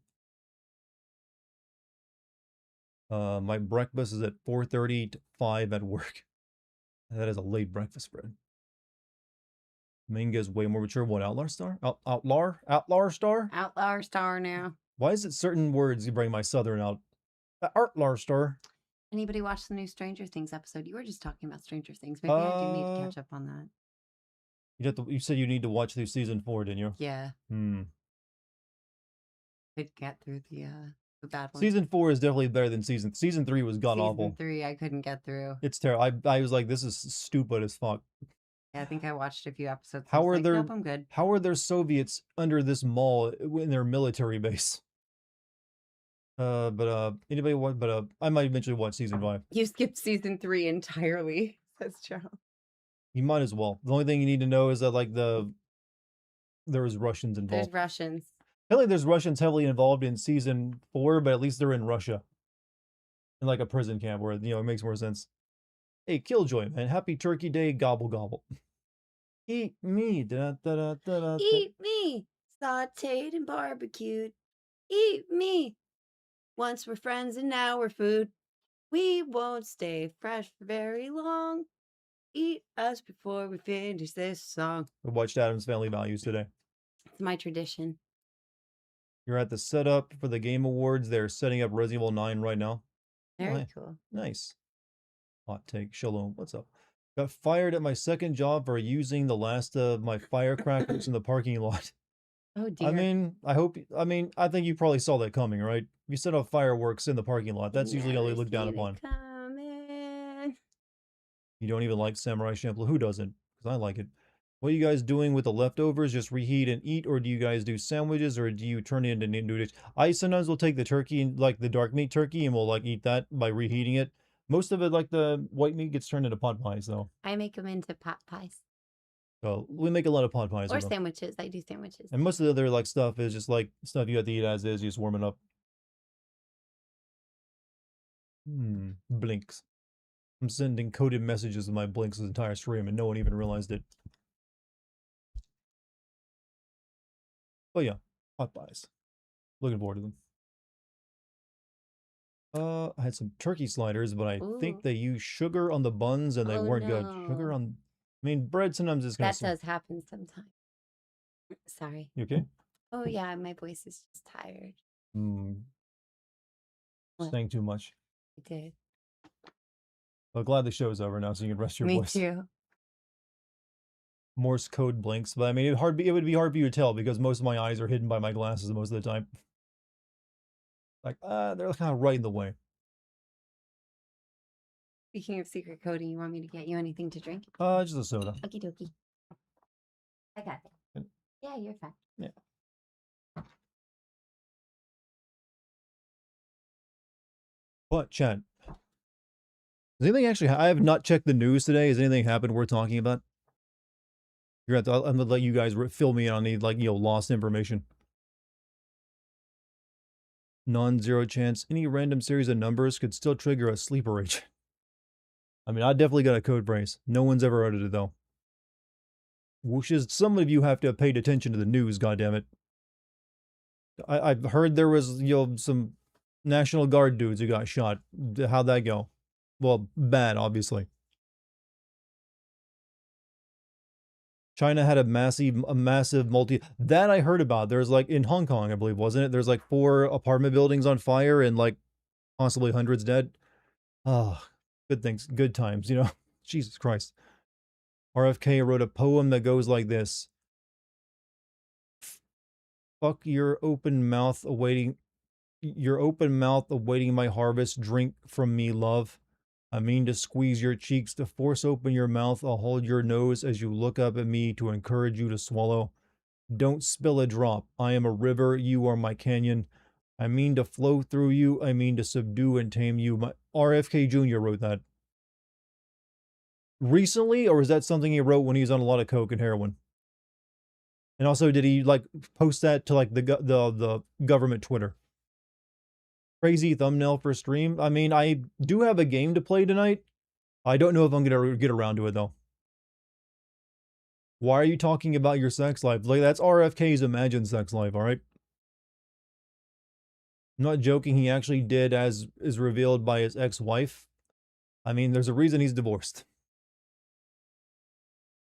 My breakfast is at 4:30 to 5 at work. That is a late breakfast, Fred. Manga is way more mature. What, Outlaw Star? Outlaw Star? Outlaw Star now. Why is it certain words you bring my southern out? Outlaw Star. Anybody watch the new Stranger Things episode? You were just talking about Stranger Things. Maybe I do need to catch up on that. You said you need to watch through season 4, didn't you? Yeah. Could get through the bad one. Season 4 is definitely better than season 3 was god awful. Season 3 I couldn't get through. It's terrible. I was like, this is stupid as fuck. Yeah, I think I watched a few episodes. How are there? Nope, I'm good. How are there Soviets under this mall in their military base? Anybody want? I might eventually watch season 5. You skipped season 3 entirely, says Joe. You might as well. The only thing you need to know is that like there was Russians involved. There's Russians. Apparently, there's Russians heavily involved in season 4, but at least they're in Russia, in like a prison camp where it makes more sense. Hey, Killjoy, man! Happy Turkey Day! Gobble gobble. Eat me, Eat me, sautéed and barbecued. Eat me. Once we're friends and now we're food. We won't stay fresh for very long. Eat us before we finish this song. I watched Addams Family Values today. It's my tradition. You're at the setup for the Game Awards. They're setting up Resident Evil 9 right now. Very cool. Nice. Hot take. Shalom. What's up? Got fired at my second job for using the last of my firecrackers in the parking lot. Oh dear. I think you probably saw that coming, right? If you set off fireworks in the parking lot, that's usually all they look down upon. Coming. You don't even like Samurai Champloo. Who doesn't? Because I like it. What are you guys doing with the leftovers? Just reheat and eat, or do you guys do sandwiches, or do you turn it into noodles? I sometimes will take the turkey and like the dark meat turkey, and we'll like eat that by reheating it. Most of it, like the white meat, gets turned into pot pies, though. I make them into pot pies So we make a lot of pot pies. or Though. sandwiches. I do sandwiches. And most of the other like stuff is just like stuff you have to eat as is. You just warm it up. Blinks. I'm sending coded messages to my Blinks' entire stream, and no one even realized it. But yeah, pot pies. Looking forward to them. I had some turkey sliders, but I think Ooh. they used sugar on the buns and they Oh, weren't good. Sugar no. on, I mean, bread sometimes is kind That does happen sometimes. Sorry. You okay? Oh yeah, my voice is just tired. What? Saying too much. I did. But glad the show's over now, so you can rest your Me voice. too. Morse code blinks, but I mean, it would be hard for you to tell because most of my eyes are hidden by my glasses most of the time. Like, they're kind of right in the way. Speaking of secret coding, you want me to get you anything to drink? Just a soda. Okie dokie. I got it. Good. Yeah, you're fine. Yeah. But, chat. Does anything actually I have not checked the news today. Has anything happened worth talking about? I'm gonna let you guys fill me in on the, like, lost information. Non-zero chance. Any random series of numbers could still trigger a sleeper rage. I mean, I definitely got a code phrase. No one's ever uttered it, though. Whooshes, some of you have to have paid attention to the news, goddammit. I've heard there was, some National Guard dudes who got shot. How'd that go? Well, bad, obviously. China had a massive that I heard about. There's like in Hong Kong, I believe, wasn't it? There's like 4 apartment buildings on fire and like possibly hundreds dead. Oh, good things, good times, Jesus Christ. RFK wrote a poem that goes like this. Fuck your open mouth awaiting my harvest. Drink from me, love. I mean to squeeze your cheeks, to force open your mouth. I'll hold your nose as you look up at me to encourage you to swallow. Don't spill a drop. I am a river. You are my canyon. I mean to flow through you. I mean to subdue and tame you. My RFK Jr. wrote that. Recently, or is that something he wrote when he was on a lot of coke and heroin? And also, did he like post that to like the government Twitter? Crazy thumbnail for stream. I mean, I do have a game to play tonight. I don't know if I'm gonna get around to it though. Why are you talking about your sex life? Like, that's RFK's imagined sex life, all right? I'm not joking. He actually did, as is revealed by his ex-wife. I mean, there's a reason he's divorced.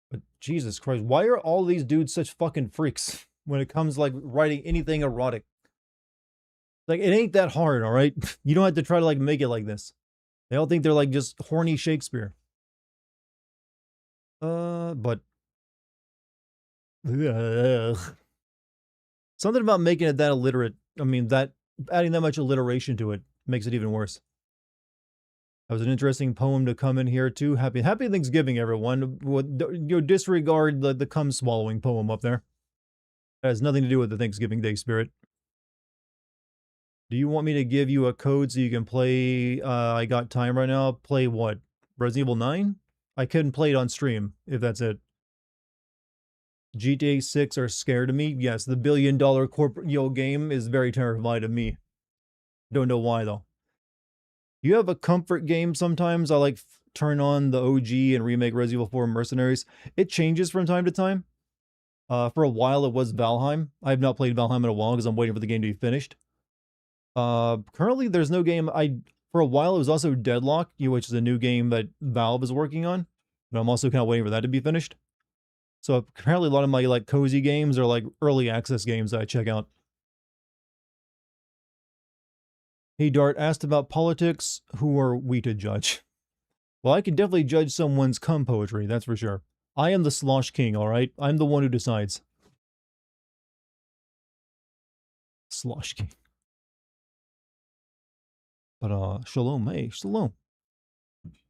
But Jesus Christ, why are all these dudes such fucking freaks when it comes like writing anything erotic? Like, it ain't that hard, all right? You don't have to try to like make it like this. They all think they're like just horny Shakespeare. But ugh. Something about making it that illiterate. I mean, that adding that much alliteration to it makes it even worse. That was an interesting poem to come in here too. Happy Thanksgiving, everyone. Disregard the cum swallowing poem up there. That has nothing to do with the Thanksgiving Day spirit. Do you want me to give you a code so you can play? I got time right now. Play what? Resident Evil 9? I couldn't play it on stream, if that's it. GTA 6 are scared of me. Yes, the $1 billion corporate game is very terrified of me. Don't know why, though. You have a comfort game sometimes. I like turn on the OG and remake Resident Evil 4 Mercenaries. It changes from time to time. For a while, it was Valheim. I have not played Valheim in a while because I'm waiting for the game to be finished. Currently, there's no game. For a while, it was also Deadlock, which is a new game that Valve is working on. But I'm also kind of waiting for that to be finished. So apparently, a lot of my like cozy games are like early access games that I check out. Hey, Dart asked about politics. Who are we to judge? Well, I can definitely judge someone's cum poetry, that's for sure. I am the slosh king, all right? I'm the one who decides. Slosh king. But, shalom, hey, shalom.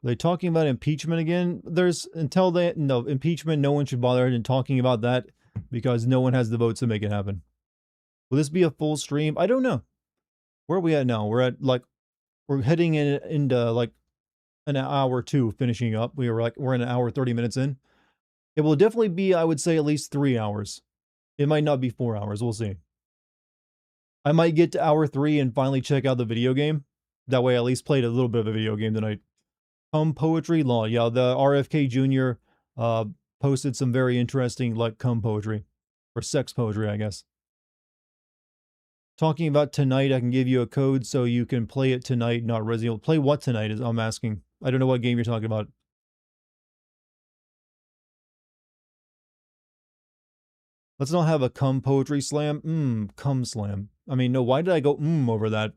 They talking about impeachment again? There's until they no impeachment. No one should bother in talking about that because no one has the votes to make it happen. Will this be a full stream? I don't know. Where are we at now? We're at like we're heading into like an hour or two finishing up. We're an hour 30 minutes in. It will definitely be, I would say, at least 3 hours. It might not be 4 hours. We'll see. I might get to hour 3 and finally check out the video game. That way I at least played a little bit of a video game tonight. Poetry law. Yeah, the RFK Jr. Posted some very interesting like poetry. Or sex poetry, I guess. Talking about tonight, I can give you a code so you can play it tonight, not Resident Evil. Play what tonight is I'm asking. I don't know what game you're talking about. Let's not have a poetry slam. Cum slam. I mean, no, why did I go over that?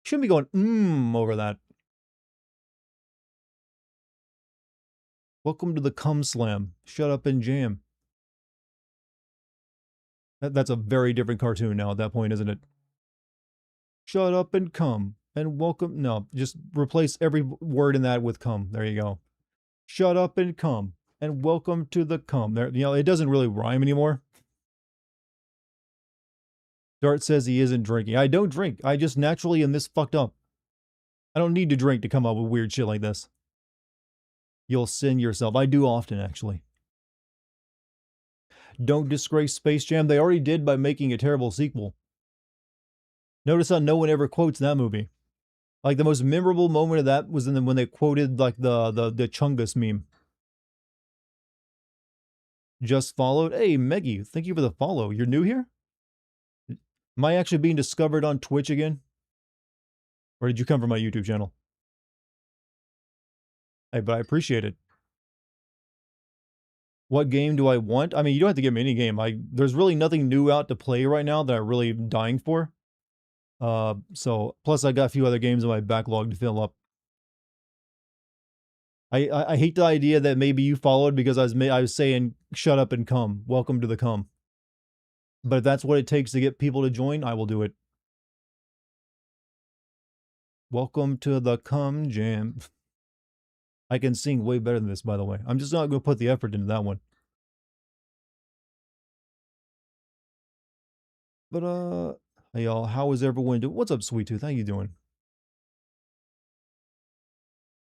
Shouldn't be going over that. Welcome to the cum slam. Shut up and jam. That's a very different cartoon now at that point, isn't it? Shut up and come. And welcome. No, just replace every word in that with come. There you go. Shut up and come. And welcome to the come. There, it doesn't really rhyme anymore. Dart says he isn't drinking. I don't drink. I just naturally am this fucked up. I don't need to drink to come up with weird shit like this. You'll sin yourself. I do often, actually. Don't disgrace Space Jam. They already did by making a terrible sequel. Notice how no one ever quotes that movie. Like the most memorable moment of that was when they quoted like the Chungus meme. Just followed. Hey, Meggie, thank you for the follow. You're new here? Am I actually being discovered on Twitch again? Or did you come from my YouTube channel? Hey, but I appreciate it. What game do I want? I mean, you don't have to give me any game. There's really nothing new out to play right now that I'm really dying for. So plus I got a few other games in my backlog to fill up. I hate the idea that maybe you followed because I was saying shut up and come. Welcome to the come. But if that's what it takes to get people to join, I will do it. Welcome to the cum jam. I can sing way better than this, by the way. I'm just not going to put the effort into that one. But, hey y'all, how is everyone doing? What's up, Sweet Tooth? How you doing?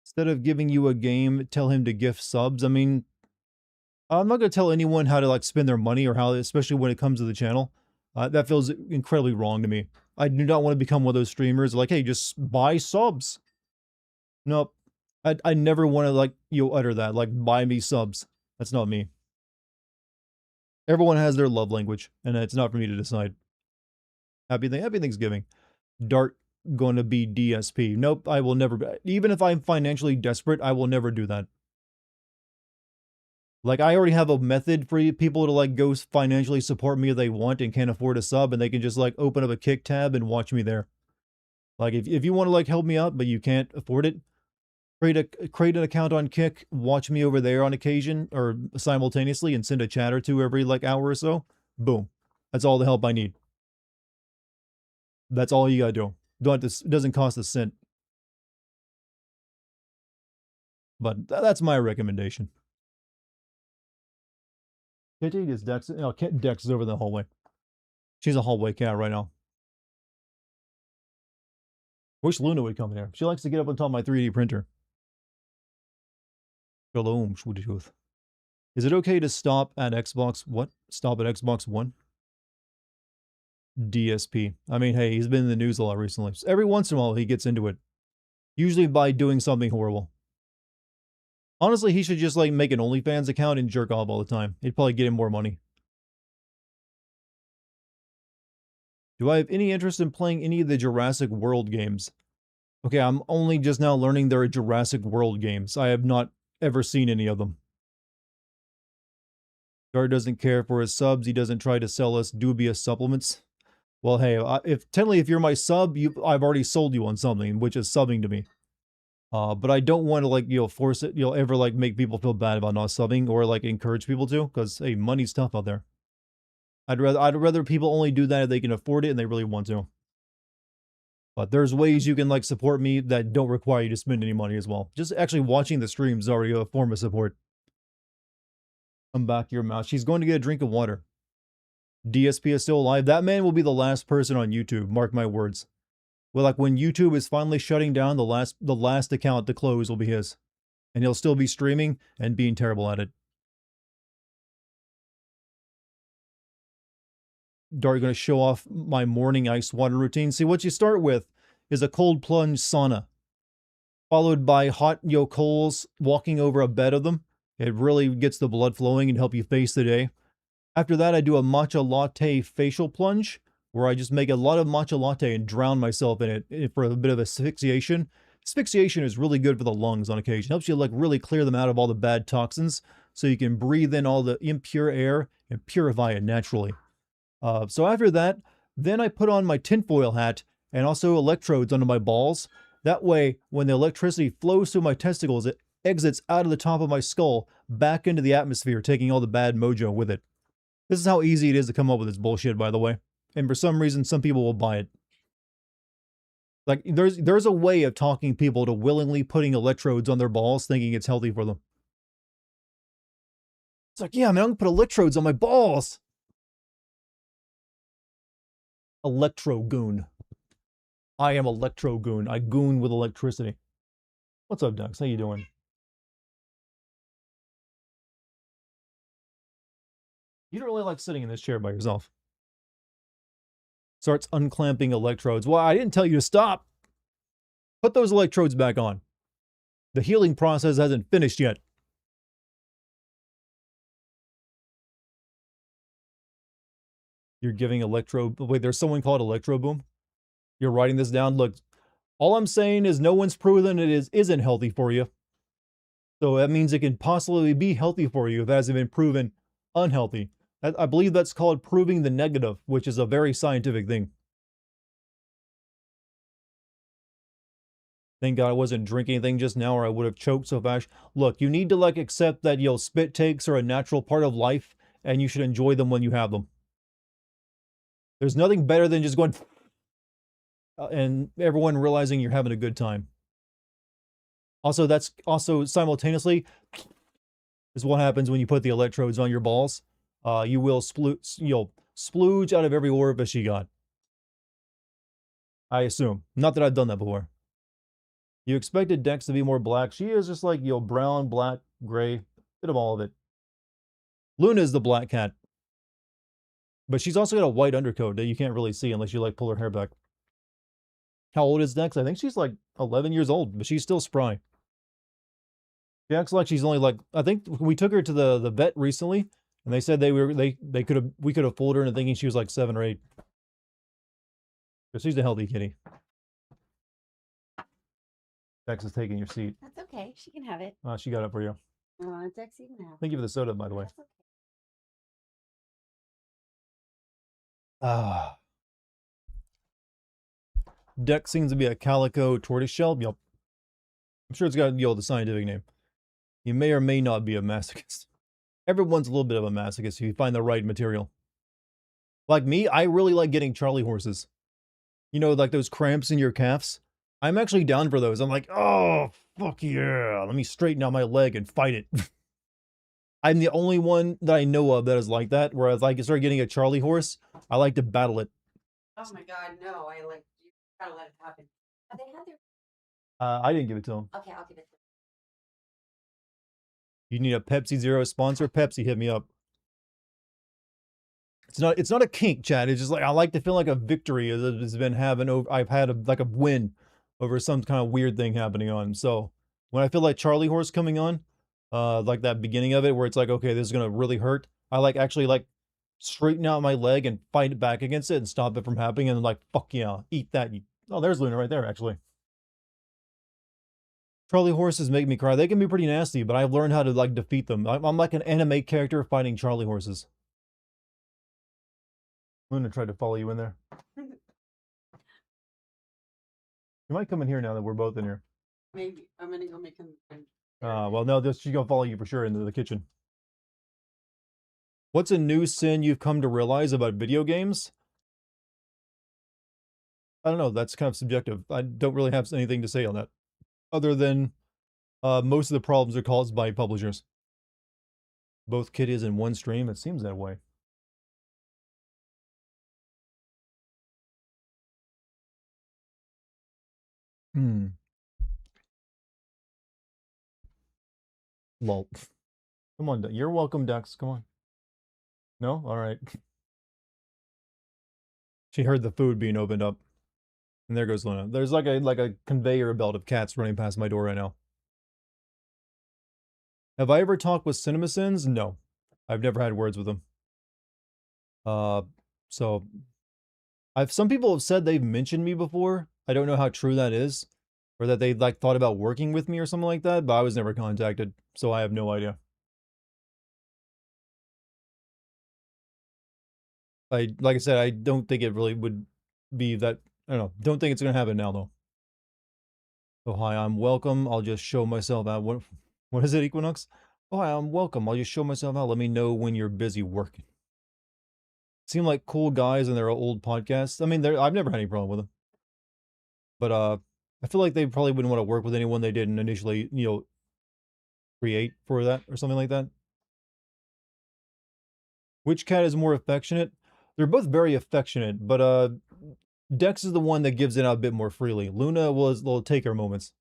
Instead of giving you a game, tell him to gift subs. I mean, I'm not going to tell anyone how to like spend their money or how, especially when it comes to the channel. That feels incredibly wrong to me. I do not want to become one of those streamers like, hey, just buy subs. Nope. I never want to like utter that, like buy me subs. That's not me. Everyone has their love language, and it's not for me to decide. Happy Thanksgiving. Dart going to be DSP. Nope, I will never. Even if I'm financially desperate, I will never do that. Like, I already have a method for people to, like, go financially support me if they want and can't afford a sub, and they can just, like, open up a Kick tab and watch me there. Like, if you want to, like, help me out, but you can't afford it, create an account on Kick, watch me over there on occasion, or simultaneously, and send a chat or two every, like, hour or so. Boom. That's all the help I need. That's all you gotta do. It doesn't cost a cent. But that's my recommendation. Kitty is Dex. No, Dex is over the hallway. She's a hallway cat right now. Wish Luna would come in here. She likes to get up on top of my 3D printer. Shalom, Sweetie Tooth. Is it okay to stop at Xbox? What? Stop at Xbox One? DSP. I mean, hey, he's been in the news a lot recently. So every once in a while, he gets into it. Usually by doing something horrible. Honestly, he should just, like, make an OnlyFans account and jerk off all the time. He'd probably get him more money. Do I have any interest in playing any of the Jurassic World games? Okay, I'm only just now learning there are Jurassic World games. I have not ever seen any of them. Dart doesn't care for his subs. He doesn't try to sell us dubious supplements. Well, hey, if you're my sub, I've already sold you on something, which is subbing to me. But I don't want to, like, force it, ever, like, make people feel bad about not subbing or, like, encourage people to, because, hey, money's tough out there. I'd rather people only do that if they can afford it and they really want to. But there's ways you can like support me that don't require you to spend any money as well. Just actually watching the stream is already a form of support. Come back to your mouth. She's going to get a drink of water. DSP is still alive. That man will be the last person on YouTube. Mark my words. Well, like when YouTube is finally shutting down, the last account to close will be his, and he'll still be streaming and being terrible at it. Dartigan going to show off my morning ice water routine. See, what you start with is a cold plunge sauna, followed by hot coals, walking over a bed of them. It really gets the blood flowing and help you face the day. After that, I do a matcha latte facial plunge, where I just make a lot of matcha latte and drown myself in it for a bit of asphyxiation. Asphyxiation is really good for the lungs on occasion. It helps you like really clear them out of all the bad toxins so you can breathe in all the impure air and purify it naturally. So after that, then I put on my tinfoil hat and also electrodes under my balls. That way, when the electricity flows through my testicles, it exits out of the top of my skull back into the atmosphere, taking all the bad mojo with it. This is how easy it is to come up with this bullshit, by the way. And for some reason, some people will buy it. Like, there's a way of talking people to willingly putting electrodes on their balls, thinking it's healthy for them. It's like, yeah, man, I'm gonna put electrodes on my balls. Electro goon. I am electro goon. I goon with electricity. What's up, Dux? How you doing? You don't really like sitting in this chair by yourself. Starts unclamping electrodes. Well, I didn't tell you to stop. Put those electrodes back on. The healing process hasn't finished yet. You're giving electro... Wait, there's someone called Electro Boom? You're writing this down? Look, all I'm saying is no one's proven it isn't healthy for you. So that means it can possibly be healthy for you if it hasn't been proven unhealthy. I believe that's called proving the negative, which is a very scientific thing. Thank God I wasn't drinking anything just now or I would have choked so fast. Look, you need to like accept that, spit takes are a natural part of life and you should enjoy them when you have them. There's nothing better than just going and everyone realizing you're having a good time. Also, that's also simultaneously is what happens when you put the electrodes on your balls. You will splooge out of every orifice you got. I assume. Not that I've done that before. You expected Dex to be more black. She is just like, brown, black, gray, bit of all of it. Luna is the black cat. But she's also got a white undercoat that you can't really see unless you like pull her hair back. How old is Dex? I think she's like 11 years old, but she's still spry. She acts like she's only like, I think we took her to the vet recently, and they said we could have fooled her into thinking she was like 7 or 8. But she's a healthy kitty. Dex is taking your seat. That's okay. She can have it. She got it for you. Dex, you can have it. Thank you for the soda, by the way. That's okay. Dex seems to be a calico tortoiseshell. Yep. I'm sure it's got the scientific name. You may or may not be a masochist. Everyone's a little bit of a masochist if you find the right material. Like me, I really like getting Charlie horses. Like those cramps in your calves. I'm actually down for those. I'm like, oh, fuck yeah. Let me straighten out my leg and fight it. I'm the only one that I know of that is like that, where if I start getting a Charlie horse, I like to battle it. Oh my god, no! You gotta let it happen. Have they had their... I didn't give it to him. Okay, I'll give it to You need a Pepsi Zero sponsor? Pepsi, hit me up. It's not a kink, Chad. It's just like I like to feel like a victory has been having over. I've had a win over some kind of weird thing happening on. So when I feel like Charlie horse coming on, like that beginning of it where it's like, okay, this is gonna really hurt. I actually straighten out my leg and fight it back against it and stop it from happening. And like, fuck yeah, eat that. Oh, there's Luna right there, actually. Charlie horses make me cry. They can be pretty nasty, but I've learned how to defeat them. I'm like an anime character fighting Charlie horses. Luna tried to follow you in there. You might come in here now that we're both in here. Maybe I'm gonna go make him. Well, no, she's gonna follow you for sure into the kitchen. What's a new sin you've come to realize about video games? I don't know. That's kind of subjective. I don't really have anything to say on that, other than most of the problems are caused by publishers. Both kitties in one stream. It seems that way. Hmm. Lol. Come on, you're welcome, Dex. Come on. No? All right. She heard the food being opened up. And there goes Luna. There's like a conveyor belt of cats running past my door right now. Have I ever talked with CinemaSins? No. I've never had words with them. So some people have said they've mentioned me before. I don't know how true that is. Or that they like thought about working with me or something like that, but I was never contacted, so I have no idea. Like I said, I don't think it really would be that. I don't know. Don't think it's gonna happen now though. Oh hi, I'm welcome. I'll just show myself out. What is it, Equinox? Oh hi, I'm welcome. I'll just show myself out. Let me know when you're busy working. Seem like cool guys in their old podcasts. I mean, I've never had any problem with them. But I feel like they probably wouldn't want to work with anyone they didn't initially, create for that or something like that. Which cat is more affectionate? They're both very affectionate, but Dex is the one that gives it out a bit more freely. Luna will take her moments.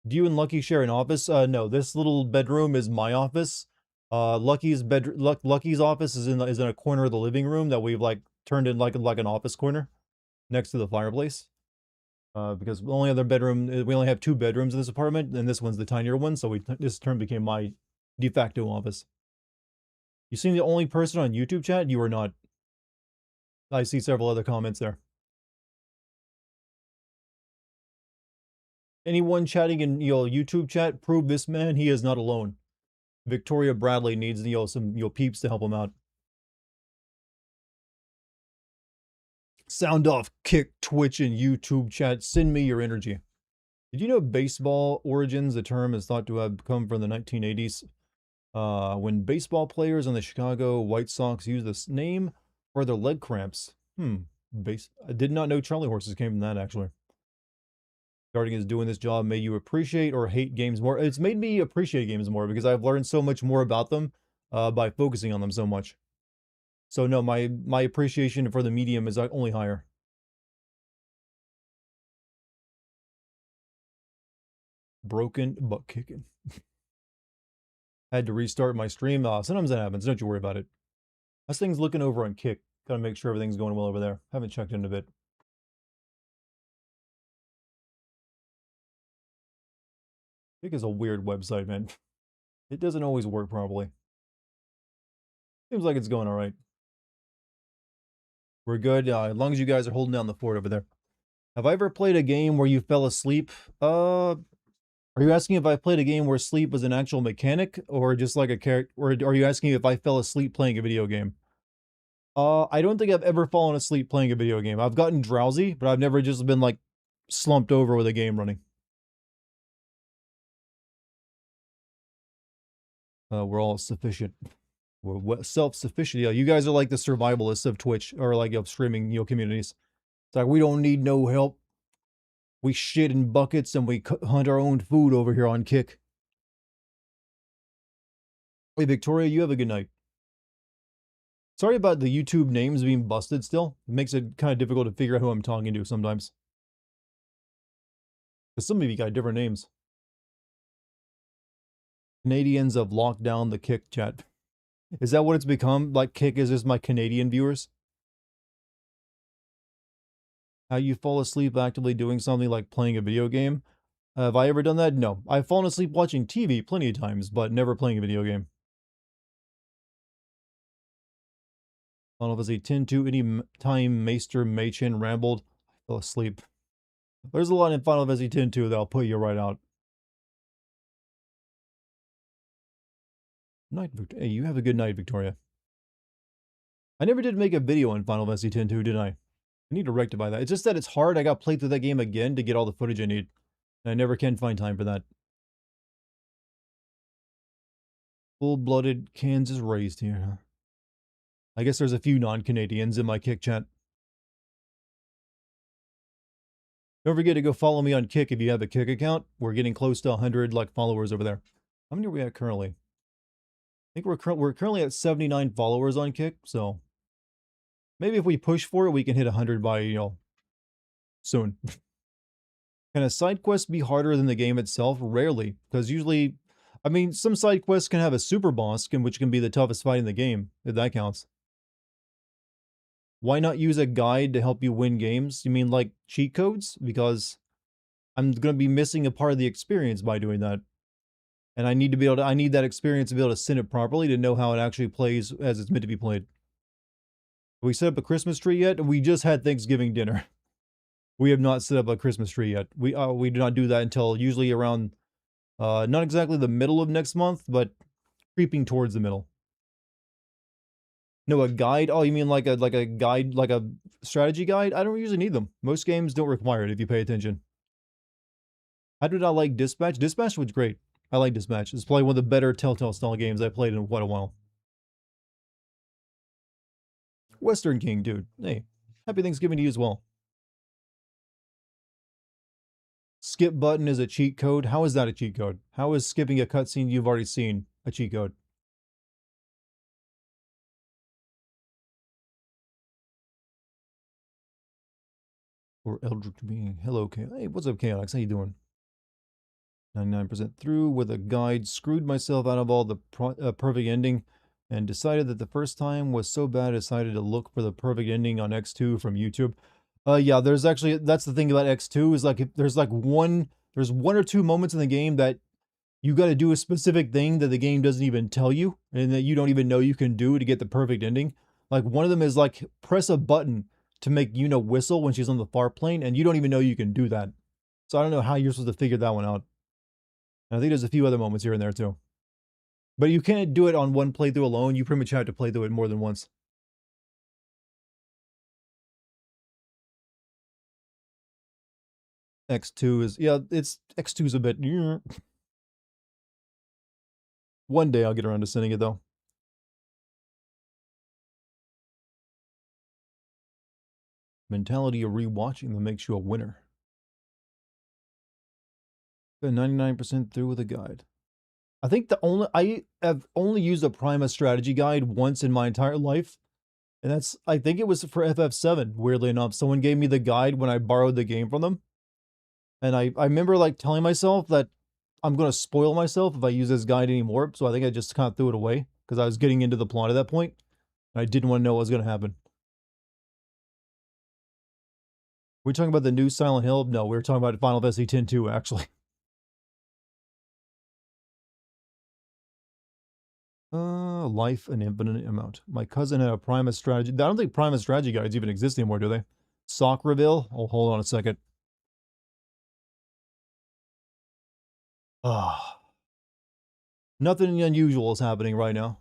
Do you and Lucky share an office? No, this little bedroom is my office. Lucky's office is in a corner of the living room that we've like turned in like an office corner next to the fireplace. Because the only other bedroom, we only have 2 bedrooms in this apartment, and this one's the tinier one, so this turn became my de facto office. You seem the only person on YouTube chat? You are not. I see several other comments there. Anyone chatting in YouTube chat, prove this man he is not alone. Victoria Bradley needs some peeps to help him out. Sound off, Kick, Twitch, and YouTube chat. Send me your energy. Did you know baseball origins, the term is thought to have come from the 1980s? When baseball players on the Chicago White Sox used this name for their leg cramps. I did not know Charlie horses came from that, actually. Dartigan is doing this job made you appreciate or hate games more? It's made me appreciate games more because I've learned so much more about them by focusing on them so much. So no, my appreciation for the medium is only higher. Broken but kicking. Had to restart my stream. Sometimes that happens. Don't you worry about it. How's things looking over on Kick? Gotta make sure everything's going well over there. Haven't checked in a bit. Kick is a weird website, man. It doesn't always work properly. Seems like it's going all right. We're good. As long as you guys are holding down the fort over there. Have I ever played a game where you fell asleep? Are you asking if I played a game where sleep was an actual mechanic or just like a character? Or are you asking if I fell asleep playing a video game? I don't think I've ever fallen asleep playing a video game. I've gotten drowsy, but I've never just been like slumped over with a game running. We're all sufficient. We're self-sufficient. Yeah, you guys are like the survivalists of Twitch or like of streaming, communities. It's like we don't need no help. We shit in buckets and we hunt our own food over here on Kick. Hey, Victoria, you have a good night. Sorry about the YouTube names being busted still. It makes it kind of difficult to figure out who I'm talking to sometimes. Because some of you got different names. Canadians have locked down the Kick chat. Is that what it's become? Like Kick is just my Canadian viewers? How you fall asleep actively doing something like playing a video game? Have I ever done that? No. I've fallen asleep watching TV plenty of times, but never playing a video game. Final Fantasy 10-2, any time Maester Machin rambled, I fell asleep. There's a lot in Final Fantasy 10-2 that'll put you right out. Night, hey, you have a good night, Victoria. I never did make a video on Final Fantasy 10-2, did I? I need to rectify that. It's just that it's hard. I got played through that game again to get all the footage I need. And I never can find time for that. Full-blooded Kansas raised here, huh? I guess there's a few non-Canadians in my Kick chat. Don't forget to go follow me on Kick if you have a Kick account. We're getting close to 100 like followers over there. How many are we at currently? I think we're currently at 79 followers on Kick, so maybe if we push for it, we can hit 100 by, soon. Can a side quest be harder than the game itself? Rarely, because usually, I mean, some side quests can have a super boss, which can be the toughest fight in the game, if that counts. Why not use a guide to help you win games? You mean like cheat codes? Because I'm going to be missing a part of the experience by doing that. And I need to be able to, I need that experience to be able to send it properly to know how it actually plays as it's meant to be played. Have we set up a Christmas tree yet? We just had Thanksgiving dinner. We have not set up a Christmas tree yet. We do not do that until usually around, not exactly the middle of next month, but creeping towards the middle. No, a guide? Oh, you mean like a guide, like a strategy guide? I don't usually need them. Most games don't require it if you pay attention. How did I like Dispatch? Dispatch was great. I like Dispatch. It's probably one of the better Telltale style games I've played in quite a while. Western King, dude. Hey, happy Thanksgiving to you as well. Skip button is a cheat code. How is that a cheat code? How is skipping a cutscene you've already seen a cheat code? Or Eldritch being. Hello, Chaos. Hey, what's up, Chaos? How you doing? 99% through with a guide. Screwed myself out of all the perfect ending and decided that the first time was so bad I decided to look for the perfect ending on X2 from YouTube. Yeah, there's actually, that's the thing about X2 is like, there's one or two moments in the game that you got to do a specific thing that the game doesn't even tell you and that you don't even know you can do to get the perfect ending. Like one of them is like press a button to make Yuna whistle when she's on the far plane and you don't even know you can do that. So I don't know how you're supposed to figure that one out. And I think there's a few other moments here and there too. But you can't do it on one playthrough alone. You pretty much have to play through it more than once. X2 is, yeah, X2 is a bit. One day I'll get around to sending it though. Mentality of rewatching that makes you a winner. 99% through with a guide. I think I have only used a Prima strategy guide once in my entire life. And that's, I think it was for FF7, weirdly enough. Someone gave me the guide when I borrowed the game from them. And I remember like telling myself that I'm going to spoil myself if I use this guide anymore. So I think I just kind of threw it away because I was getting into the plot at that point. And I didn't want to know what was going to happen. We're talking about the new Silent Hill? No, we were talking about Final Fantasy X-2, actually. Life an infinite amount. My cousin had a Prima strategy. I don't think Prima strategy guides even exist anymore, do they? Sock reveal? Oh, hold on a second. Ah. Nothing unusual is happening right now.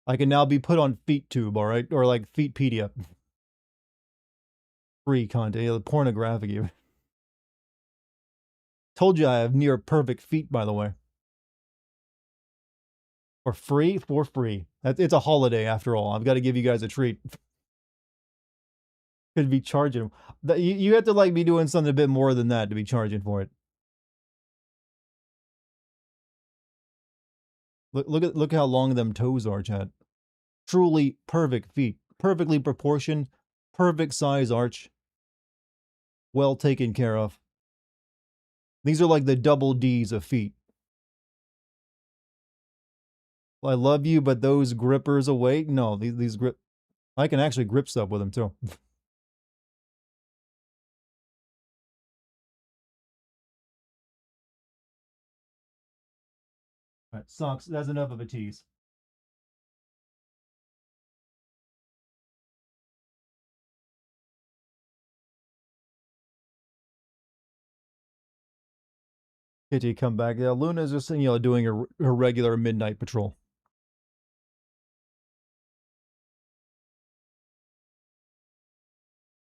I can now be put on FeetTube, alright? Or like Feetpedia. Free content. Pornographic even. Told you I have near perfect feet, by the way. For free? For free. It's a holiday after all. I've got to give you guys a treat. Could be charging. You have to like be doing something a bit more than that to be charging for it. Look how long them toes are, chat. Truly perfect feet. Perfectly proportioned. Perfect size arch. Well taken care of. These are like the double D's of feet. I love you, but those grippers away? No, these grip... I can actually grip stuff with them, too. Alright, socks. That's enough of a tease. Kitty, come back. Yeah, Luna's just, doing her regular midnight patrol.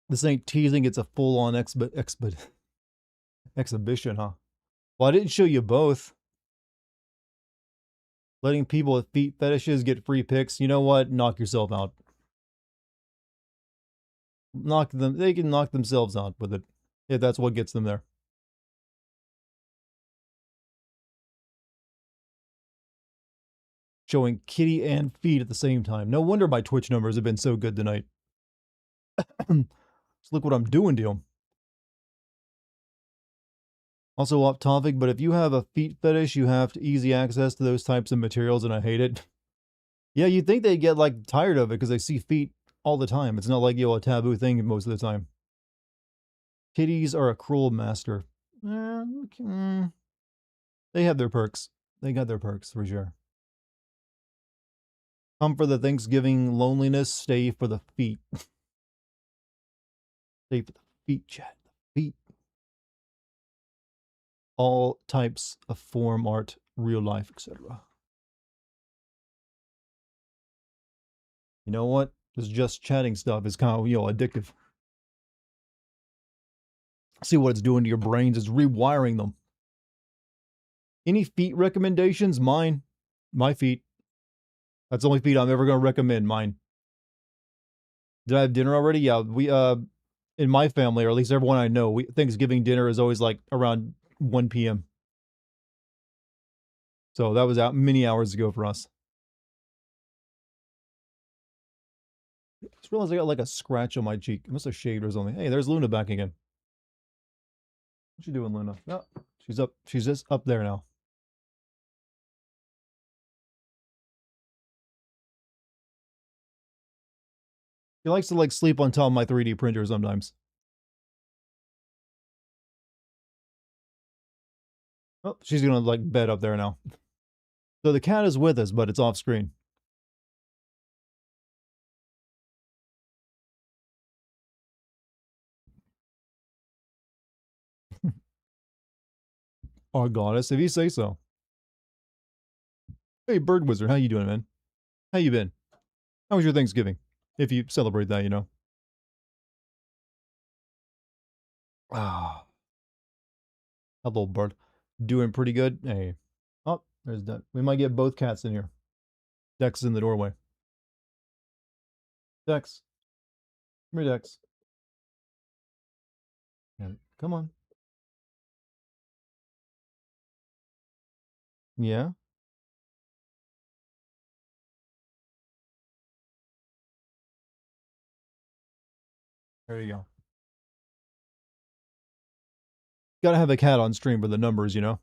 This ain't teasing, it's a full-on exhibition, huh? Well, I didn't show you both. Letting people with feet fetishes get free pics. You know what? Knock yourself out. They can knock themselves out with it. If that's what gets them there. Showing kitty and feet at the same time. No wonder my Twitch numbers have been so good tonight. So look what I'm doing to them. Also off topic, but if you have a feet fetish, you have easy access to those types of materials, and I hate it. Yeah, you'd think they'd get, like, tired of it because they see feet all the time. It's not like, a taboo thing most of the time. Kitties are a cruel master. They have their perks. They got their perks, for sure. Come for the Thanksgiving loneliness, stay for the feet. Stay for the feet, chat. The feet. All types of form art, real life, etc. You know what? This just chatting stuff is kind of, addictive. See what it's doing to your brains is rewiring them. Any feet recommendations? Mine. My feet. That's the only feet I'm ever going to recommend. Mine. Did I have dinner already? Yeah, we, in my family, or at least everyone I know, Thanksgiving dinner is always like around 1 p.m. So that was out many hours ago for us. I just realized I got like a scratch on my cheek. I must have shaved or something. Hey, there's Luna back again. What you doing, Luna? No, she's up. She's just up there now. She likes to like sleep on top of my 3D printer sometimes. Oh, she's gonna like bed up there now. So the cat is with us, but it's off screen. Our goddess, if you say so. Hey, Bird Wizard, how you doing, man? How you been? How was your Thanksgiving? If you celebrate that, Ah, hello, Bird. Doing pretty good. Hey, oh, there's Dex. We might get both cats in here. Dex is in the doorway. Dex, come here, Dex. Yeah, come on. Yeah. There you go. Gotta have a cat on stream for the numbers, You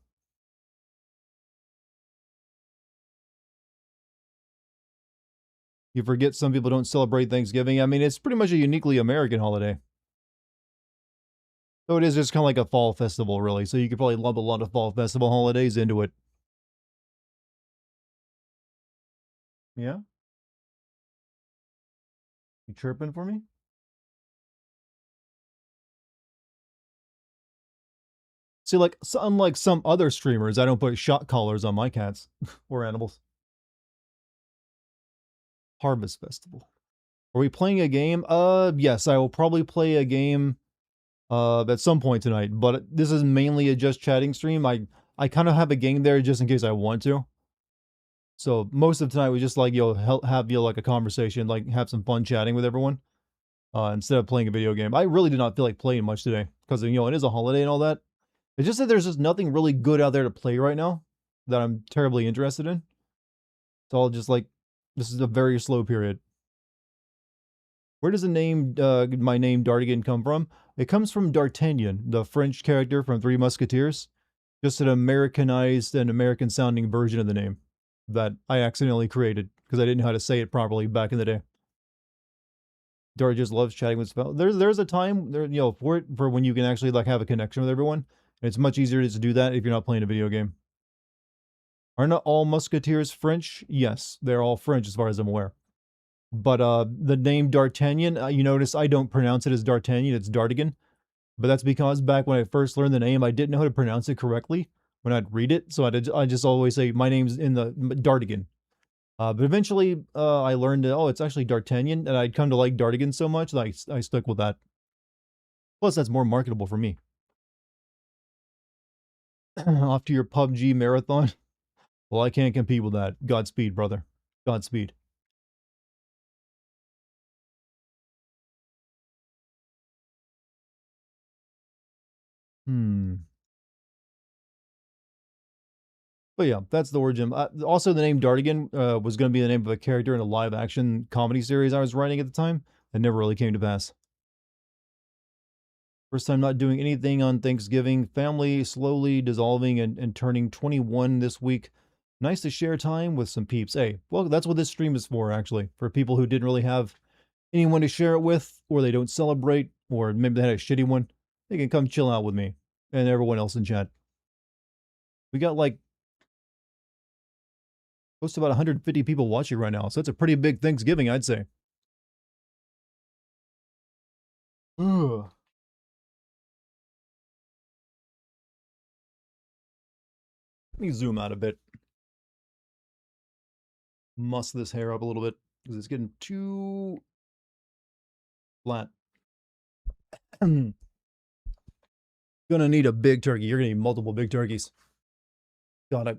forget some people don't celebrate Thanksgiving. I mean, it's pretty much a uniquely American holiday. So it is just kind of like a fall festival, really. So you could probably lump a lot of fall festival holidays into it. Yeah? You chirping for me? See, like, unlike some other streamers, I don't put shot collars on my cats or animals. Harvest Festival. Are we playing a game? Yes, I will probably play a game at some point tonight, but this is mainly a just chatting stream. I kind of have a game there just in case I want to. So most of the tonight we just like have like a conversation, like have some fun chatting with everyone. Instead of playing a video game. I really did not feel like playing much today because it is a holiday and all that. It's just that there's just nothing really good out there to play right now that I'm terribly interested in. So I'll just like, this is a very slow period. Where does the name, my name Dartigan come from? It comes from D'Artagnan, the French character from Three Musketeers. Just an Americanized and American sounding version of the name that I accidentally created because I didn't know how to say it properly back in the day. Dart just loves chatting with spell. There's a time there, for when you can actually like have a connection with everyone. And it's much easier to do that if you're not playing a video game. Are not all musketeers French? Yes, they're all French as far as I'm aware. But the name D'Artagnan, you notice I don't pronounce it as D'Artagnan, it's Dartigan. But that's because back when I first learned the name, I didn't know how to pronounce it correctly when I'd read it. So I just always say, my name's in the Dartigan. But eventually, I learned that, it's actually D'Artagnan, and I'd come to like Dartigan so much that I stuck with that. Plus, that's more marketable for me. Off to your PUBG marathon? Well, I can't compete with that. Godspeed, brother. Godspeed. But yeah, that's the origin. Also, the name Dartigan was going to be the name of a character in a live-action comedy series I was writing at the time. That never really came to pass. First time not doing anything on Thanksgiving. Family slowly dissolving and turning 21 this week. Nice to share time with some peeps. Hey, well, that's what this stream is for, actually. For people who didn't really have anyone to share it with, or they don't celebrate, or maybe they had a shitty one. They can come chill out with me and everyone else in chat. We got like close to about 150 people watching right now, so that's a pretty big Thanksgiving, I'd say. Ugh. Let me zoom out a bit. Muss this hair up a little bit because it's getting too flat. Gonna need a big turkey. You're gonna need multiple big turkeys. God,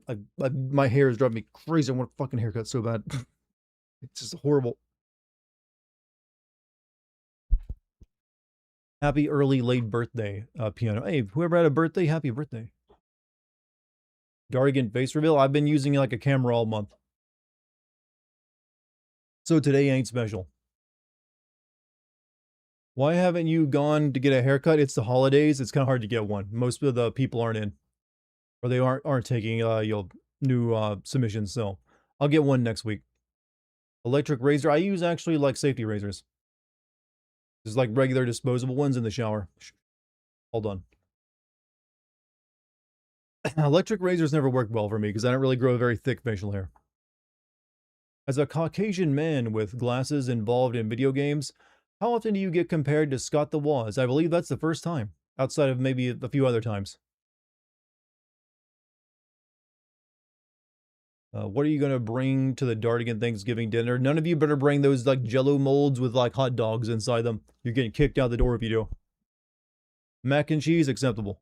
my hair is driving me crazy. I want a fucking haircut so bad. It's just horrible. Happy early late birthday, Piano. Hey, whoever had a birthday, happy birthday. Dartigan face reveal. I've been using like a camera all month. So today ain't special. Why haven't you gone to get a haircut? It's the holidays. It's kind of hard to get one. Most of the people aren't in. Or they aren't taking new submissions, so I'll get one next week. Electric razor. I use actually like safety razors. Just like regular disposable ones in the shower. Hold on. Electric razors never work well for me because I don't really grow very thick facial hair. As a Caucasian man with glasses involved in video games, how often do you get compared to Scott the Woz? I believe that's the first time, outside of maybe a few other times. What are you going to bring to the Dartigan Thanksgiving dinner? None of you better bring those like jello molds with like hot dogs inside them. You're getting kicked out the door if you do. Mac and cheese, acceptable.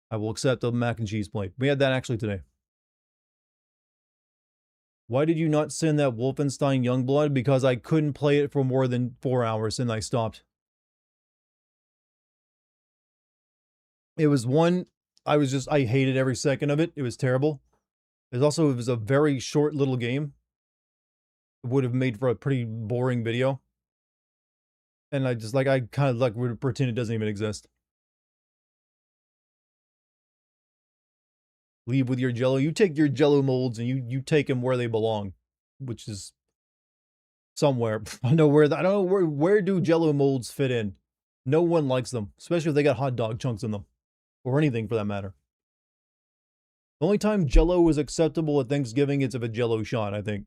I will accept a mac and cheese plate. We had that actually today. Why did you not send that Wolfenstein Youngblood? Because I couldn't play it for more than 4 hours and I stopped. It was one, I hated every second of it. It was terrible. It was a very short little game. It would have made for a pretty boring video. And I kind of like would pretend it doesn't even exist. Leave with your jello. You take your jello molds and you take them where they belong, which is somewhere. I don't know where do jello molds fit in. No one likes them, especially if they got hot dog chunks in them, or anything for that matter. The only time jello is acceptable at Thanksgiving is if a jello shot, I think.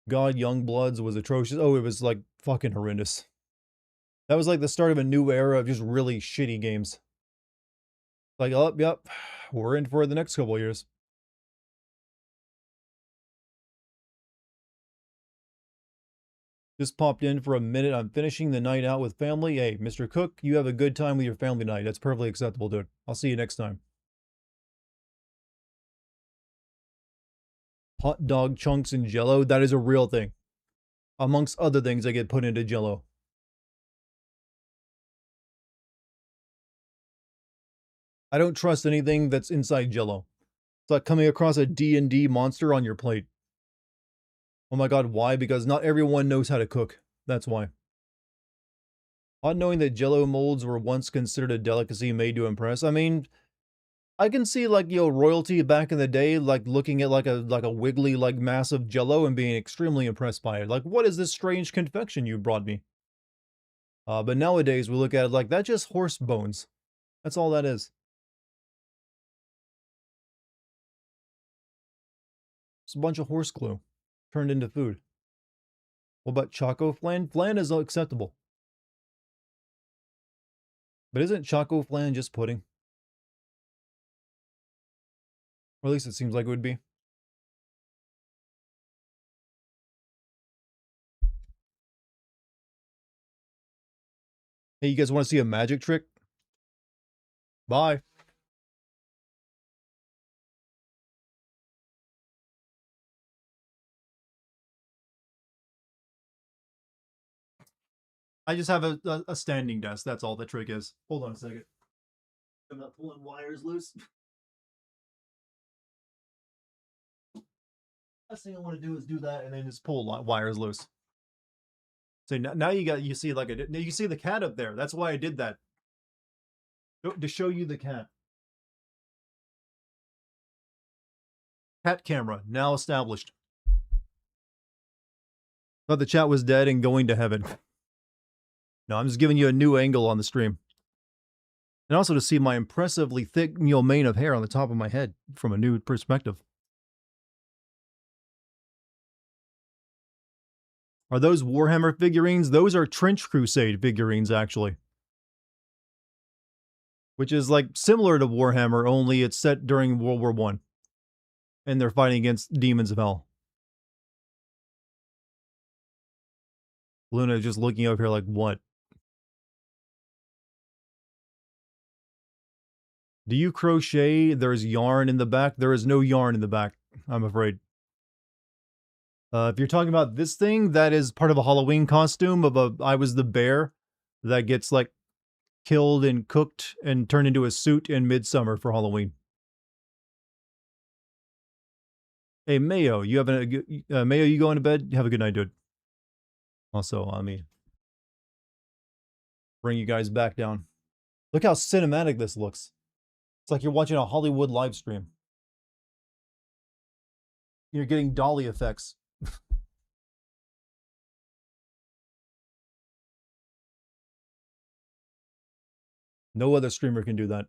God, Youngbloods was atrocious. Oh, it was like fucking horrendous. That was like the start of a new era of just really shitty games. Like, oh, yep, we're in for the next couple of years. Just popped in for a minute. I'm finishing the night out with family. Hey, Mr. Cook, you have a good time with your family night. That's perfectly acceptable, dude. I'll see you next time. Hot dog chunks in jello, that is a real thing. Amongst other things that get put into jello. I don't trust anything that's inside jello. It's like coming across a D&D monster on your plate. Oh my god, why? Because not everyone knows how to cook. That's why. Odd knowing that jello molds were once considered a delicacy made to impress. I mean, I can see like, royalty back in the day, like looking at like a wiggly, like massive jello and being extremely impressed by it. Like, what is this strange confection you brought me? But nowadays we look at it like, that's just horse bones. That's all that is. It's a bunch of horse glue turned into food. What about Choco Flan? Flan is acceptable. But isn't Choco Flan just pudding? Or at least it seems like it would be. Hey, you guys want to see a magic trick? Bye. I just have a standing desk. That's all the trick is. Hold on a second. I'm not pulling wires loose. Last thing I want to do is do that and then just pull wires loose. So now you see like you see the cat up there. That's why I did that. To show you the cat. Cat camera now established. Thought the chat was dead and going to heaven. No, I'm just giving you a new angle on the stream. And also to see my impressively thick mane of hair on the top of my head from a new perspective. Are those Warhammer figurines? Those are Trench Crusade figurines, actually. Which is like similar to Warhammer, only it's set during World War I. And they're fighting against demons of hell. Luna just looking over here like, what? Do you crochet? There's yarn in the back. There is no yarn in the back, I'm afraid. If you're talking about this thing, that is part of a Halloween costume of I was the bear that gets like killed and cooked and turned into a suit in Midsummer for Halloween. Hey, Mayo, you have Mayo, you going to bed? Have a good night, dude. Also, let me bring you guys back down. Look how cinematic this looks. It's like you're watching a Hollywood live stream. You're getting dolly effects. No other streamer can do that.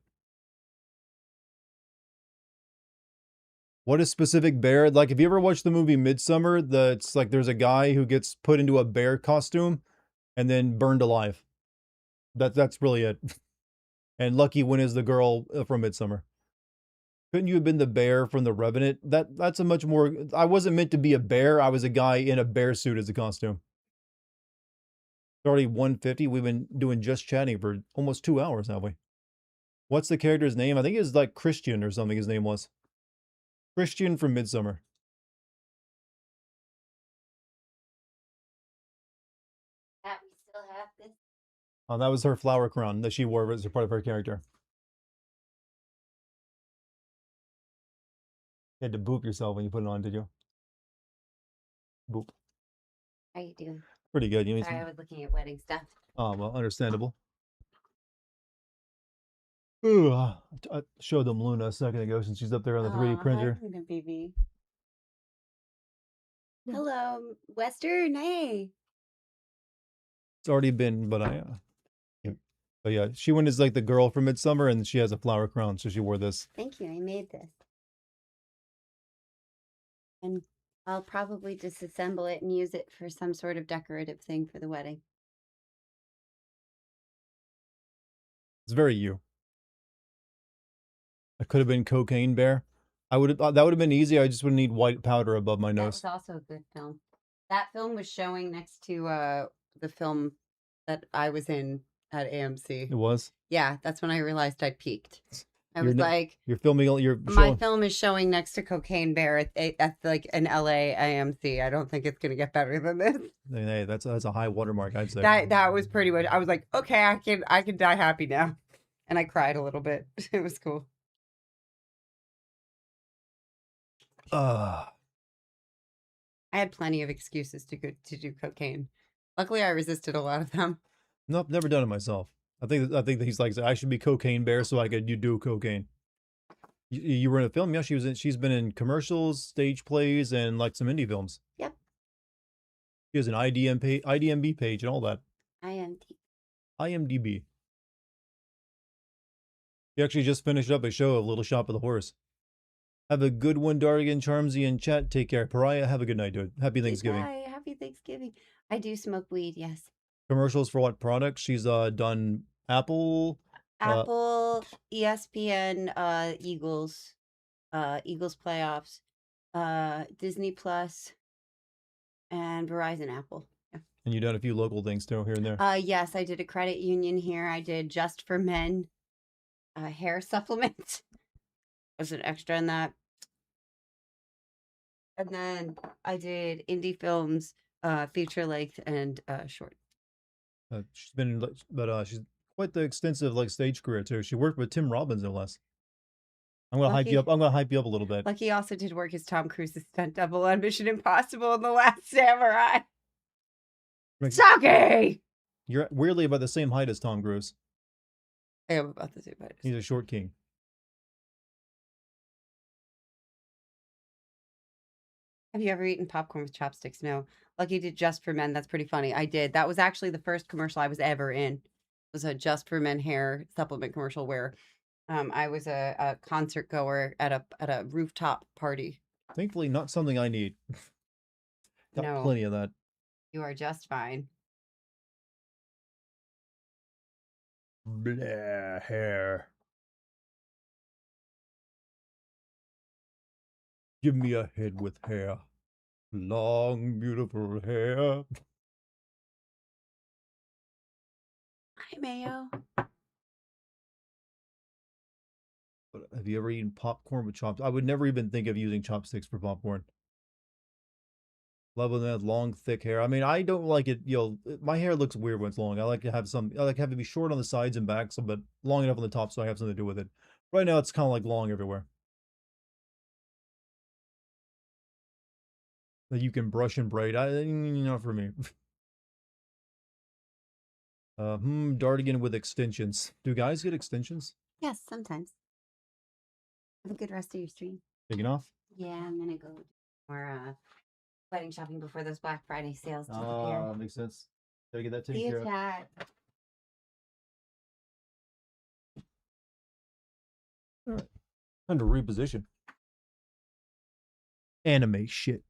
What is specific bear? Like, if you ever watched the movie Midsummer, it's like there's a guy who gets put into a bear costume and then burned alive. That's really it. And Lucky Win is the girl from Midsummer. Couldn't you have been the bear from The Revenant? That's a much more... I wasn't meant to be a bear. I was a guy in a bear suit as a costume. It's already 1:50. We've been doing just chatting for almost 2 hours, have we? What's the character's name? I think it's like Christian or something his name was. Christian from Midsummer. That we still have this. Oh, that was her flower crown that she wore as a part of her character. You had to boop yourself when you put it on, did you? Boop. How you doing? Pretty good. You need Sorry, I some... was looking at wedding stuff. Oh, well, understandable. Ooh, I showed them Luna a second ago since she's up there on the 3D printer. Hi, Luna baby. Hello, Western. Hey. It's already been, but but yeah, she went as like the girl from Midsummer, and she has a flower crown, so she wore this. Thank you. I made this. And I'll probably disassemble it and use it for some sort of decorative thing for the wedding. It's very you. I could have been Cocaine Bear. I would have that would have been easy. I just would need white powder above my That nose. was also a good film. That film was showing next to the film that I was in at AMC. It was. Yeah, that's when I realized I peaked. I You're was like, you're filming. You're my showing. film is showing next to Cocaine Bear at like an LA AMC. I don't think it's gonna get better than this. Hey, that's a high watermark, I'd say. That was pretty much. I was like, okay, I can die happy now, and I cried a little bit. It was cool. I had plenty of excuses to do cocaine. Luckily, I resisted a lot of them. Nope, never done it myself. I think that he's like, I should be Cocaine Bear so I could do cocaine. You were in a film, yeah? She's been in commercials, stage plays, and like some indie films. Yep. She has an IDMB page and all that. IMDb. She actually just finished up a show of Little Shop of the Horse. Have a good one, Dartigan, Charmsy, and chat. Take care. Pariah, have a good night, dude. Happy Thanksgiving. Bye. Happy Thanksgiving. I do smoke weed, yes. Commercials for what products? She's done Apple. ESPN, Eagles, Eagles playoffs, Disney Plus, and Verizon Apple. Yeah. And you've done a few local things too, here and there. Yes, I did a credit union here. I did Just for Men, hair supplement. Was an extra in that. And then I did indie films, feature length and short. She's been, but she's quite the extensive like stage career too. She worked with Tim Robbins no less. I'm gonna hype you Lucky, up. I'm gonna hype you up a little bit. Lucky also did work as Tom Cruise's stunt double on Mission Impossible and The Last Samurai. Makes- Saki! You're weirdly about the same height as Tom Cruise. I am about the same height. He's a short king. Have you ever eaten popcorn with chopsticks? No. Lucky did Just for Men. That's pretty funny. I did. That was actually the first commercial I was ever in. It was a Just for Men hair supplement commercial where I was a concert goer at a rooftop party. Thankfully, not something I need. Got No. plenty of that. You are just fine. Blah hair. Give me a head with hair. Long, beautiful hair. Hi, Mayo. But have you ever eaten popcorn with chopsticks? I would never even think of using chopsticks for popcorn. Love when they have long, thick hair. I mean, I don't like it. My hair looks weird when it's long. I like to have it be short on the sides and back, but long enough on the top so I have something to do with it. Right now, it's kind of like long everywhere. That you can brush and braid. Not for me. Dartigan with extensions. Do guys get extensions? Yes, sometimes. Have a good rest of your stream. Taking off? Yeah, I'm gonna go more wedding shopping before those Black Friday sales disappear. Makes sense. Gotta get that taken See you, care of. chat. All right. Time to reposition. Anime shit.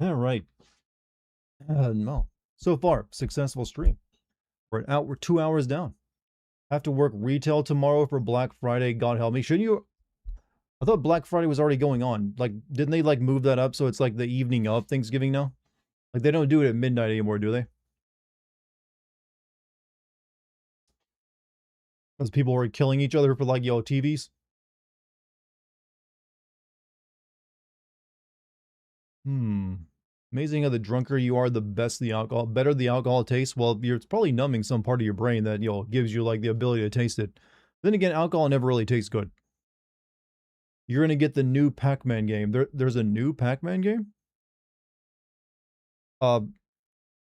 All right. No. So far, successful stream. We're 2 hours down. Have to work retail tomorrow for Black Friday. God help me. Shouldn't you? I thought Black Friday was already going on. Like, didn't they like move that up so it's like the evening of Thanksgiving now? Like, they don't do it at midnight anymore, do they? Because people are killing each other for like, TVs. Amazing how the drunker you are, the better the alcohol tastes. Well, it's probably numbing some part of your brain that, gives you like the ability to taste it. Then again, alcohol never really tastes good. You're going to get the new Pac-Man game. There's a new Pac-Man game?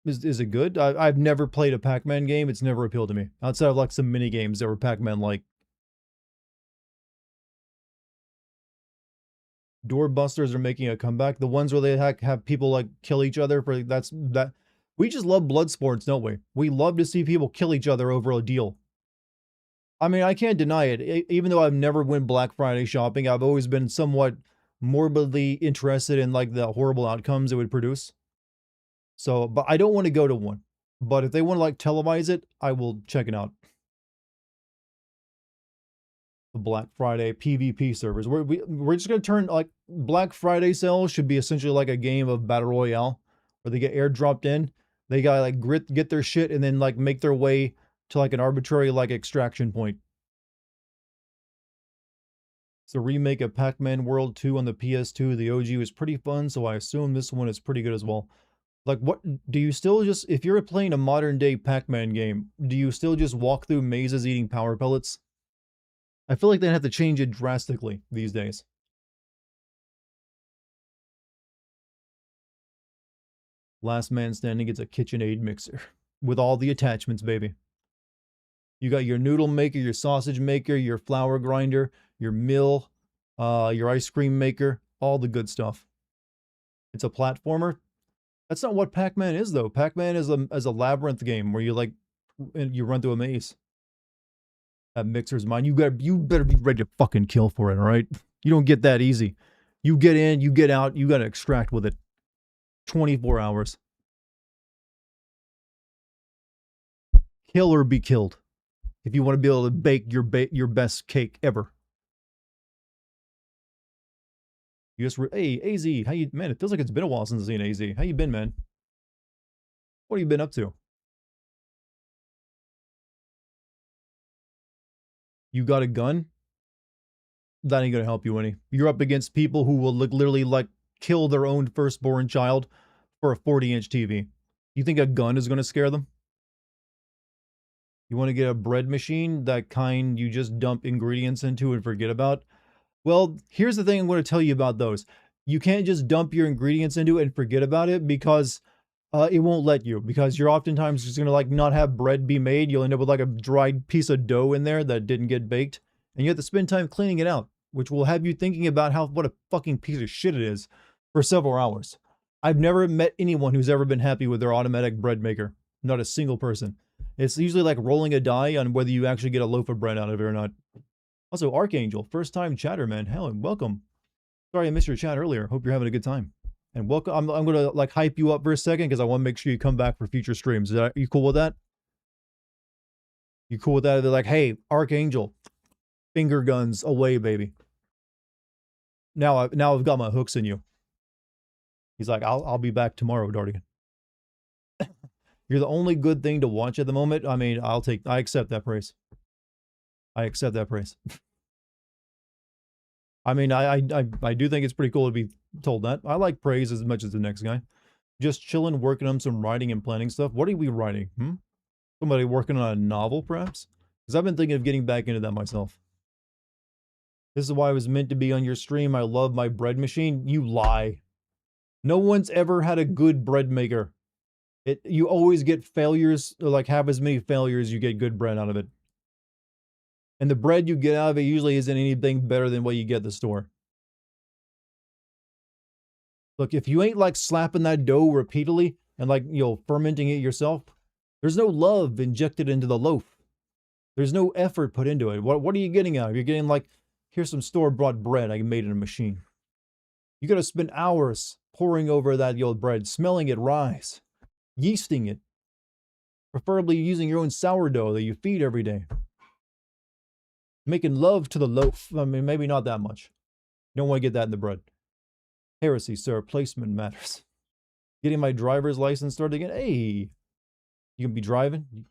Is it good? I've never played a Pac-Man game. It's never appealed to me. Outside of like some mini games that were Pac-Man-like. Doorbusters are making a comeback. The ones where they have people like kill each other for that. We just love blood sports, don't we? We love to see people kill each other over a deal. I mean, I can't deny it. Even though I've never went Black Friday shopping, I've always been somewhat morbidly interested in like the horrible outcomes it would produce. So, but I don't want to go to one. But if they want to like televise it, I will check it out. The Black Friday PvP servers. We're just gonna turn like Black Friday sales should be essentially like a game of Battle Royale where they get airdropped in. They gotta like get their shit and then like make their way to like an arbitrary like extraction point. It's a remake of Pac-Man World 2 on the PS2. The OG was pretty fun, so I assume this one is pretty good as well. Like, what do you still just, if you're playing a modern day Pac-Man game, do you still just walk through mazes eating power pellets? I feel like they'd have to change it drastically these days. Last man standing gets a KitchenAid mixer with all the attachments, baby. You got your noodle maker, your sausage maker, your flour grinder, your mill, your ice cream maker, all the good stuff. It's a platformer. That's not what Pac-Man is, though. Pac-Man is a labyrinth game where you like you run through a maze. That mixer's mine. You better be ready to fucking kill for it, all right? You don't get that easy. You get in, you get out, you gotta extract with it. 24 hours. Kill or be killed. If you want to be able to bake your best cake ever. Hey, AZ, how you, man, it feels like it's been a while since I've seen AZ. How you been, man? What have you been up to? You got a gun? That ain't gonna help you any. You're up against people who will literally like kill their own firstborn child for a 40-inch TV. You think a gun is going to scare them? You want to get a bread machine, that kind you just dump ingredients into and forget about? Well, here's the thing I'm going to tell you about those. You can't just dump your ingredients into it and forget about it because it won't let you. Because you're oftentimes just going to like not have bread be made. You'll end up with like a dried piece of dough in there that didn't get baked. And you have to spend time cleaning it out, which will have you thinking about what a fucking piece of shit it is for several hours. I've never met anyone who's ever been happy with their automatic bread maker. Not a single person. It's usually like rolling a die on whether you actually get a loaf of bread out of it or not. Also, Archangel, first time chatter, man. Hell, welcome. Sorry I missed your chat earlier. Hope you're having a good time. And welcome. I'm going to like hype you up for a second because I want to make sure you come back for future streams. You cool with that? You cool with that? They're like, hey, Archangel, finger guns away, baby. Now I've got my hooks in you. He's like, I'll be back tomorrow, Dartigan. You're the only good thing to watch at the moment. I mean, I accept that praise. I accept that praise. I mean, I do think it's pretty cool to be told that. I like praise as much as the next guy. Just chilling, working on some writing and planning stuff. What are we writing? Somebody working on a novel, perhaps? Because I've been thinking of getting back into that myself. This is why I was meant to be on your stream. I love my bread machine. You lie. No one's ever had a good bread maker. You always get failures, or like have as many failures you get good bread out of it. And the bread you get out of it usually isn't anything better than what you get at the store. Look, if you ain't like slapping that dough repeatedly and like, fermenting it yourself, there's no love injected into the loaf. There's no effort put into it. What are you getting out of it? You're getting like, here's some store-bought bread I made in a machine. You got to spend hours pouring over that bread, smelling it rise, yeasting it, preferably using your own sourdough that you feed every day. Making love to the loaf. I mean, maybe not that much. You don't want to get that in the bread. Heresy, sir. Placement matters. Getting my driver's license started again. Hey, you can be driving?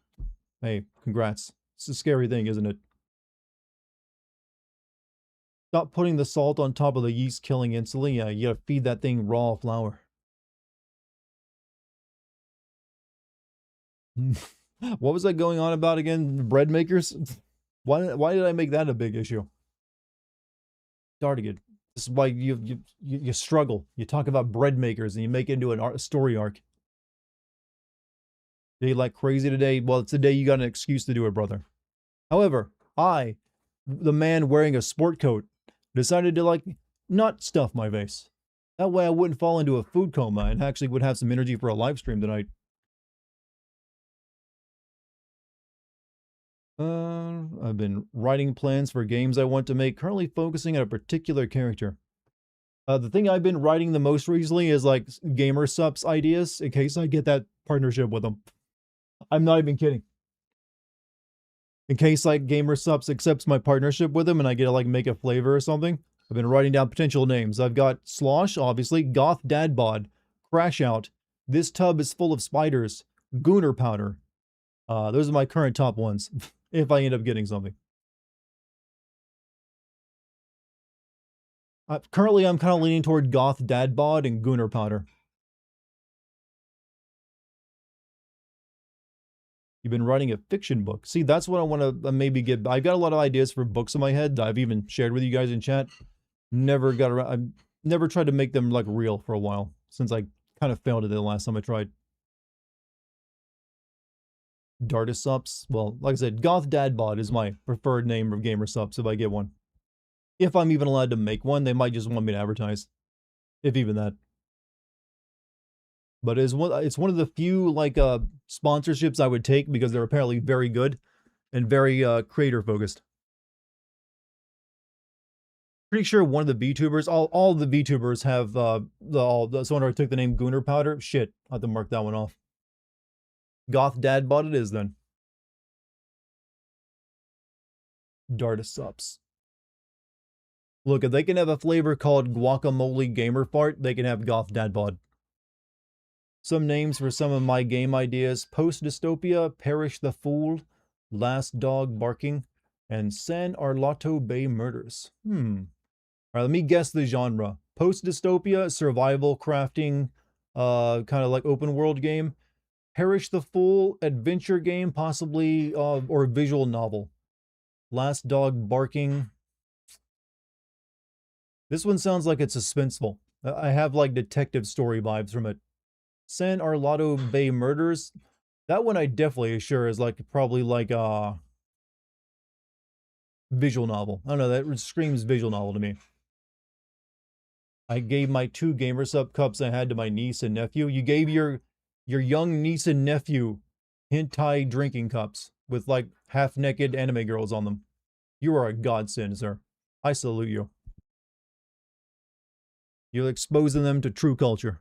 Hey, congrats. It's a scary thing, isn't it? Stop putting the salt on top of the yeast killing instantly. Yeah, you gotta feed that thing raw flour. What was that going on about again? Bread makers? Why did I make that a big issue? Dartigan. This is why you struggle. You talk about bread makers and you make it into a story arc. They like crazy today? Well, it's the day you got an excuse to do it, brother. However, I, the man wearing a sport coat, decided to like not stuff my face. That way I wouldn't fall into a food coma and actually would have some energy for a live stream tonight. I've been writing plans for games I want to make, currently focusing on a particular character. The thing I've been writing the most recently is like gamer subs ideas in case I get that partnership with them. I'm not even kidding. In case like gamer subs accepts my partnership with them and I get to like make a flavor or something. I've been writing down potential names. I've got Slosh, obviously, Goth Dadbod, Crash Out, This Tub is Full of Spiders, Gooner Powder. Those are my current top ones. If I end up getting something. Currently, I'm kind of leaning toward Goth Dadbod and Gooner Powder. You've been writing a fiction book. See, that's what I want to maybe get. I've got a lot of ideas for books in my head that I've even shared with you guys in chat. Never got around. I've never tried to make them like real for a while since I kind of failed at it the last time I tried. Dartisops. Well, like I said, Goth Dadbod is my preferred name of gamer subs if I get one. If I'm even allowed to make one, they might just want me to advertise. If even that. But it's one of the few like sponsorships I would take because they're apparently very good and very creator focused. Pretty sure one of the VTubers, all the VTubers have someone who took the name Gooner Powder. Shit, I have to mark that one off. Goth Dadbot it is then. Dartisops. Look, if they can have a flavor called Guacamole Gamer Fart, they can have Goth Dadbod. Some names for some of my game ideas: Post Dystopia, Perish the Fool, Last Dog Barking, and San Arlato Bay Murders. Alright, let me guess the genre. Post Dystopia, survival crafting, kind of like open world game. Perish the Fool, adventure game, possibly, or a visual novel. Last Dog Barking. This one sounds like it's suspenseful. I have like detective story vibes from it. San Arlado Bay Murders. That one I definitely assure is like probably like a visual novel. I don't know, that screams visual novel to me. I gave my 2 GamerSup cups I had to my niece and nephew. You gave your young niece and nephew hentai drinking cups with like half-naked anime girls on them. You are a godsend, sir. I salute you. You're exposing them to true culture.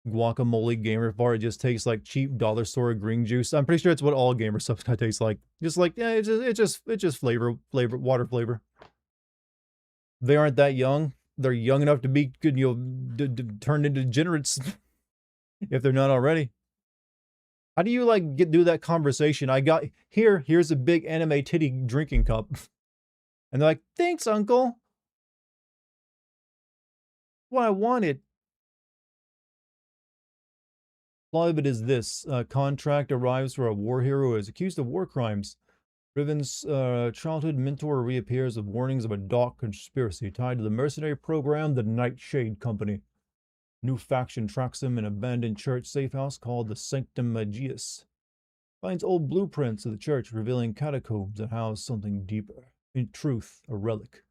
Guacamole gamer bar, it just tastes like cheap dollar store green juice. I'm pretty sure it's what all gamer stuff tastes like. Just like, yeah, it's just flavor, water flavor. They aren't that young. They're young enough to be, you know, turned into degenerates if they're not already. How do you like do that conversation? Here's a big anime titty drinking cup. And they're like, thanks, uncle. What I wanted. Plot of it is this. A contract arrives for a war hero who is accused of war crimes. Riven's childhood mentor reappears with warnings of a dark conspiracy tied to the mercenary program, the Nightshade Company. New faction tracks him in an abandoned church safe house called the Sanctum Magius. Finds old blueprints of the church revealing catacombs that house something deeper. In truth, a relic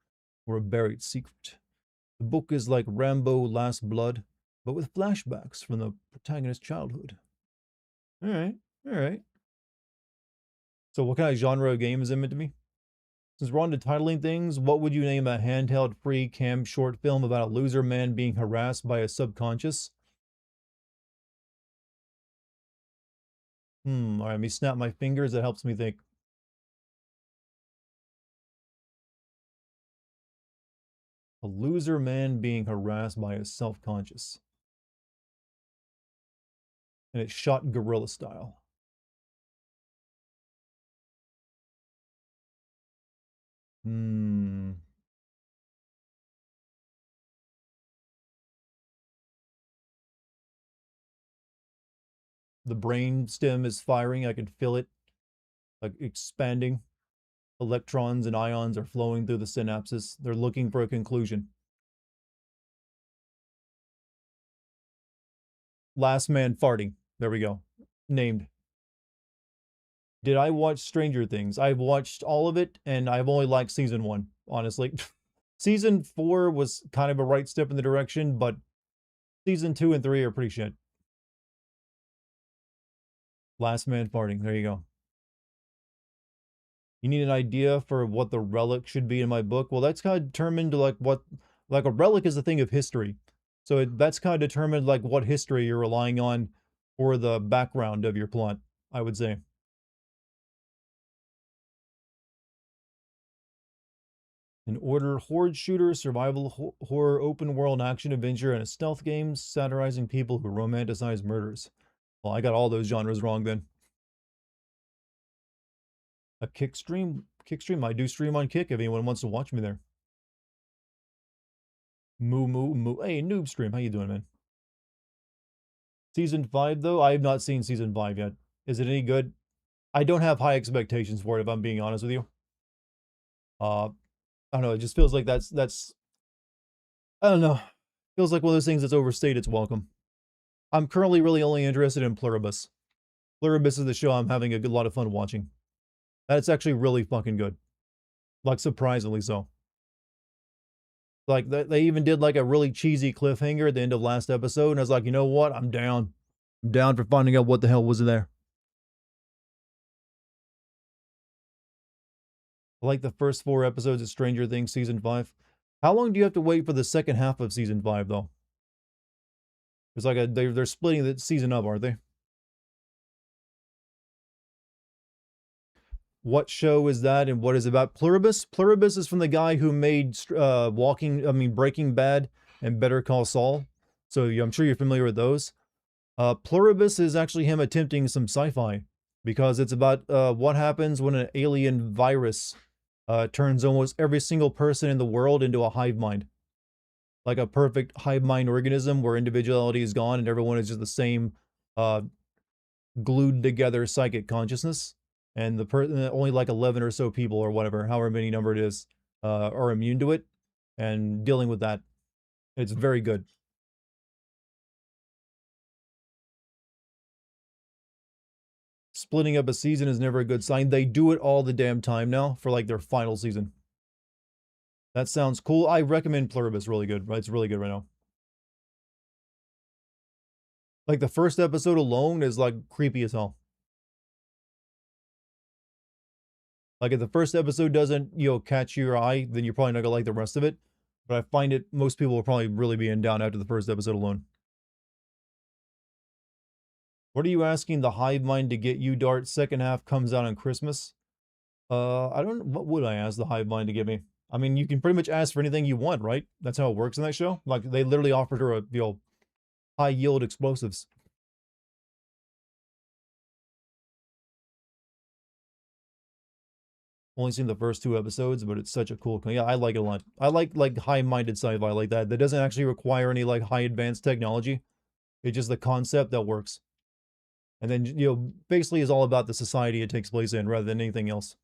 or a buried secret. The book is like Rambo Last Blood, but with flashbacks from the protagonist's childhood. Alright. So what kind of genre of game is it meant to be? Since we're on to titling things, what would you name a handheld free cam short film about a loser man being harassed by a subconscious? Alright, let me snap my fingers, that helps me think. A loser man being harassed by a self-conscious. And it's shot guerrilla style. The brain stem is firing. I can feel it, like, expanding. Electrons and ions are flowing through the synapses. They're looking for a conclusion. Last man farting. There we go. Named. Did I watch Stranger Things? I've watched all of it, and I've only liked season 1, honestly. Season 4 was kind of a right step in the direction, but season 2 and 3 are pretty shit. Last man farting. There you go. You need an idea for what the relic should be in my book? Well, that's kind of determined like what... Like a relic is a thing of history. So that's kind of determined like what history you're relying on for the background of your plot, I would say. An order horde shooter, survival horror, open world action adventure, and a stealth game satirizing people who romanticize murders. Well, I got all those genres wrong then. A Kick stream? I do stream on Kick if anyone wants to watch me there. Moo. Hey, Noob Stream, how you doing, man? Season 5, though? I have not seen Season 5 yet. Is it any good? I don't have high expectations for it, if I'm being honest with you. I don't know, it just feels like that's... I don't know. Feels like one of those things that's overstayed its welcome. I'm currently really only interested in Pluribus. Pluribus is the show I'm having a lot of fun watching. That's actually really fucking good. Like, surprisingly so. Like, they even did, like, a really cheesy cliffhanger at the end of last episode, and I was like, you know what? I'm down. I'm down for finding out what the hell was there. I like the first 4 episodes of Stranger Things Season 5. How long do you have to wait for the second half of Season 5, though? It's like they're splitting the season up, aren't they? What show is that and what is it about? Pluribus? Pluribus is from the guy who made Breaking Bad and Better Call Saul. So I'm sure you're familiar with those. Pluribus is actually him attempting some sci-fi because it's about what happens when an alien virus turns almost every single person in the world into a hive mind. like a perfect hive mind organism where individuality is gone and everyone is just the same glued together psychic consciousness, and only like 11 or so people or whatever, however many number it is, are immune to it, and dealing with that. It's very good. Splitting up a season is never a good sign. They do it all the damn time now for like their final season. That sounds cool. I recommend Pluribus. Really good. Right? It's really good right now. Like the first episode alone is like creepy as hell. Like if the first episode doesn't, catch your eye, then you're probably not gonna like the rest of it. But I find it, most people will probably really be in down after the first episode alone. What are you asking the hive mind to get you, Dart? Second half comes out on Christmas. I don't know. What would I ask the hive mind to give me? I mean, you can pretty much ask for anything you want, right? That's how it works in that show. Like they literally offered her a, high yield explosives. Only seen the first 2 episodes, but it's such a cool. Yeah, I like it a lot. I like high-minded sci-fi like that. That doesn't actually require any like high advanced technology. It's just the concept that works. And then, basically is all about the society it takes place in rather than anything else.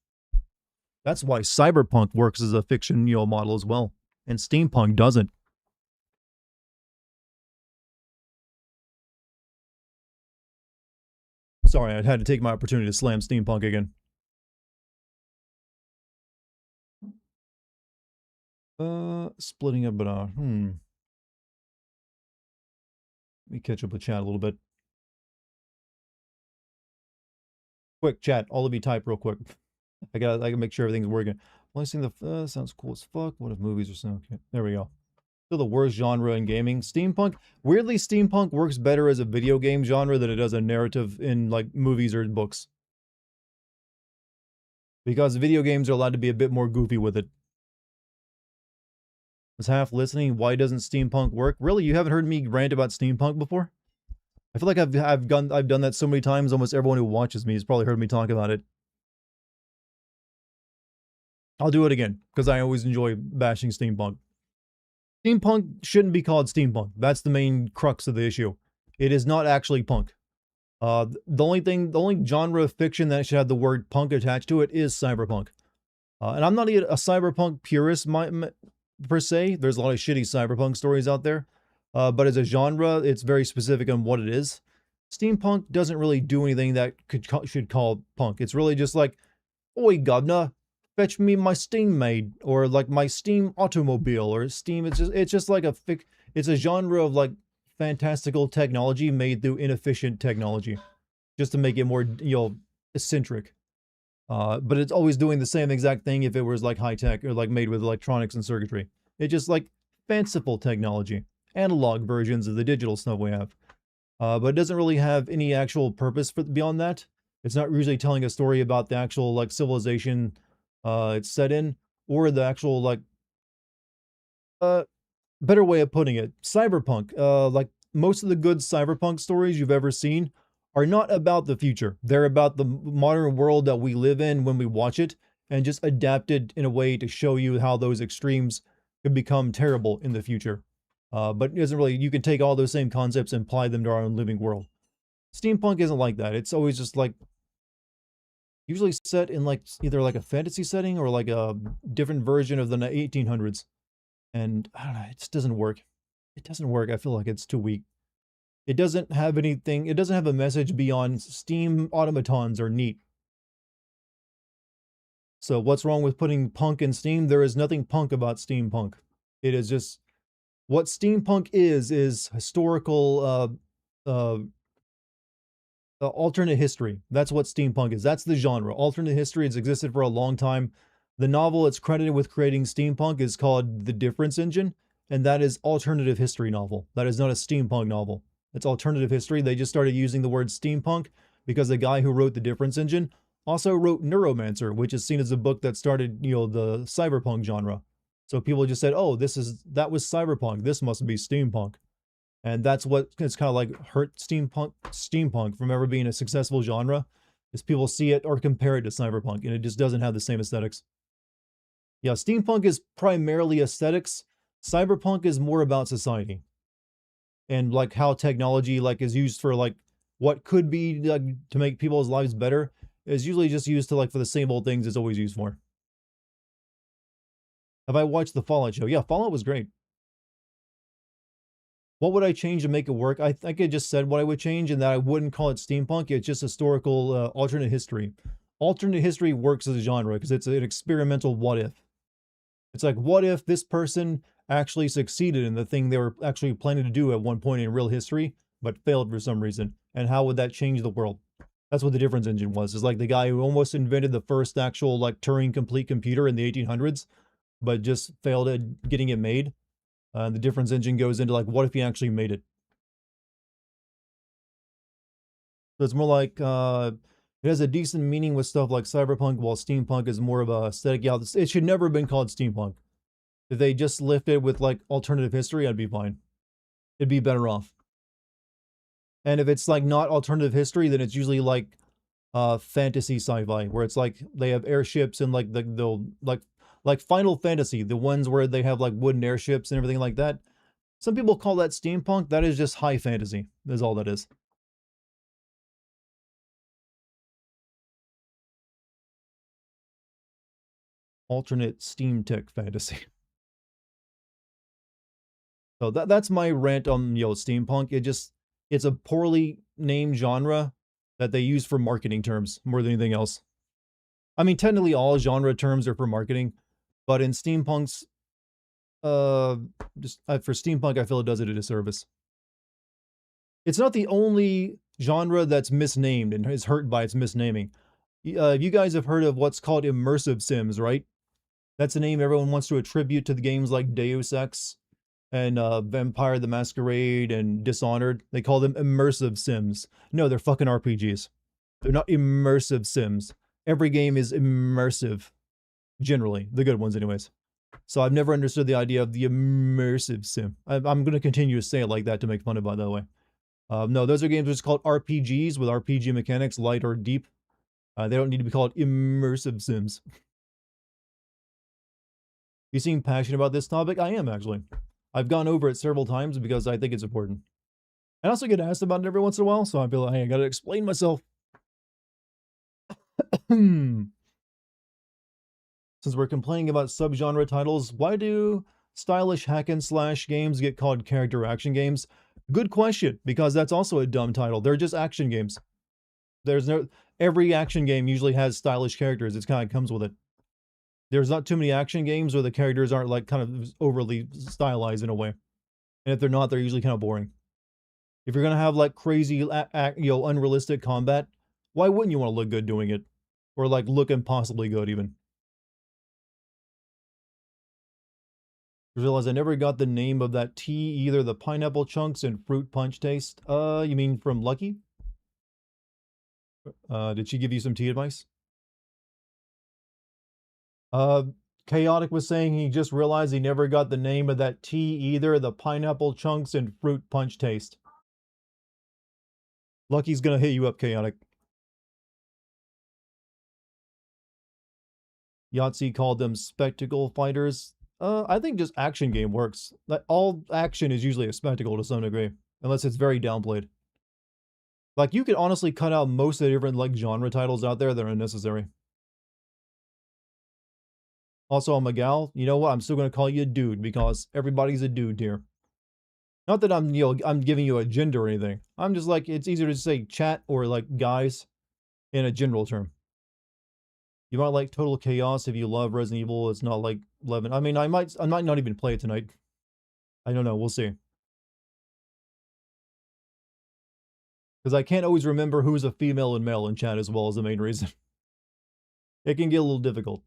That's why cyberpunk works as a fiction, model as well. And steampunk doesn't. Sorry, I had to take my opportunity to slam steampunk again. Splitting up, but let me catch up with chat a little bit. Quick chat, all of you type real quick. I gotta make sure everything's working. Only seeing the sounds cool as fuck. What if movies are so okay? There we go. Still the worst genre in gaming. Steampunk. Weirdly, steampunk works better as a video game genre than it does a narrative in like movies or books. Because video games are allowed to be a bit more goofy with it. Was half listening. Why doesn't steampunk work? Really, you haven't heard me rant about steampunk before? I feel like I've done that so many times. Almost everyone who watches me has probably heard me talk about it. I'll do it again because I always enjoy bashing steampunk. Steampunk shouldn't be called steampunk. That's the main crux of the issue. It is not actually punk. The only genre of fiction that should have the word punk attached to it is cyberpunk. And I'm not a cyberpunk purist per se. There's a lot of shitty cyberpunk stories out there. But as a genre, it's very specific on what it is. Steampunk doesn't really do anything that should call punk. It's really just like, oi, governor, fetch me my steam maid, or like my steam automobile, or steam. It's just like it's a genre of like fantastical technology made through inefficient technology, just to make it more eccentric. But it's always doing the same exact thing if it was like high tech or like made with electronics and circuitry. It's just like fanciful technology, analog versions of the digital stuff we have. But it doesn't really have any actual purpose beyond that. It's not usually telling a story about the actual like civilization it's set in, or the actual like better way of putting it, cyberpunk. Like most of the good cyberpunk stories you've ever seen are not about the future. They're about the modern world that we live in when we watch it, and just adapted in a way to show you how those extremes could become terrible in the future. But it isn't really, you can take all those same concepts and apply them to our own living world. Steampunk isn't like that. It's always just like, usually set in like either like a fantasy setting or like a different version of the 1800s. And I don't know, it just doesn't work. It doesn't work. I feel like it's too weak. It doesn't have anything, it doesn't have a message beyond steam automatons are neat. So what's wrong with putting punk in steam? There is nothing punk about steampunk. It is just, what steampunk is historical, alternate history. That's what steampunk is. That's the genre. Alternate history has existed for a long time. The novel it's credited with creating steampunk is called The Difference Engine, and that is alternative history novel. That is not a steampunk novel. It's alternative history. They just started using the word steampunk because the guy who wrote The Difference Engine also wrote Neuromancer, which is seen as a book that started, the cyberpunk genre. So people just said, oh, that was cyberpunk. This must be steampunk. And that's what it's kind of like hurt steampunk from ever being a successful genre, is people see it or compare it to cyberpunk, and it just doesn't have the same aesthetics. Yeah, steampunk is primarily aesthetics. Cyberpunk is more about society and like how technology like is used for like what could be like to make people's lives better is usually just used to like for the same old things it's always used for. Have I watched the Fallout show? Yeah, Fallout was great. What would I change to make it work? I think I just said what I would change and that I wouldn't call it steampunk. It's just historical alternate history. Alternate history works as a genre because it's an experimental what if. It's like, what if this person actually succeeded in the thing they were actually planning to do at one point in real history, but failed for some reason? And how would that change the world? That's what the difference engine was. It's like the guy who almost invented the first actual like Turing complete computer in the 1800s, but just failed at getting it made. The difference engine goes into like, what if he actually made it? So it's more like, it has a decent meaning with stuff like cyberpunk, while steampunk is more of a aesthetic. Yeah, it should never have been called steampunk. If they just left it with like alternative history, I'd be fine. It'd be better off. And if it's like not alternative history, then it's usually like fantasy sci-fi, where it's like they have airships and like the like Final Fantasy, the ones where they have like wooden airships and everything like that. Some people call that steampunk. That is just high fantasy. That's all that is. Alternate steam tech fantasy. So that's my rant on steampunk. It's a poorly named genre that they use for marketing terms more than anything else. I mean, technically all genre terms are for marketing, but in steampunk's for steampunk, I feel it does it a disservice. It's not the only genre that's misnamed and is hurt by its misnaming. You guys have heard of what's called immersive sims, right? That's a name everyone wants to attribute to the games like Deus Ex and Vampire the Masquerade and Dishonored. They call them immersive sims. No, they're fucking RPGs. They're not immersive sims. Every game is immersive. Generally. The good ones anyways. So I've never understood the idea of the immersive sim. I'm going to continue to say it like that to make fun of it, by the way. No, those are games just called RPGs with RPG mechanics, light or deep. They don't need to be called immersive sims. You seem passionate about this topic? I am, actually. I've gone over it several times because I think it's important. I also get asked about it every once in a while, so I feel like, hey, I gotta explain myself. Since we're complaining about subgenre titles, why do stylish hack and slash games get called character action games? Good question, because that's also a dumb title. They're just action games. Every action game usually has stylish characters. It kind of comes with it. There's not too many action games where the characters aren't like kind of overly stylized in a way. And if they're not, they're usually kind of boring. If you're going to have like crazy, unrealistic combat, why wouldn't you want to look good doing it? Or like look impossibly good even. I realize I never got the name of that tea, either the pineapple chunks and fruit punch taste. You mean from Lucky? Did she give you some tea advice? Chaotic was saying he just realized he never got the name of that tea either, the pineapple chunks and fruit punch taste. Lucky's gonna hit you up, Chaotic. Yahtzee called them spectacle fighters. I think just action game works. Like, all action is usually a spectacle to some degree, unless it's very downplayed. Like, you could honestly cut out most of the different like genre titles out there that are unnecessary. Also, I'm a gal. You know what? I'm still going to call you a dude because everybody's a dude here. Not that I'm, I'm giving you a gender or anything. I'm just like, it's easier to say chat or like guys in a general term. You might like Total Chaos if you love Resident Evil. It's not like 11. I mean, I might not even play it tonight. I don't know. We'll see. Because I can't always remember who's a female and male in chat as well as the main reason. It can get a little difficult.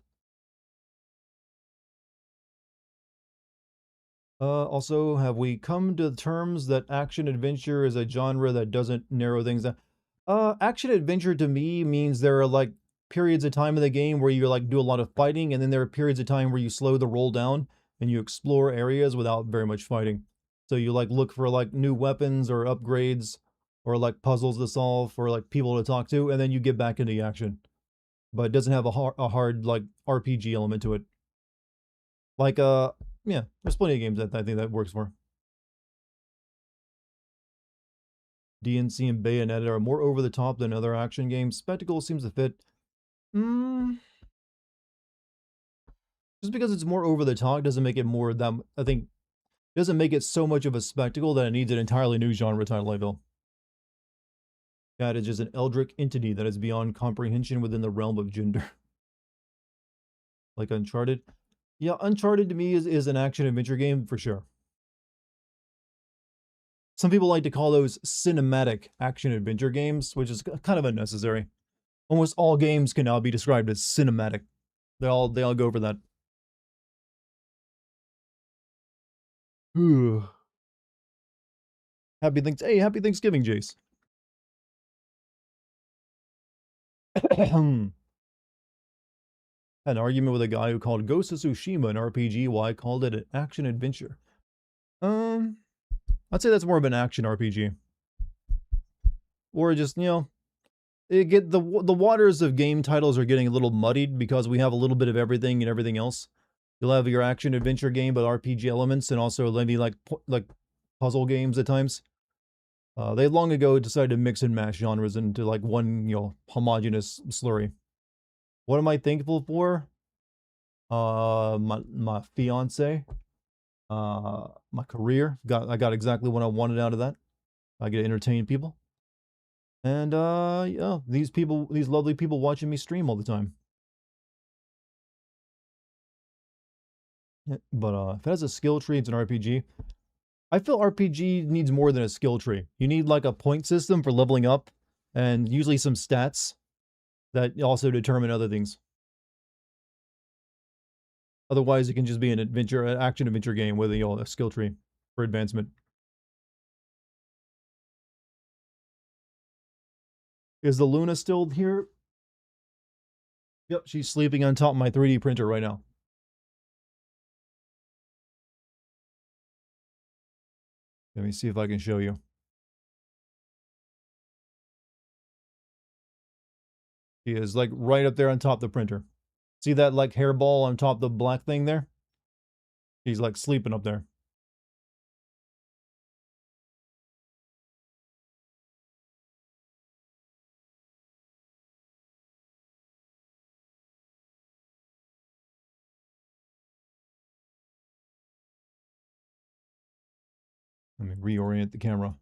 Also, have we come to terms that action-adventure is a genre that doesn't narrow things down? Action-adventure to me means there are, like, periods of time in the game where you, like, do a lot of fighting, and then there are periods of time where you slow the roll down, and you explore areas without very much fighting. So you, like, look for, like, new weapons or upgrades, or, like, puzzles to solve, or, like, people to talk to, and then you get back into the action. But it doesn't have a hard, like, RPG element to it. Like, Yeah, there's plenty of games that I think that works for. DNC and Bayonetta are more over the top than other action games. Spectacle seems to fit. Just because it's more over the top doesn't make it more that, I think, doesn't make it so much of a spectacle that it needs an entirely new genre title, I feel. God is just an eldritch entity that is beyond comprehension within the realm of gender. Like Uncharted. Yeah, Uncharted to me is an action adventure game for sure. Some people like to call those cinematic action adventure games, which is kind of unnecessary. Almost all games can now be described as cinematic. They all go for that. Ooh. Happy Thanksgiving, Jace. Had an argument with a guy who called Ghost of Tsushima an RPG while I called it an action adventure. I'd say that's more of an action RPG. Or just, the waters of game titles are getting a little muddied because we have a little bit of everything and everything else. You'll have your action adventure game with RPG elements and also maybe like puzzle games at times. They long ago decided to mix and match genres into like one, homogenous slurry. What am I thankful for? My fiance, my career. I got exactly what I wanted out of that. I get to entertain people. And yeah, these lovely people watching me stream all the time. But if it has a skill tree, it's an RPG. I feel RPG needs more than a skill tree. You need like a point system for leveling up, and usually some stats that also determine other things. Otherwise, it can just be an action adventure game with a skill tree for advancement. Is the Luna still here? Yep, she's sleeping on top of my 3D printer right now. Let me see if I can show you. She is like right up there on top of the printer. See that like hairball on top of the black thing there? She's like sleeping up there. Let me reorient the camera.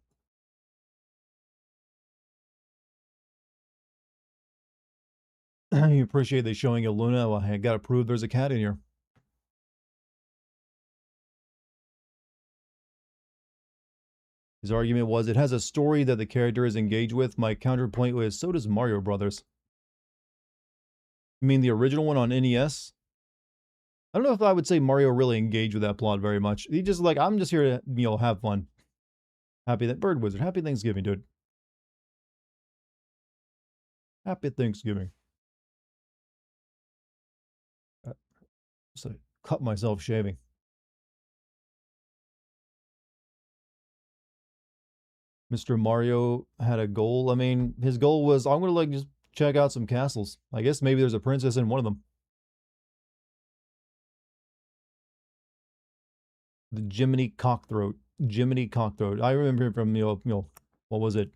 You appreciate they showing you Luna? Well, I gotta prove there's a cat in here. His argument was it has a story that the character is engaged with. My counterpoint was so does Mario Brothers. You mean the original one on NES? I don't know if I would say Mario really engaged with that plot very much. He just like, I'm just here to, have fun. Happy that Bird Wizard. Happy Thanksgiving, dude. Happy Thanksgiving. So cut myself shaving. Mr. Mario had a goal. I mean, his goal was, I'm gonna like just check out some castles. I guess maybe there's a princess in one of them. The Jiminy Cockthroat. Jiminy Cockthroat. I remember him from, what was it?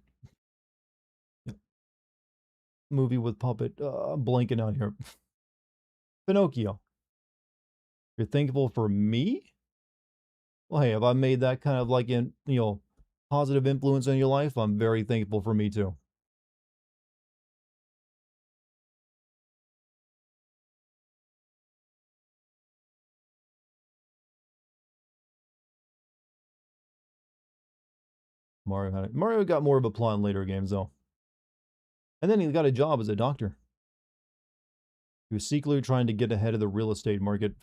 Movie with puppet. I'm blanking out here. Pinocchio. You're thankful for me? Well, hey, if I made that kind of like, positive influence on your life, I'm very thankful for me too. Mario got more of a plot in later games though. And then he got a job as a doctor. He was secretly trying to get ahead of the real estate market.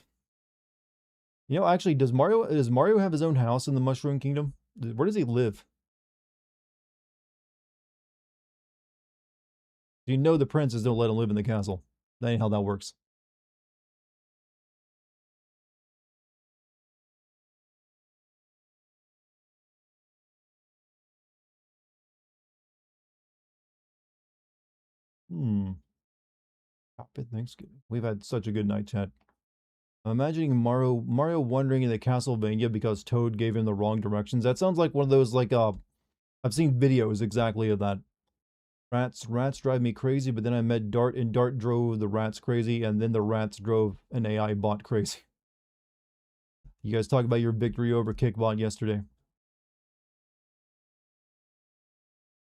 Actually, does Mario have his own house in the Mushroom Kingdom? Where does he live? Do the princes don't let him live in the castle? That ain't how that works. Happy Thanksgiving. We've had such a good night, chat. I'm imagining Mario wandering into Castlevania because Toad gave him the wrong directions. That sounds like one of those, like, I've seen videos exactly of that. Rats drive me crazy, but then I met Dart, and Dart drove the rats crazy, and then the rats drove an AI bot crazy. You guys talk about your victory over Kickbot yesterday.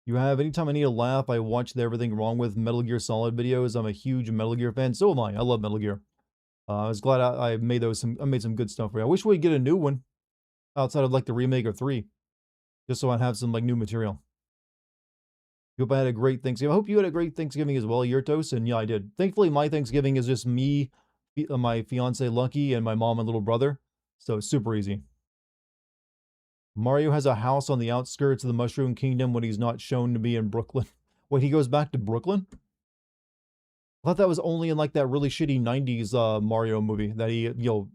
You have, anytime I need a laugh, I watch the Everything Wrong with Metal Gear Solid videos. I'm a huge Metal Gear fan. So am I. I love Metal Gear. I was glad I made I made some good stuff for you. I wish we'd get a new one outside of like the remake of 3. Just so I'd have some like new material. Hope I had a great Thanksgiving. I hope you had a great Thanksgiving as well, Yurtos. And yeah, I did. Thankfully, my Thanksgiving is just me, my fiance Lucky, and my mom and little brother. So it's super easy. Mario has a house on the outskirts of the Mushroom Kingdom when he's not shown to be in Brooklyn. Wait, he goes back to Brooklyn? I thought that was only in like that really shitty 90s Mario movie that he,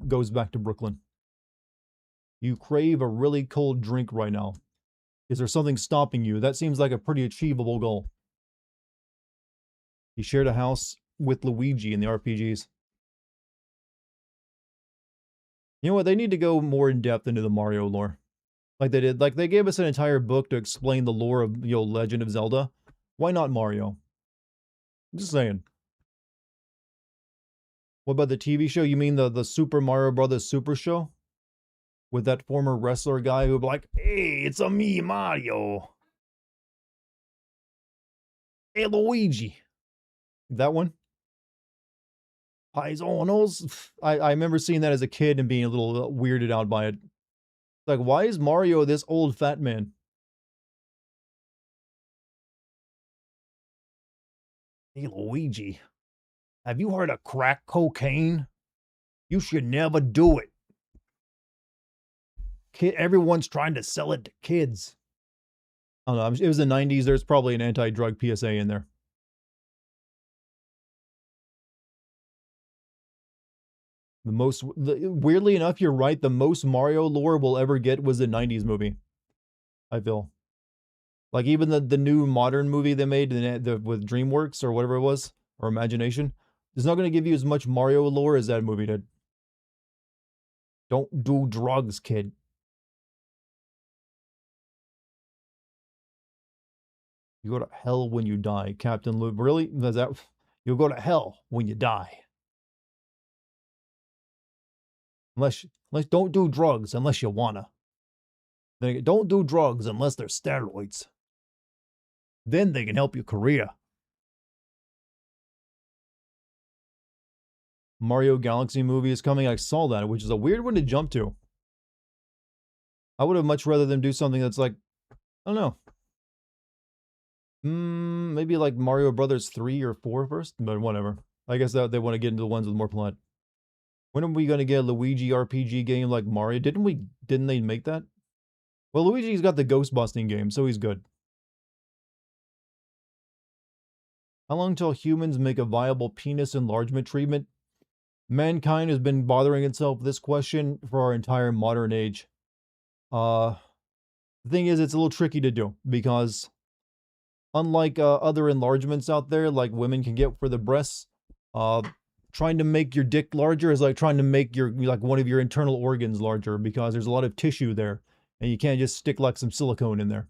goes back to Brooklyn. You crave a really cold drink right now. Is there something stopping you? That seems like a pretty achievable goal. He shared a house with Luigi in the RPGs. You know what? They need to go more in depth into the Mario lore. Like they did. Like they gave us an entire book to explain the lore of, Legend of Zelda. Why not Mario? I'm just saying. What about the TV show? You mean the Super Mario Brothers Super Show? With that former wrestler guy who would be like, hey, it's a me, Mario. Hey, Luigi. That one? Paisanos? I remember seeing that as a kid and being a little weirded out by it. Like, why is Mario this old fat man? Hey, Luigi. Have you heard of crack cocaine? You should never do it. Everyone's trying to sell it to kids. I don't know. It was the 90s. There's probably an anti-drug PSA in there. Weirdly enough, you're right. The most Mario lore we'll ever get was the 90s movie. I feel. Like even the new modern movie they made with DreamWorks or whatever it was, or Imagination, is not going to give you as much Mario lore as that movie did. Don't do drugs, kid. You go to hell when you die, Captain Luke. Really? Is that you'll go to hell when you die? Unless don't do drugs unless you wanna. Then again, don't do drugs unless they're steroids. Then they can help your career. Mario Galaxy movie is coming. I saw that, which is a weird one to jump to. I would have much rather them do something that's like, I don't know. Maybe like Mario Brothers 3 or 4 first, but whatever. I guess that they want to get into the ones with more plot. When are we going to get a Luigi RPG game like Mario? Didn't they make that? Well, Luigi's got the ghost busting game, so he's good. How long till humans make a viable penis enlargement treatment? Mankind has been bothering itself with this question for our entire modern age. The thing is, it's a little tricky to do because unlike other enlargements out there, like women can get for the breasts, trying to make your dick larger is like trying to make like one of your internal organs larger because there's a lot of tissue there and you can't just stick like some silicone in there.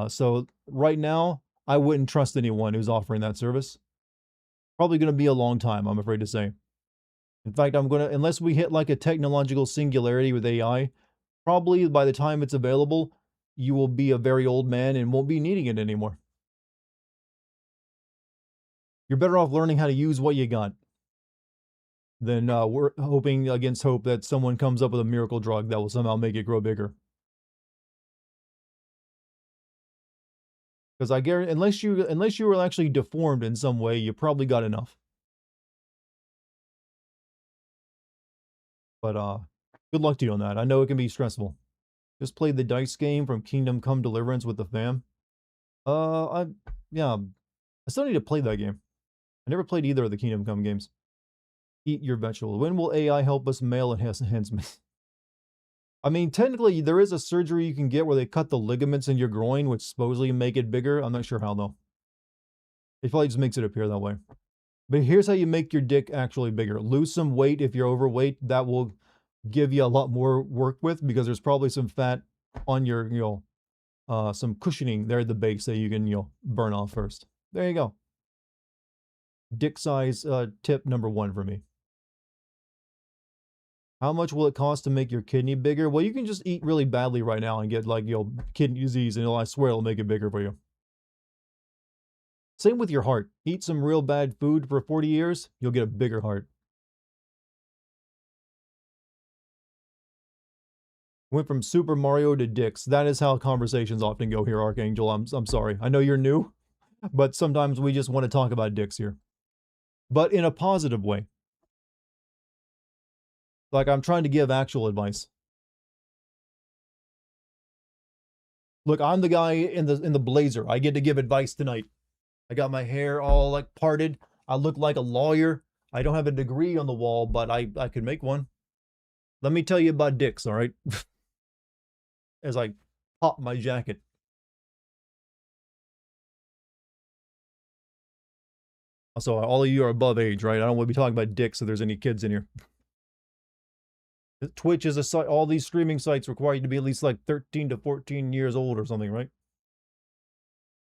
So right now, I wouldn't trust anyone who's offering that service. Probably going to be a long time, I'm afraid to say. In fact, unless we hit like a technological singularity with AI, probably by the time it's available, you will be a very old man and won't be needing it anymore. You're better off learning how to use what you got than we're hoping against hope that someone comes up with a miracle drug that will somehow make it grow bigger. Because I guarantee, unless you were actually deformed in some way, you probably got enough. But good luck to you on that. I know it can be stressful. Just played the dice game from Kingdom Come Deliverance with the fam. I still need to play that game. I never played either of the Kingdom Come games. Eat your vegetable. When will AI help us male enhancements? I mean, technically, there is a surgery you can get where they cut the ligaments in your groin, which supposedly make it bigger. I'm not sure how, though. It probably just makes it appear that way. But here's how you make your dick actually bigger. Lose some weight if you're overweight. That will give you a lot more work with because there's probably some fat on your, some cushioning there at the base that you can, burn off first. There you go. Dick size tip number 1 for me. How much will it cost to make your kidney bigger? Well, you can just eat really badly right now and get like, kidney disease, and I swear it'll make it bigger for you. Same with your heart. Eat some real bad food for 40 years, you'll get a bigger heart. Went from Super Mario to dicks. That is how conversations often go here, Archangel. I'm sorry. I know you're new, but sometimes we just want to talk about dicks here. But in a positive way. Like I'm trying to give actual advice. Look, I'm the guy in the blazer. I get to give advice tonight. I got my hair all like parted. I look like a lawyer. I don't have a degree on the wall, but I could make one. Let me tell you about dicks, all right? As I pop my jacket. Also, all of you are above age, right? I don't want to be talking about dicks if there's any kids in here. Twitch is a site, all these streaming sites require you to be at least like 13 to 14 years old or something, right?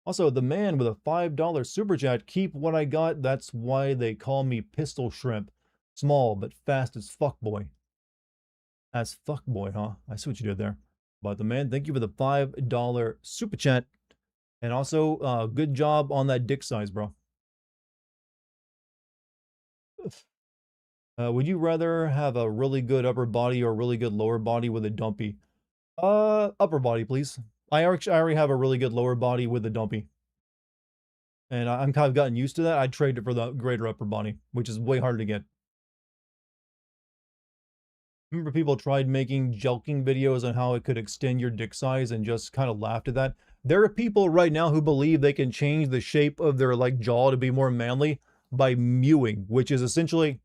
Also, the man with a $5 super chat, keep what I got. That's why they call me Pistol Shrimp. Small, but fast as fuckboy. As fuckboy, huh? I see what you did there. But the man, thank you for the $5 super chat. And also, good job on that dick size, bro. Would you rather have a really good upper body or a really good lower body with a dumpy? Upper body, please. I already have a really good lower body with a dumpy. And I'm kind of gotten used to that. I'd trade it for the greater upper body, which is way harder to get. Remember people tried making joking videos on how it could extend your dick size and just kind of laughed at that? There are people right now who believe they can change the shape of their like jaw to be more manly by mewing, which is essentially...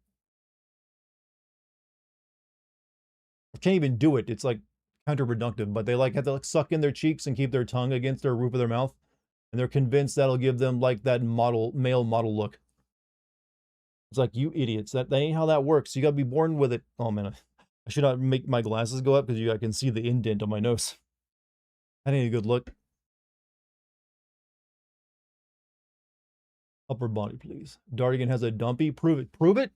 I can't even do it. It's like counterproductive, but they like have to like suck in their cheeks and keep their tongue against their roof of their mouth. And they're convinced that'll give them like that male model look. It's like, you idiots, that ain't how that works. You gotta be born with it. Oh man, I should not make my glasses go up because I can see the indent on my nose. That ain't a good look. Upper body, please. Dartigan has a dumpy. Prove it. Prove it?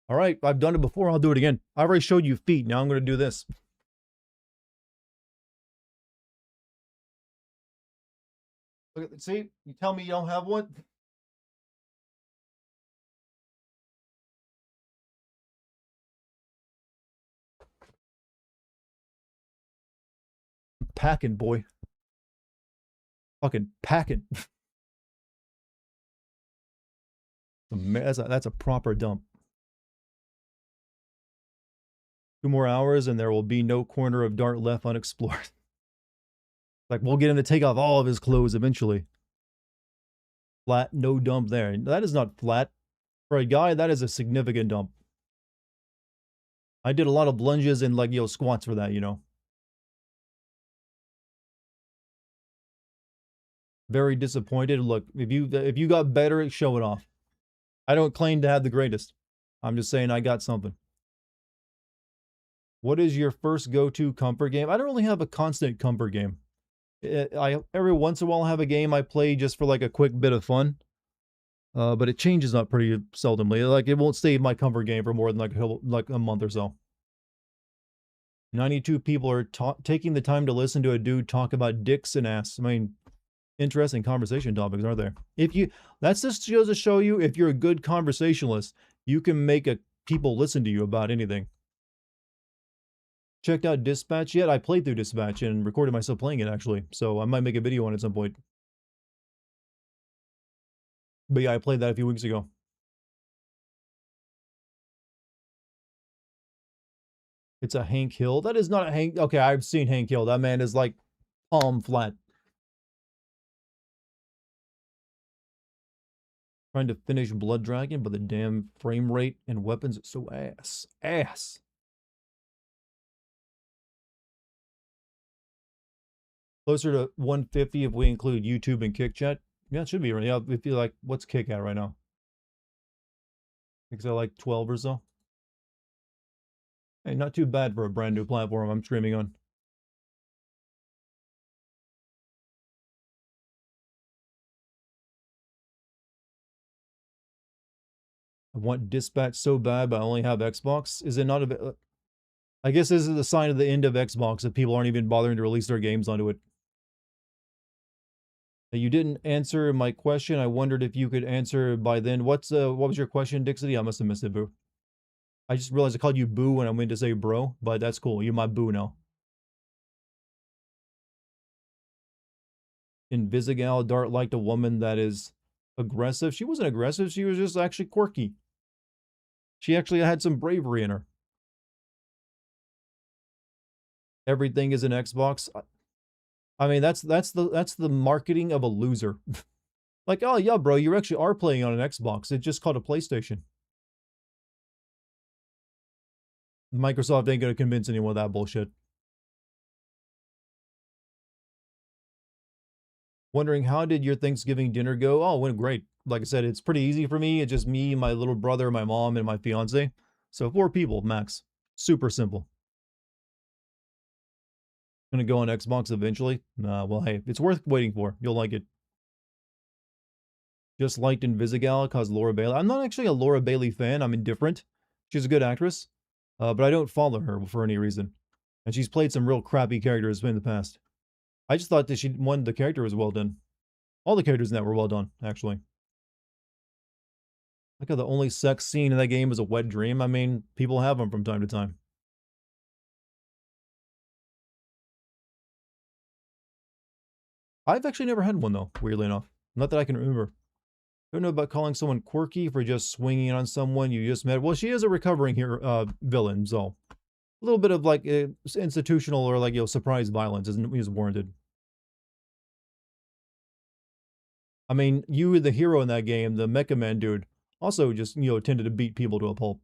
All right, I've done it before. I'll do it again. I already showed you feet. Now I'm going to do this. Look at, see? You tell me you don't have one? Packing, boy. Fucking packing. That's a proper dump. 2 more hours and there will be no corner of Dart left unexplored. Like, we'll get him to take off all of his clothes eventually. Flat, no dump there. That is not flat. For a guy, that is a significant dump. I did a lot of lunges and like, squats for that, Very disappointed. Look, if you got better, show it off. I don't claim to have the greatest. I'm just saying I got something. What is your first go-to comfort game? I don't really have a constant comfort game. I every once in a while have a game I play just for like a quick bit of fun. But it changes up pretty seldomly. Like, it won't stay my comfort game for more than like a month or so. 92 people are taking the time to listen to a dude talk about dicks and ass. I mean, interesting conversation topics, aren't there? That's just to show you, if you're a good conversationalist, you can make people listen to you about anything. Checked out Dispatch yet? I played through Dispatch and recorded myself playing it, actually. So I might make a video on it at some point. But yeah, I played that a few weeks ago. It's a Hank Hill. That is not a Hank. Okay, I've seen Hank Hill. That man is like palm flat. Trying to finish Blood Dragon, but the damn frame rate and weapons are so ass. Ass. Closer to 150 if we include YouTube and Kick Chat. Yeah, it should be right. Yeah, if you like, what's Kick at right now? Because I like 12 or so. Hey, not too bad for a brand new platform I'm streaming on. I want Dispatch so bad, but I only have Xbox. Is it not a... I guess this is a sign of the end of Xbox if people aren't even bothering to release their games onto it. You didn't answer my question. I wondered if you could answer by then. What was your question, Dixity? I must have missed it, boo. I just realized I called you boo when I meant to say bro, but that's cool. You're my boo now. Invisigal Dart liked a woman that is aggressive. She wasn't aggressive. She was just actually quirky. She actually had some bravery in her. Everything is an Xbox. I mean, that's the marketing of a loser. Like, oh yeah, bro, you actually are playing on an Xbox. It's just called a PlayStation. Microsoft ain't gonna convince anyone of that bullshit. Wondering, how did your Thanksgiving dinner go? Oh, it went great. Like I said, it's pretty easy for me. It's just me, my little brother, my mom, and my fiance. So 4 people, max. Super simple. Gonna go on Xbox eventually. Well, hey, it's worth waiting for. You'll like it. Just liked Invisigal because Laura Bailey. I'm not actually a Laura Bailey fan. I'm indifferent. She's a good actress. But I don't follow her for any reason. And she's played some real crappy characters in the past. I just thought that the character was well done. All the characters in that were well done, actually. Like how the only sex scene in that game is a wet dream. I mean, people have them from time to time. I've actually never had one, though, weirdly enough. Not that I can remember. Don't know about calling someone quirky for just swinging on someone you just met. Well, she is a recovering villain, so a little bit of like institutional or like surprise violence is warranted. I mean, you were the hero in that game, the Mecha Man dude, also just tended to beat people to a pulp.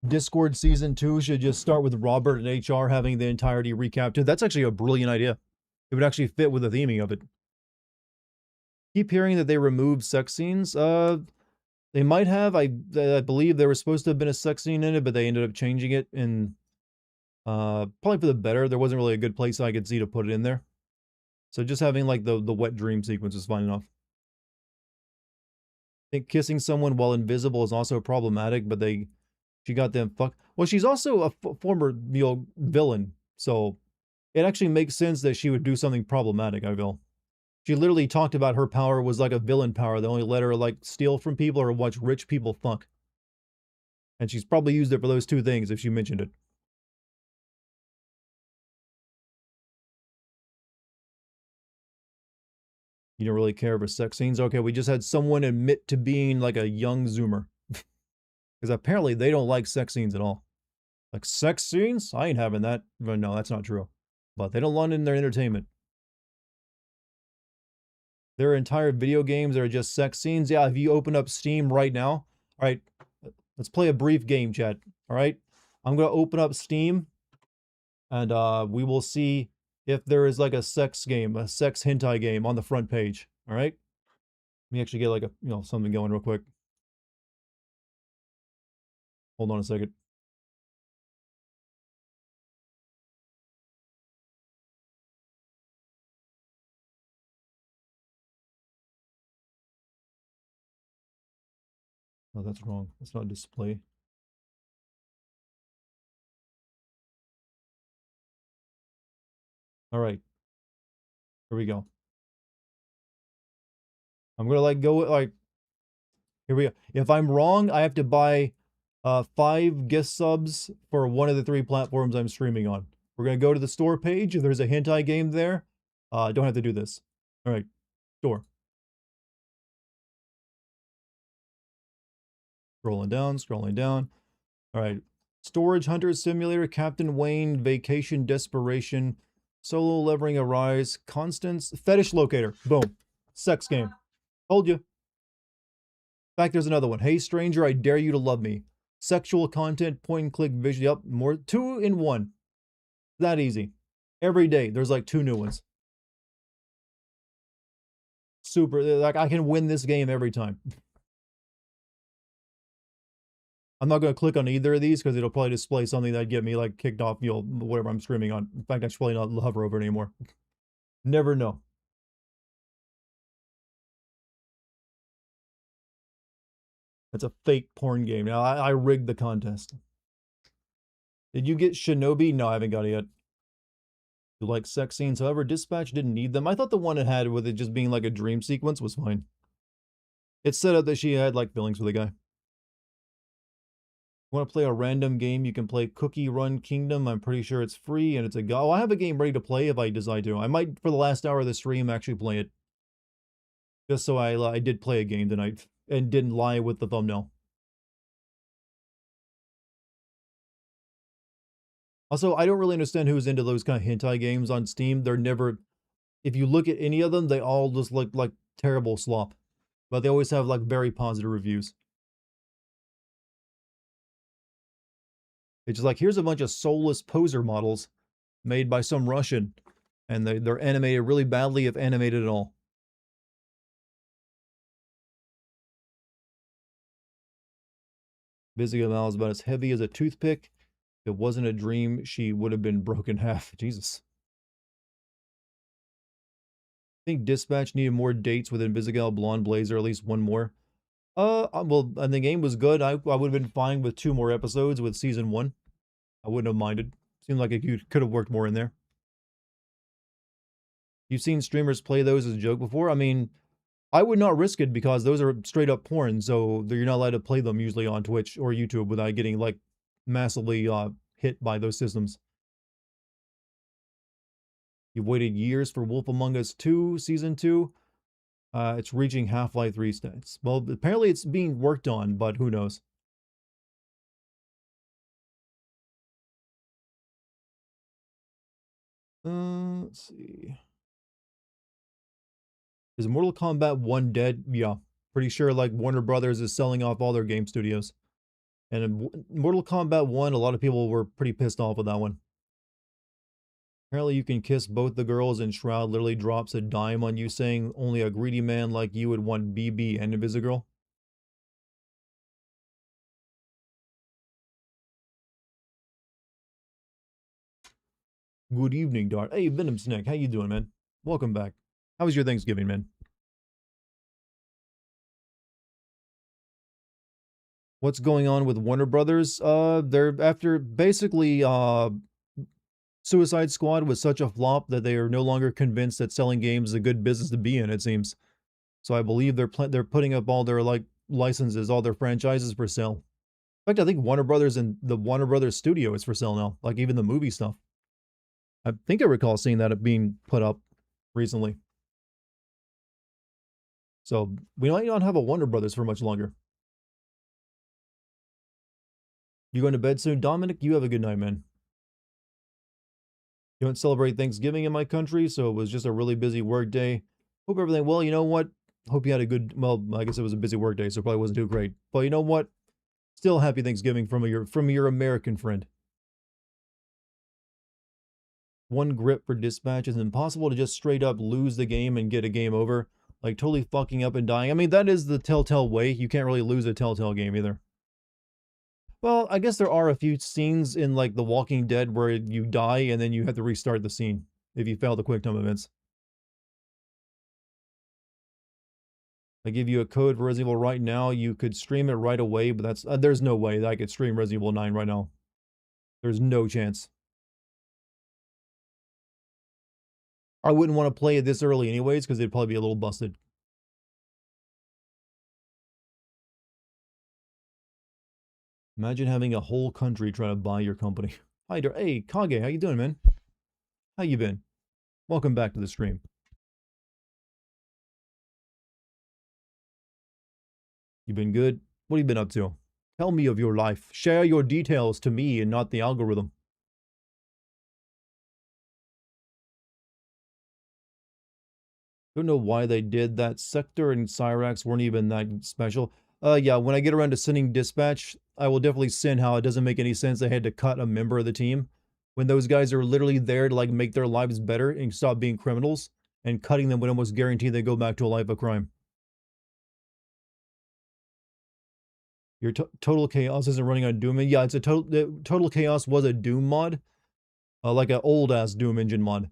Discord Season 2 should just start with Robert and HR having the entirety recapped. That's actually a brilliant idea. It would actually fit with the theming of it. Keep hearing that they removed sex scenes. They might have. I believe there was supposed to have been a sex scene in it, but they ended up changing it in probably for the better. There wasn't really a good place I could see to put it in there. So just having like the wet dream sequence is fine enough. I think kissing someone while invisible is also problematic, but she got them fucked. Well, she's also a former villain, so it actually makes sense that she would do something problematic, I feel. She literally talked about her power was like a villain power that only let her like steal from people or watch rich people fuck. And she's probably used it for those 2 things if she mentioned it. You don't really care for sex scenes? Okay, we just had someone admit to being like a young Zoomer. Because apparently they don't like sex scenes at all. Like, sex scenes? I ain't having that. But no, that's not true. But they don't want it in their entertainment. There are entire video games that are just sex scenes. Yeah, if you open up Steam right now. All right, let's play a brief game, chat. All right, I'm going to open up Steam. And we will see if there is like a sex game, a sex hentai game on the front page. All right. Let me actually get like a, something going real quick. Hold on a second. Oh, that's wrong. That's not display. All right. Here we go. I'm going to like go like, here we go. If I'm wrong, I have to buy 5 gift subs for one of the 3 platforms I'm streaming on. We're going to go to the store page. If there's a hentai game there, don't have to do this. All right. Store. Scrolling down, scrolling down. All right. Storage Hunter Simulator, Captain Wayne, Vacation Desperation, Solo Levering Arise, Constance, Fetish Locator. Boom. Sex game. Told you. In fact, there's another one. Hey, stranger, I dare you to love me. Sexual content, point and click vision. Yep, more 2 in 1. That easy. Every day, there's like 2 new ones. super, like, I can win this game every time. I'm not going to click on either of these because it'll probably display something that'd get me, like, kicked off, whatever I'm streaming on. In fact, I should probably not hover over it anymore. Never know. It's a fake porn game. Now, I rigged the contest. Did you get Shinobi? No, I haven't got it yet. You like sex scenes? However, Dispatch didn't need them. I thought the one it had with it just being like a dream sequence was fine. It set up that she had like feelings for the guy. Want to play a random game? You can play Cookie Run Kingdom. I'm pretty sure it's free and it's a go. Oh, I have a game ready to play if I decide to. I might, for the last hour of the stream, actually play it. Just so I did play a game tonight and didn't lie with the thumbnail. Also, I don't really understand who's into those kind of hentai games on Steam. They're never, if you look at any of them, they all just look like terrible slop. But they always have like very positive reviews. It's just like, here's a bunch of soulless poser models made by some Russian. And they're animated really badly, if animated at all. Visigoth is about as heavy as a toothpick. If it wasn't a dream, she would have been broken half. Jesus. I think Dispatch needed more dates with Invisigal, Blonde Blazer, at least one more. Well, and the game was good. I would have been fine with 2 more episodes with season 1. I wouldn't have minded. Seemed like it could have worked more in there. You've seen streamers play those as a joke before? I mean, I would not risk it because those are straight up porn, so you're not allowed to play them usually on Twitch or YouTube without getting, like, massively hit by those systems. You've waited years for Wolf Among Us 2, Season 2. It's reaching Half-Life 3 stats. Well, apparently it's being worked on, but who knows. Let's see. Is Mortal Kombat 1 dead? Yeah. Pretty sure, like, Warner Brothers is selling off all their game studios. And in Mortal Kombat 1, a lot of people were pretty pissed off with that one. Apparently you can kiss both the girls, and Shroud literally drops a dime on you saying only a greedy man like you would want BB and Invisigirl. Good evening, Dart. Hey, Venom Snake, how you doing, man? Welcome back. How was your Thanksgiving, man? What's going on with Warner Brothers? They're after basically Suicide Squad was such a flop that they are no longer convinced that selling games is a good business to be in, it seems. So I believe they're putting up all their like licenses, all their franchises for sale. In fact, I think Warner Brothers and the Warner Brothers studio is for sale now, like even the movie stuff. I think I recall seeing that being put up recently. So we might not have a Warner Brothers for much longer. You going to bed soon? Dominic, you have a good night, man. You don't celebrate Thanksgiving in my country, so it was just a really busy work day. Hope everything, well, you know what? Hope you had a good, well, I guess it was a busy work day, so it probably wasn't too great. But you know what? Still happy Thanksgiving from your American friend. One grip for Dispatch is impossible to just straight up lose the game and get a game over. Like totally fucking up and dying. I mean, that is the Telltale way. You can't really lose a Telltale game either. Well, I guess there are a few scenes in like The Walking Dead where you die and then you have to restart the scene if you fail the quick time events. I give you a code for Resident Evil right now. You could stream it right away, but that's there's no way that I could stream Resident Evil 9 right now. There's no chance. I wouldn't want to play it this early anyways because it'd probably be a little busted. Imagine having a whole country trying to buy your company. Hi there. Hey, Kage, how you doing, man? How you been? Welcome back to the stream. You been good? What have you been up to? Tell me of your life. Share your details to me and not the algorithm. Don't know why they did that. Sector and Cyrax weren't even that special. Yeah, when I get around to sending Dispatch, I will definitely send how it doesn't make any sense they had to cut a member of the team. When those guys are literally there to like make their lives better and stop being criminals. and cutting them would almost guarantee they go back to a life of crime. Your Total Chaos isn't running on Doom. Yeah, it's a Total Chaos was a Doom mod, like an old ass Doom engine mod,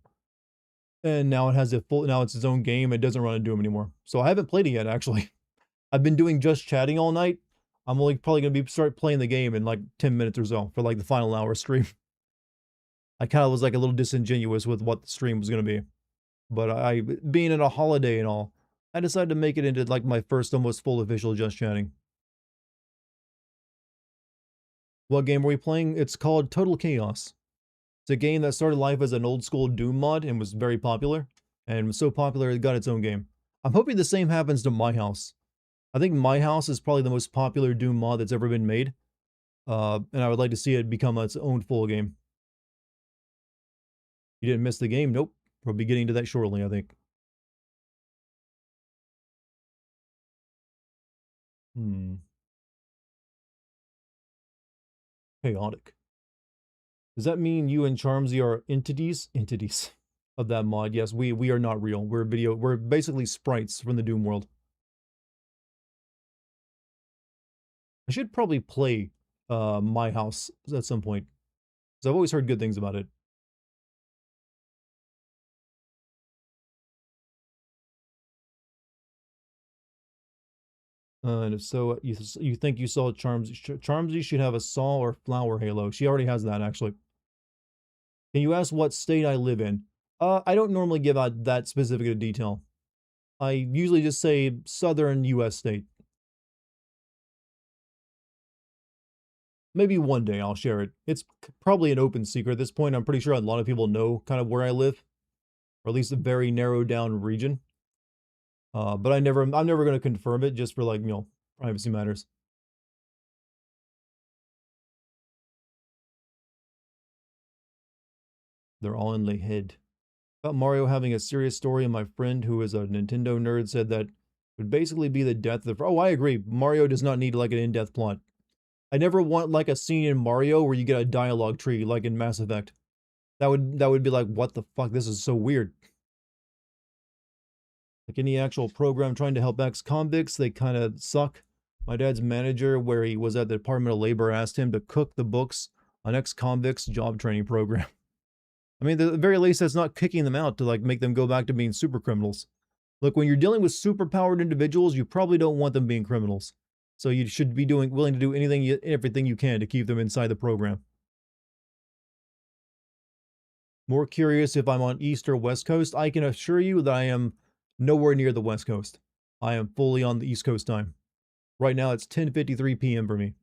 and now it has now it's its own game. It doesn't run on Doom anymore. So I haven't played it yet. Actually, I've been doing just chatting all night. I'm only probably gonna start playing the game in like 10 minutes or so for like the final hour stream. I kind of was like a little disingenuous with what the stream was gonna be, but I being in a holiday and all, I decided to make it into like my first almost full official just chatting. What game are we playing? It's called Total Chaos. It's a game that started life as an old school Doom mod and was very popular. And was so popular it got its own game. I'm hoping the same happens to My House. I think My House is probably the most popular Doom mod that's ever been made. And I would like to see it become its own full game. You didn't miss the game? Nope. We'll be getting to that shortly, I think. Chaotic. Does that mean you and Charmsy are entities? Entities of that mod. Yes, we are not real. We're basically sprites from the Doom world. I should probably play My House at some point, because I've always heard good things about it. And if so, you think you saw Charmsy? Charmsy should have a saw or flower halo. She already has that, actually. Can you ask what state I live in? I don't normally give out that specific a detail. I usually just say southern U.S. state. Maybe one day I'll share it. It's probably an open secret at this point. I'm pretty sure a lot of people know kind of where I live, or at least a very narrowed down region. But I'm never going to confirm it just for like, privacy matters. They're all in the head. About Mario having a serious story, and my friend who is a Nintendo nerd said that would basically be the death of. Oh, I agree. Mario does not need like an in-depth plot. I never want like a scene in Mario where you get a dialogue tree like in Mass Effect. That would be like, what the fuck? This is so weird. Like any actual program trying to help ex-convicts, they kind of suck. My dad's manager, where he was at the Department of Labor, asked him to cook the books on ex-convicts job training program. I mean, at the very least, that's not kicking them out to like make them go back to being super criminals. Look, when you're dealing with super powered individuals, you probably don't want them being criminals. So you should be willing to do everything you can to keep them inside the program. More curious if I'm on East or West Coast. I can assure you that I am nowhere near the West Coast. I am fully on the East Coast time. Right now, it's 10:53 p.m. for me.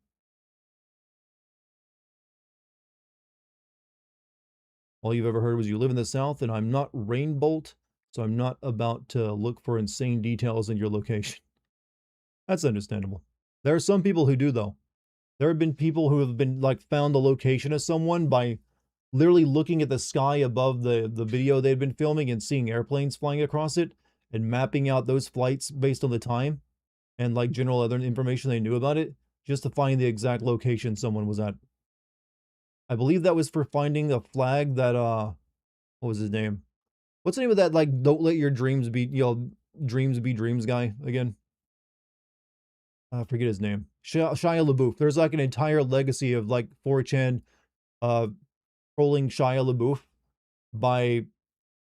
All you've ever heard was you live in the South, and I'm not Rainbolt, so I'm not about to look for insane details in your location. That's understandable. There are some people who do, though. There have been people who have been, like, found the location of someone by literally looking at the sky above the video they'd been filming and seeing airplanes flying across it and mapping out those flights based on the time and, like, general other information they knew about it just to find the exact location someone was at. I believe that was for finding a flag that, what was his name? What's the name of that, like, don't let your dreams be, dreams be dreams guy again? I forget his name. Shia LaBeouf. There's, like, an entire legacy of, like, 4chan, trolling Shia LaBeouf by,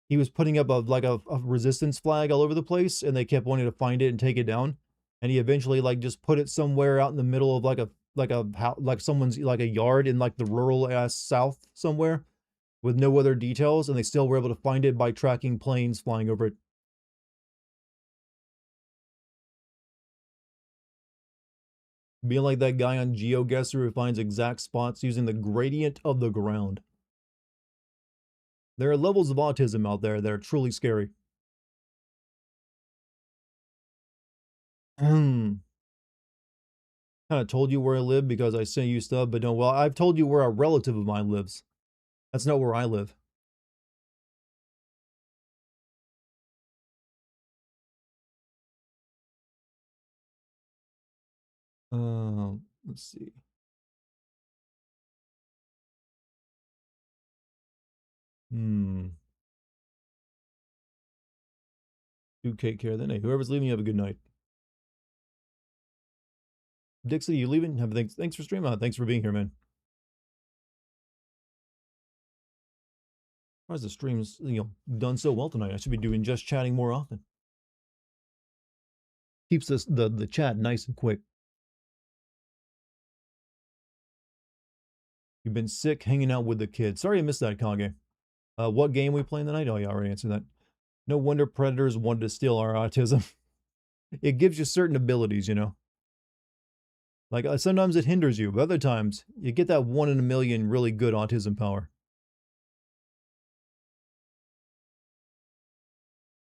he was putting up a resistance flag all over the place, and they kept wanting to find it and take it down. And he eventually, like, just put it somewhere out in the middle of, like someone's, like, a yard in, like, the rural ass South somewhere with no other details, and they still were able to find it by tracking planes flying over it. Being like that guy on GeoGuessr who finds exact spots using the gradient of the ground. There are levels of autism out there that are truly scary. Kind of told you where I live because I sent you stuff, but no, well, I've told you where a relative of mine lives. That's not where I live. Let's see. Do take care then. Hey, whoever's leaving, you have a good night. Dixie, you leaving? Thanks for streaming. Thanks for being here, man. Why is the streams, done so well tonight? I should be doing just chatting more often. Keeps the chat nice and quick. You've been sick hanging out with the kids. Sorry I missed that, Kage. What game we playing tonight? Oh, yeah, I already answered that. No wonder predators wanted to steal our autism. It gives you certain abilities, Like, sometimes it hinders you, but other times, you get that 1 in a million really good autism power.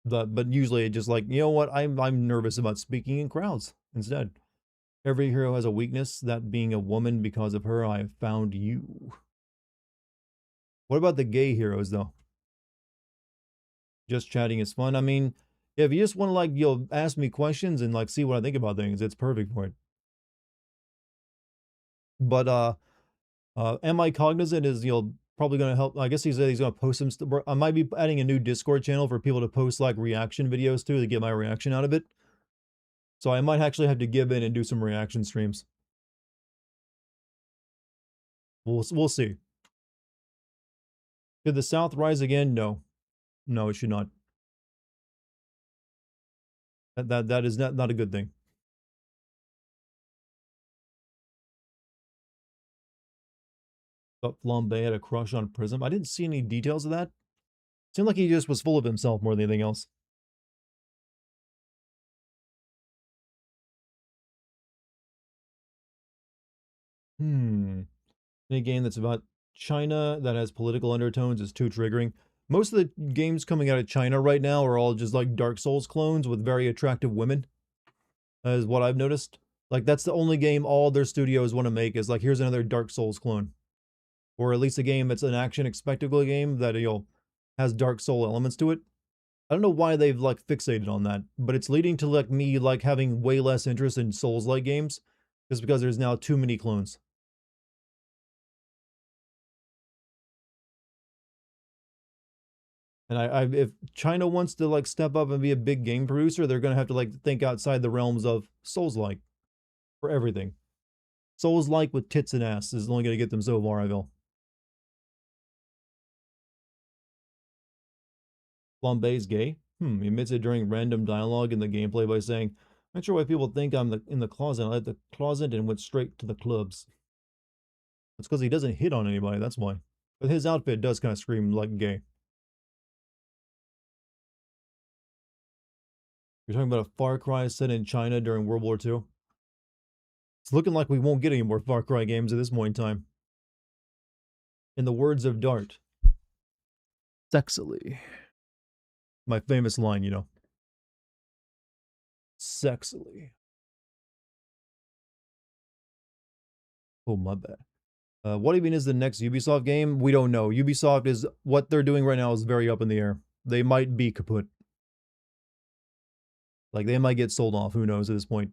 But usually, just like, you know what? I'm nervous about speaking in crowds instead. Every hero has a weakness, that being a woman. Because of her, I have found you. What about the gay heroes, though? Just chatting is fun. I mean, if you just want to, like, ask me questions and, like, see what I think about things, it's perfect for it. But, am I cognizant is, probably going to help. I guess he said he's going to post some stuff. I might be adding a new Discord channel for people to post, like, reaction videos to get my reaction out of it. So I might actually have to give in and do some reaction streams. We'll see. Should the South rise again? No. No, it should not. That is not a good thing. But Flambe had a crush on Prism. I didn't see any details of that. Seemed like he just was full of himself more than anything else. Any game that's about China that has political undertones is too triggering. Most of the games coming out of China right now are all just like Dark Souls clones with very attractive women. Is what I've noticed. Like, that's the only game all their studios want to make is like, here's another Dark Souls clone. Or at least a game that's an action spectacle game that, has Dark Soul elements to it. I don't know why they've, like, fixated on that, but it's leading to, like, me, like, having way less interest in Souls-like games just because there's now too many clones. And if China wants to, like, step up and be a big game producer, they're going to have to, like, think outside the realms of Souls-like for everything. Souls-like with tits and ass is only going to get them so far, I feel. Flambe's gay? He admits it during random dialogue in the gameplay by saying, "Not sure why people think I'm in the closet. I left the closet and went straight to the clubs." It's because he doesn't hit on anybody, that's why. But his outfit does kind of scream like gay. You're talking about a Far Cry set in China during World War II? It's looking like we won't get any more Far Cry games at this point in time. In the words of Dart, sexily. My famous line, Sexily. Oh, my bad. What even is the next Ubisoft game? We don't know. Ubisoft is, what they're doing right now is very up in the air. They might be kaput. Like, they might get sold off. Who knows at this point.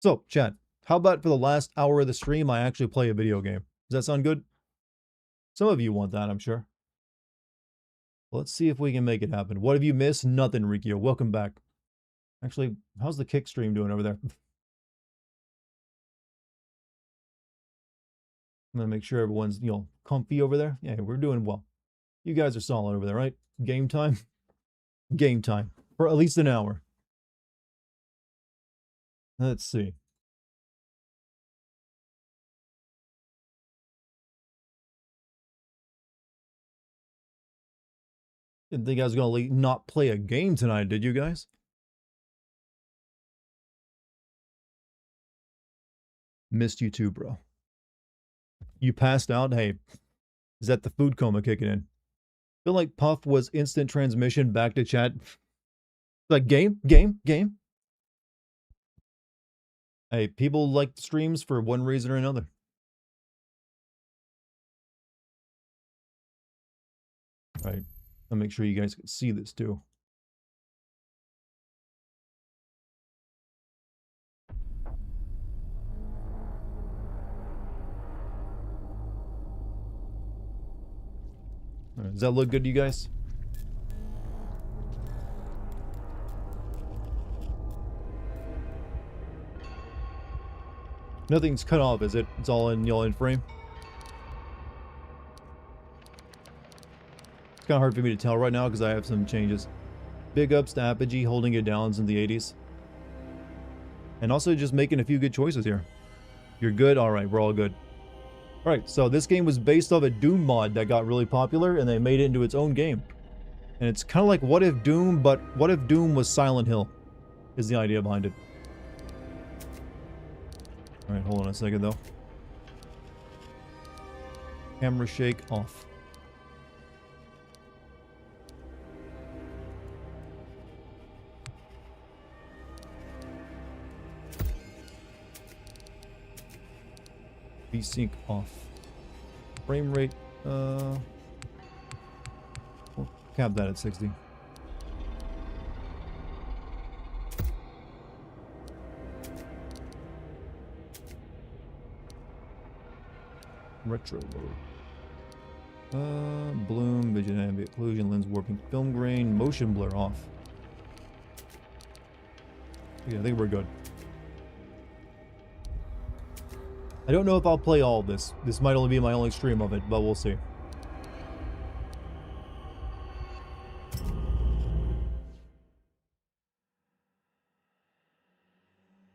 So, chat, how about for the last hour of the stream, I actually play a video game? Does that sound good? Some of you want that, I'm sure. Let's see if we can make it happen. What have you missed? Nothing, Rikio. Welcome back. Actually, how's the kick stream doing over there? I'm going to make sure everyone's, comfy over there. Yeah, we're doing well. You guys are solid over there, right? Game time? Game time. For at least an hour. Let's see. Didn't think I was going to not play a game tonight, did you guys? Missed you too, bro. You passed out? Hey, is that the food coma kicking in? Feel like Puff was instant transmission back to chat. Like, game. Hey, people like streams for one reason or another. Right. I'll make sure you guys can see this too. All right, Does that look good to you guys? Nothing's cut off, is it? It's all in frame. It's kind of hard for me to tell right now because I have some changes. Big ups to Apogee holding it down in the 80s. And also just making a few good choices here. You're good? Alright, we're all good. Alright, so this game was based off a Doom mod that got really popular and they made it into its own game. And it's kind of like What If Doom, but What If Doom was Silent Hill, is the idea behind it. Alright, hold on a second though. Camera shake off. VSync off. Frame rate, we'll cap that at 60. Retro mode. Bloom, vision ambient occlusion, lens warping, film grain, motion blur off. Yeah, I think we're good. I don't know if I'll play all of this. This might only be my only stream of it, but we'll see.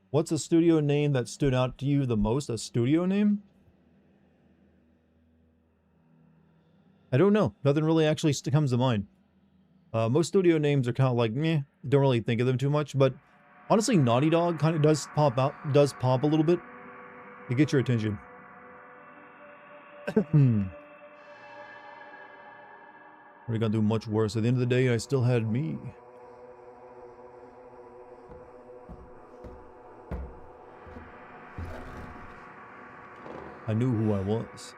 What's a studio name that stood out to you the most? A studio name? I don't know. Nothing really actually comes to mind. Most studio names are kind of like, meh. Don't really think of them too much, but honestly, Naughty Dog kind of does pop a little bit to get your attention. We're gonna do much worse. At the end of the day, I still had me. I knew who I was.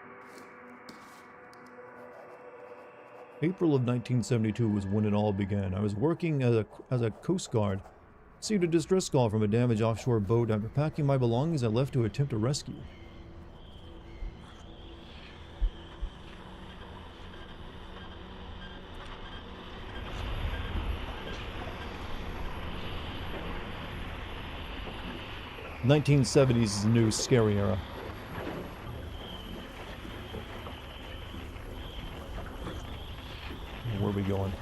April of 1972 was when it all began. I was working as a Coast Guard. Received a distress call from a damaged offshore boat. After packing my belongings, I left to attempt a rescue. The 1970s is a new scary era. Where are we going?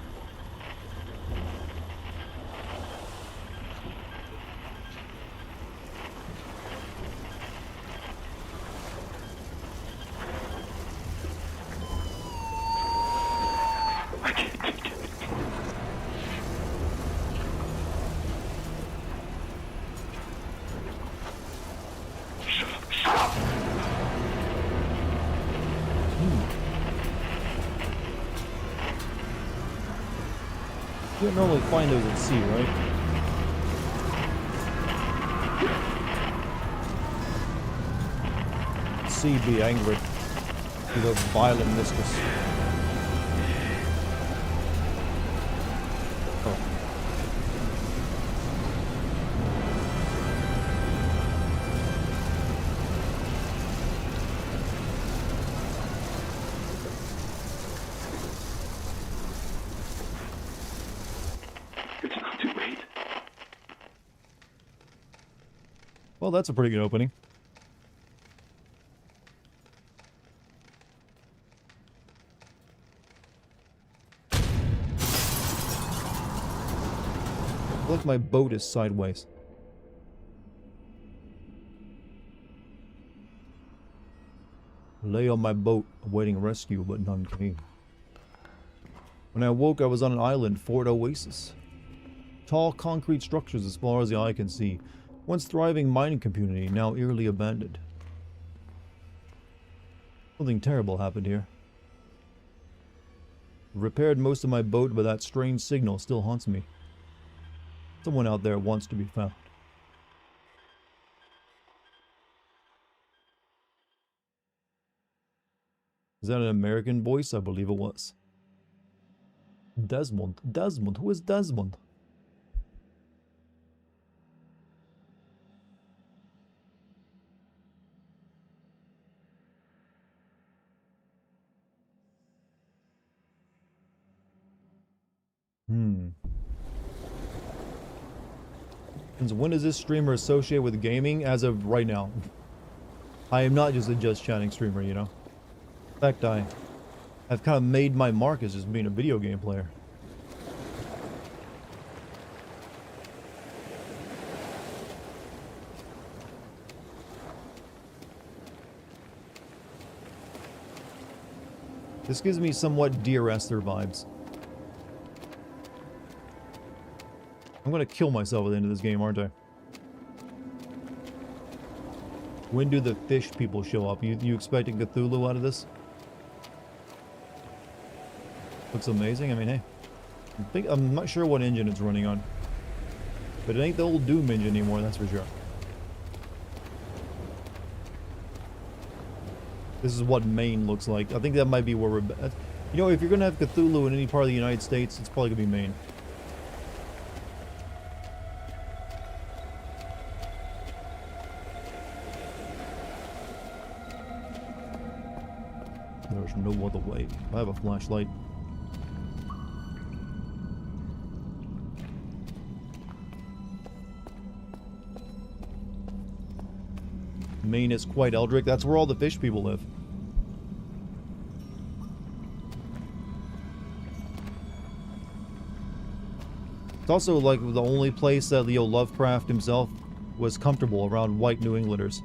You don't normally find those at sea, right? Sea be angry with a violent mistress. Oh. Well, that's a pretty good opening. Look, my boat is sideways. Lay on my boat, awaiting rescue, but none came. When I awoke, I was on an island, Fort Oasis. Tall concrete structures as far as the eye can see. Once thriving mining community, now eerily abandoned. Something terrible happened here. Repaired most of my boat, but that strange signal still haunts me. Someone out there wants to be found. Is that an American voice? I believe it was. Desmond. Desmond? Who is Desmond? Hmm. Since when is this streamer associated with gaming? As of right now. I am not just a just chatting streamer, you know. In fact, I've kind of made my mark as just being a video game player. This gives me somewhat Dear Esther vibes. I'm gonna kill myself at the end of this game, aren't I? When do the fish people show up? You expecting Cthulhu out of this? Looks amazing. I mean, hey. I'm not sure what engine it's running on. But it ain't the old Doom engine anymore, that's for sure. This is what Maine looks like. I think that might be where we're... You know, if you're gonna have Cthulhu in any part of the United States, it's probably gonna be Maine. There's no other way. I have a flashlight. Maine is quite eldritch. That's where all the fish people live. It's also like the only place that Leo Lovecraft himself was comfortable around white New Englanders.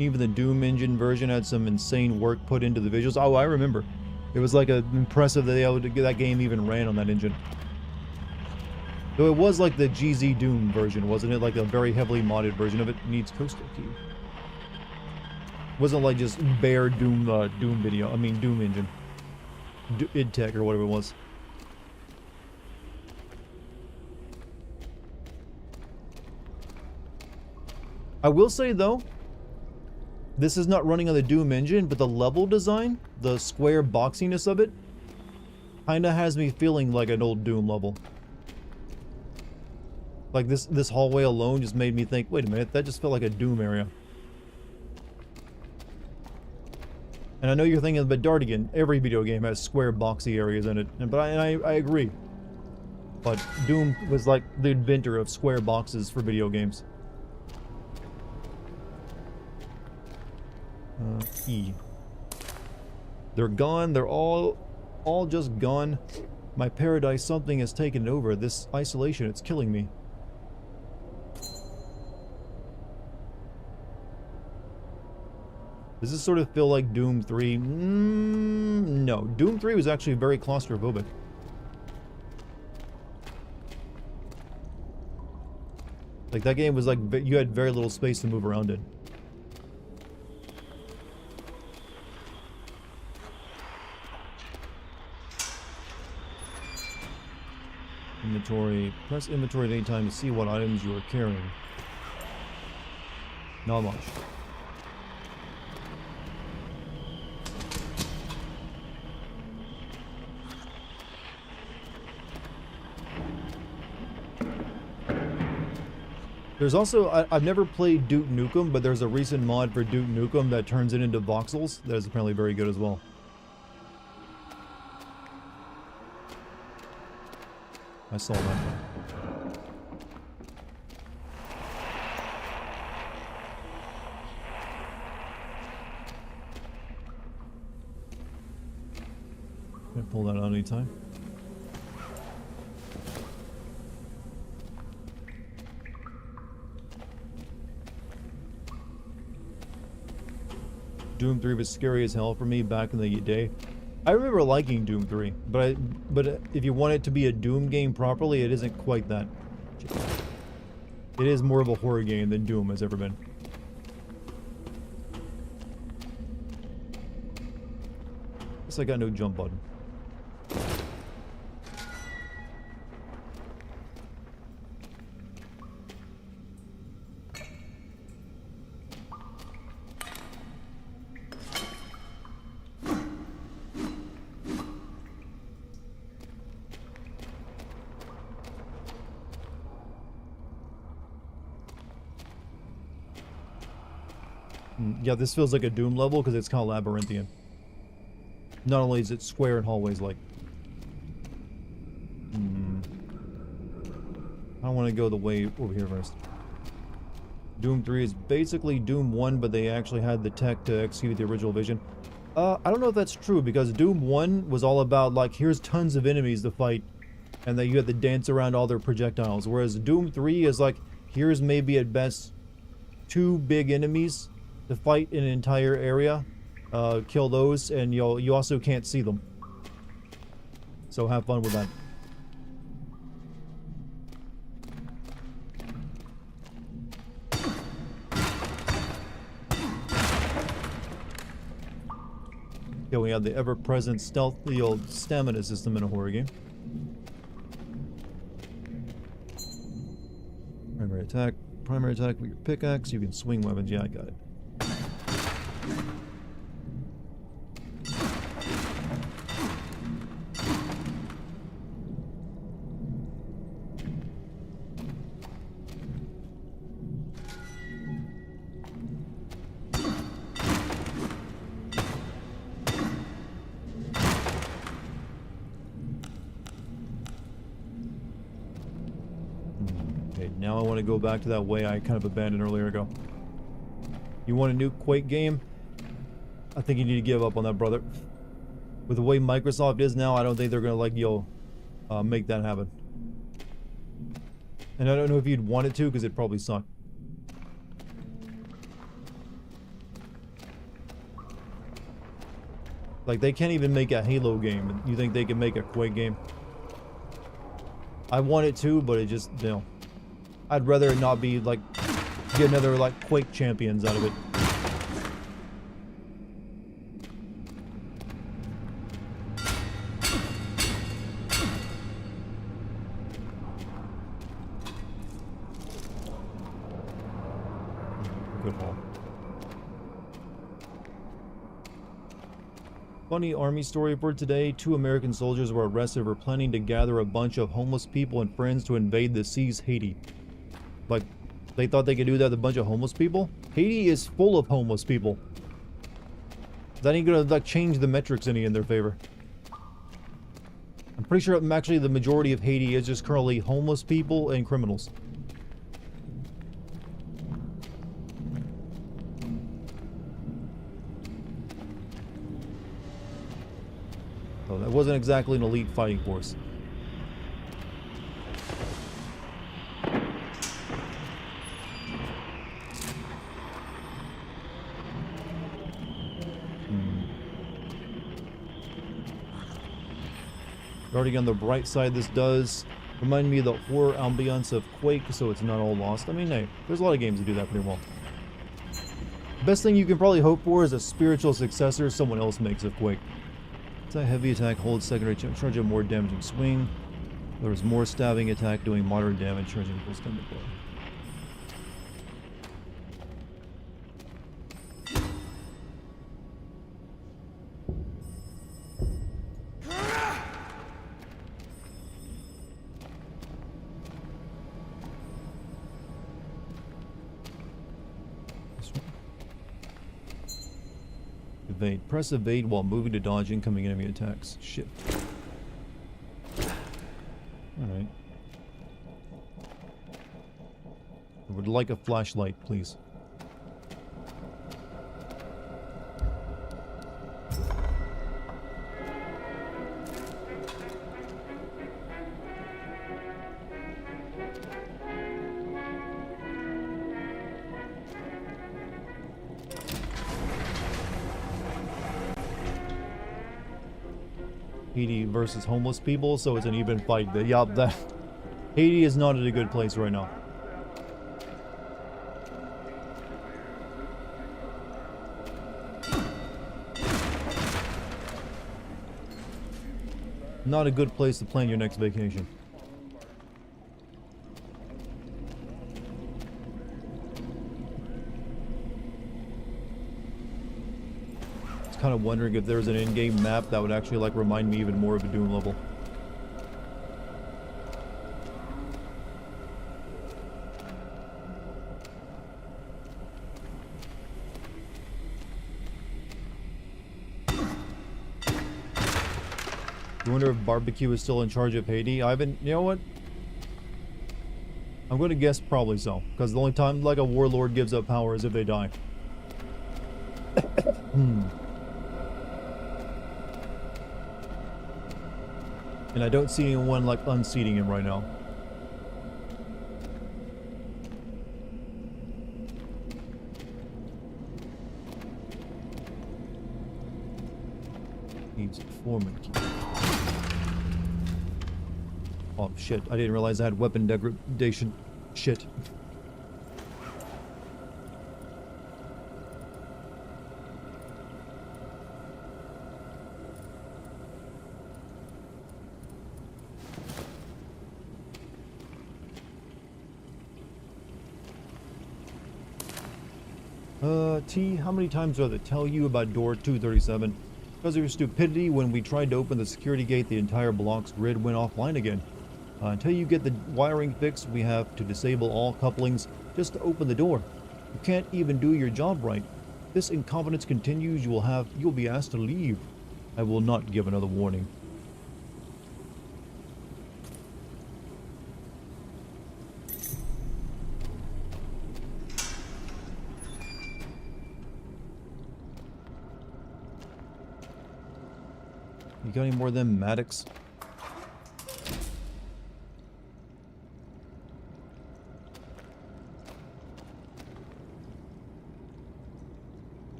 Even the Doom engine version had some insane work put into the visuals. Oh, I remember. It was like impressive that that game even ran on that engine. Though it was like the GZ Doom version, wasn't it? Like a very heavily modded version of it. Needs coastal key. Wasn't like just bare Doom Doom video. I mean Doom engine. idtech or whatever it was. I will say though, this is not running on the Doom engine, but the level design, the square boxiness of it, kinda has me feeling like an old Doom level. Like this hallway alone just made me think, wait a minute, that just felt like a Doom area. And I know you're thinking, but Dartigan, every video game has square boxy areas in it, but I agree. But Doom was like the inventor of square boxes for video games. E. They're gone. They're all just gone. My paradise, something has taken it over. This isolation, it's killing me. Does this sort of feel like Doom 3? No. Doom 3 was actually very claustrophobic. Like, that game was like, you had very little space to move around in. Inventory. Press inventory at any time to see what items you are carrying. Not much. There's also, I've never played Duke Nukem, but there's a recent mod for Duke Nukem that turns it into voxels that is apparently very good as well. I saw that. Can I pull that out anytime? Doom 3 was scary as hell for me back in the day. I remember liking Doom 3, but if you want it to be a Doom game properly, it isn't quite that. It is more of a horror game than Doom has ever been. Guess I got no jump button. Yeah, this feels like a Doom level because it's kind of labyrinthian. Not only is it square in hallways like... I want to go the way over here first. Doom 3 is basically Doom 1, but they actually had the tech to execute the original vision. I don't know if that's true, because Doom 1 was all about, like, here's tons of enemies to fight, and that you have to dance around all their projectiles. Whereas Doom 3 is like, here's maybe at best 2 big enemies to fight in an entire area. Kill those, and you also can't see them. So have fun with that. Okay, we have the ever-present stealthy old stamina system in a horror game. Primary attack with your pickaxe. You can swing weapons. Yeah, I got it. Now I want to go back to that way I kind of abandoned earlier ago. You want a new Quake game? I think you need to give up on that, brother. With the way Microsoft is now, I don't think they're gonna make that happen. And I don't know if you'd want it to, because it'd probably suck. Like, they can't even make a Halo game, and you think they can make a Quake game? I want it to, but it just, you know... I'd rather it not be, like, get another, like, Quake Champions out of it. Good haul. Funny army story for today. 2 American soldiers were arrested for planning to gather a bunch of homeless people and friends to invade the seas Haiti. Like, they thought they could do that with a bunch of homeless people? Haiti is full of homeless people. That ain't gonna, like, change the metrics any in their favor. I'm pretty sure actually the majority of Haiti is just currently homeless people and criminals. So that wasn't exactly an elite fighting force. Dartigan, on the bright side, this does remind me of the horror ambiance of Quake, so it's not all lost. I mean, hey, there's a lot of games that do that pretty well. Best thing you can probably hope for is a spiritual successor someone else makes of Quake. It's a heavy attack, hold secondary charge of more damage and swing. There's more stabbing attack doing moderate damage, charging full stem blow. Evade. Press evade while moving to dodge incoming enemy attacks. Shit. Alright. I would like a flashlight, please. Haiti versus homeless people, so it's an even fight. Yup, that Haiti is not in a good place right now. Not a good place to plan your next vacation. Kind of wondering if there's an in-game map that would actually like remind me even more of a Doom level. wonder if barbecue is still in charge of Haiti. I haven't. You know what? I'm going to guess probably so, because the only time like a warlord gives up power is if they die. And I don't see anyone like unseating him right now. Needs a foreman key. Oh shit, I didn't realize I had weapon degradation. Shit. T, how many times do I have to tell you about door 237? Because of your stupidity, when we tried to open the security gate, the entire block's grid went offline again. Until you get the wiring fixed, we have to disable all couplings just to open the door. You can't even do your job right. This incompetence continues, you'll be asked to leave. I will not give another warning. You got any more of them Maddox?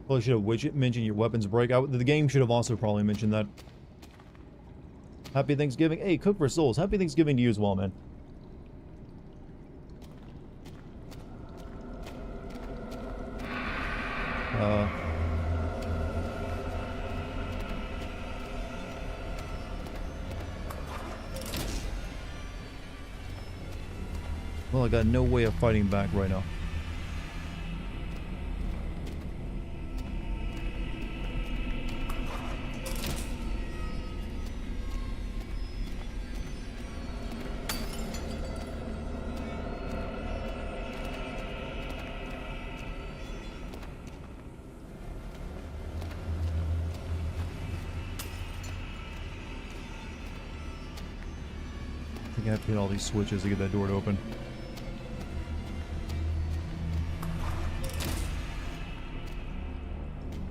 Probably should have mentioned your weapons break. The game should have also probably mentioned that. Happy Thanksgiving. Hey, Cook for Souls. Happy Thanksgiving to you as well, man. Well, I got no way of fighting back right now. I think I have to hit all these switches to get that door to open.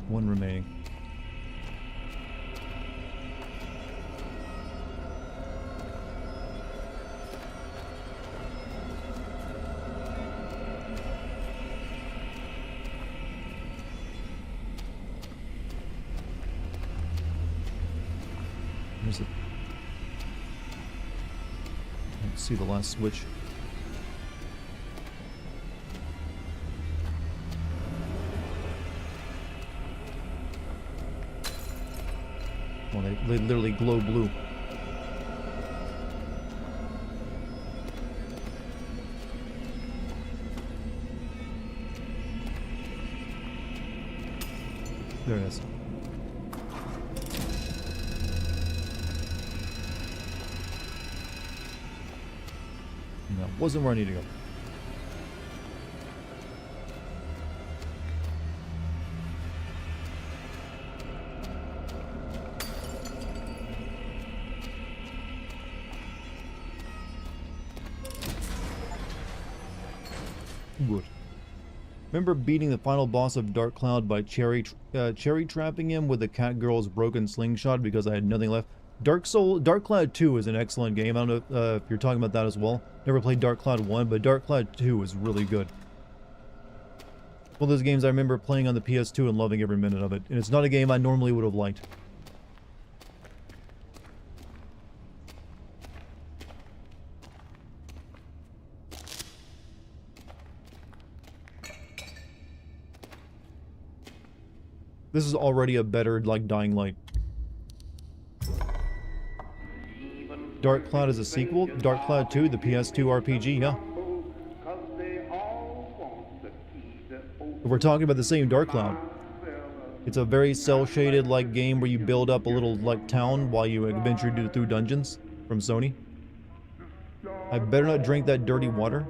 One remaining. Where's it? Let's see the last switch. Well, they literally glow blue. There it is. And that wasn't where I need to go. Good. Remember beating the final boss of Dark Cloud by cherry trapping him with the cat girl's broken slingshot because I had nothing left? Dark Cloud 2 is an excellent game. I don't know if you're talking about that as well. Never played Dark Cloud 1, but Dark Cloud 2 is really good. One of those games I remember playing on the PS2 and loving every minute of it. And it's not a game I normally would have liked. This is already a better, like, Dying Light. Dark Cloud is a sequel. Dark Cloud 2, the PS2 RPG, yeah. If we're talking about the same Dark Cloud. It's a very cel-shaded, like, game where you build up a little, like, town while you adventure through dungeons from Sony. I better not drink that dirty water.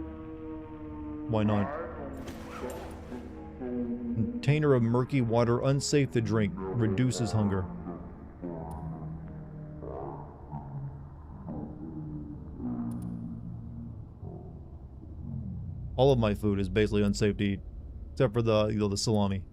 Why not? Container of murky water, unsafe to drink, reduces hunger. All of my food is basically unsafe to eat, except for the the salami.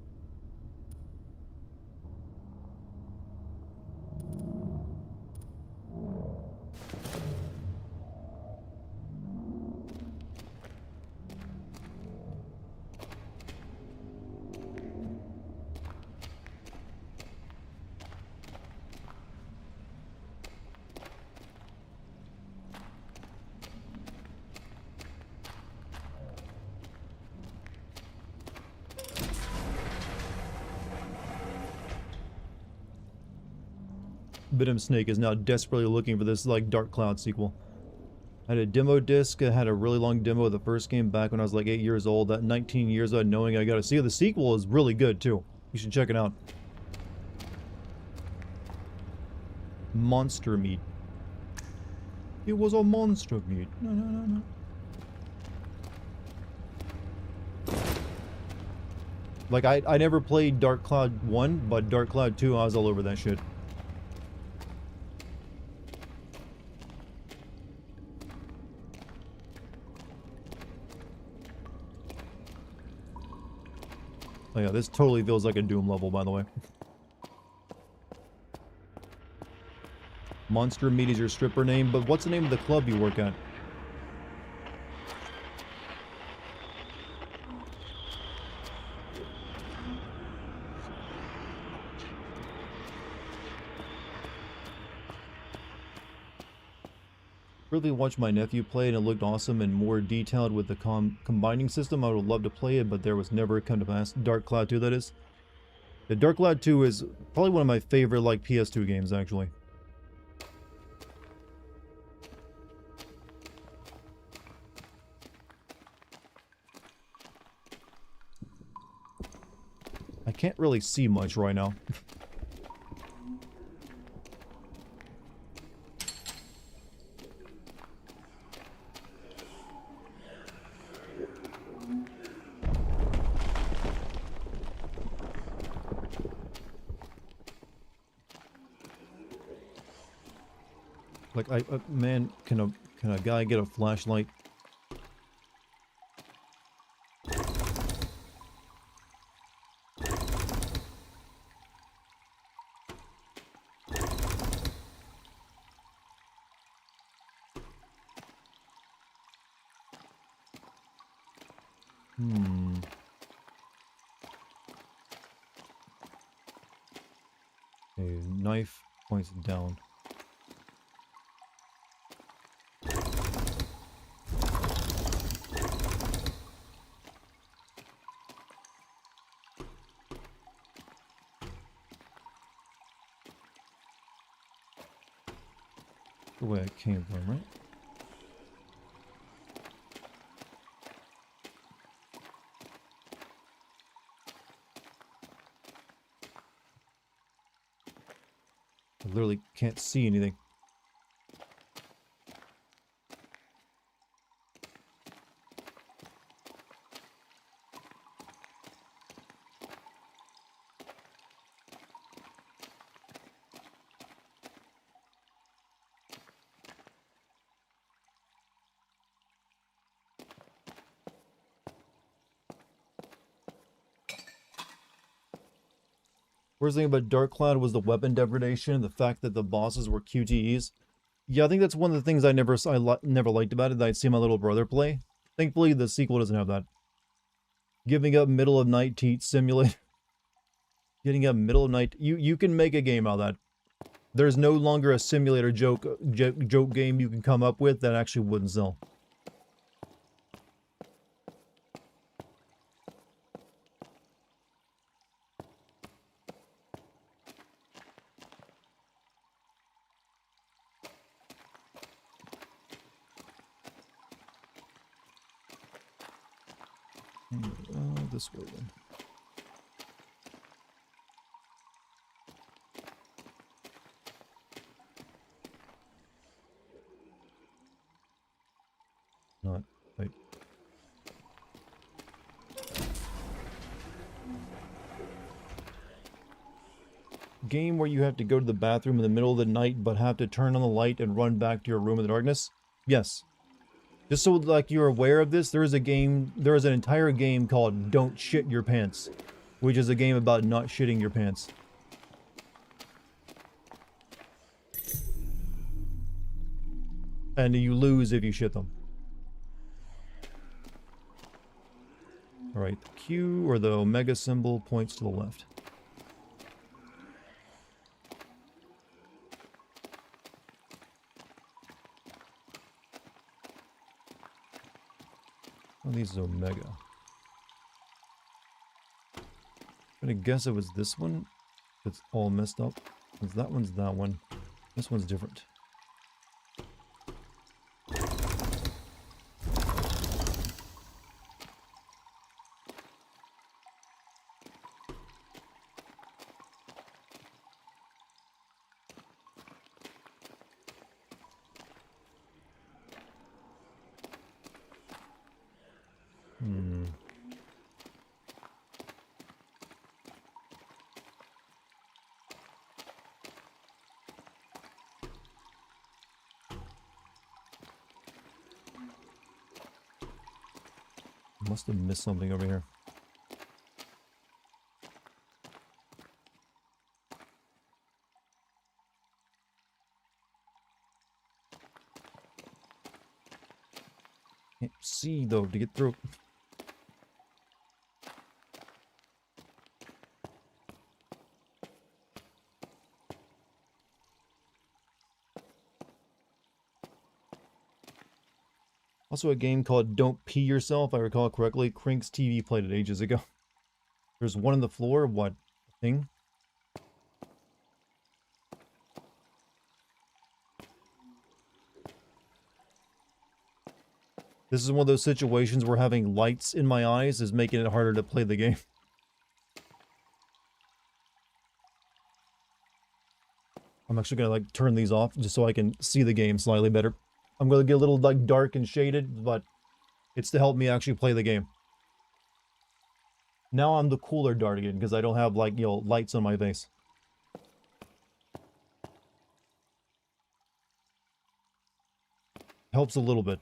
Venom Snake is now desperately looking for this like Dark Cloud sequel. I had a demo disc. I had a really long demo of the first game back when I was like 8 years old. That 19 years of knowing I got to see it. The sequel is really good too. You should check it out. Monster meat. It was a monster meat. No, no, no, no. Like I never played Dark Cloud 1, but Dark Cloud 2, I was all over that shit. Oh yeah, this totally feels like a Doom level, by the way. Monster Meat is your stripper name, but what's the name of the club you work at? Really watched my nephew play and it looked awesome and more detailed with the combining system. I would love to play it, but there was never a come to pass. Dark Cloud 2, that is. The Dark Cloud 2 is probably one of my favorite like PS2 games, actually. I can't really see much right now. Like, man, can a guy get a flashlight? A knife points down. The way it came from, right? I literally can't see anything. Worst thing about Dark Cloud was the weapon degradation, the fact that the bosses were QTEs. Yeah, I think that's one of the things I never liked about it, that I'd see my little brother play. Thankfully, the sequel doesn't have that. Giving up middle of night to eat simulate. Getting up middle of night. You can make a game out of that. There's no longer a simulator joke game you can come up with that actually wouldn't sell. This way then. Not right. Game where you have to go to the bathroom in the middle of the night but have to turn on the light and run back to your room in the darkness? Yes. Just so like you're aware of this, there is an entire game called Don't Shit Your Pants, which is a game about not shitting your pants. And you lose if you shit them. Alright, the Q or the Omega symbol points to the left. Oh, these is Omega. I'm gonna guess it was this one. It's all messed up. Because that one's that one. This one's different. Must have missed something over here. Can't see though to get through. Also a game called Don't Pee Yourself, if I recall correctly. Crink's TV played it ages ago. There's one on the floor. What thing? This is one of those situations where having lights in my eyes is making it harder to play the game. I'm actually gonna like turn these off just so I can see the game slightly better. I'm gonna get a little like dark and shaded, but it's to help me actually play the game. Now I'm the cooler Dartigan because I don't have like, you know, lights on my face. Helps a little bit.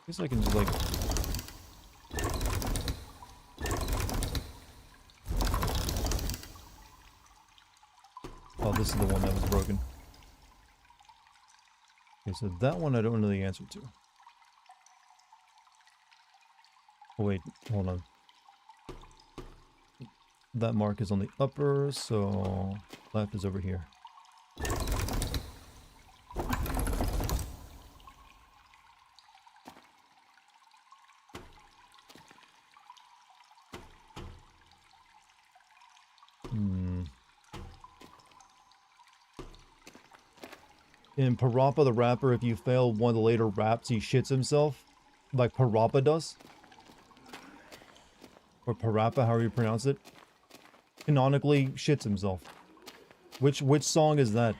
I guess I can just like... Oh, this is the one that was broken. Okay, so that one I don't know the answer to. Oh wait, hold on. That mark is on the upper, so left is over here. In Parappa the Rapper, if you fail one of the later raps, he shits himself. Like Parappa does. Or Parappa, however you pronounce it. Canonically shits himself. Which song is that?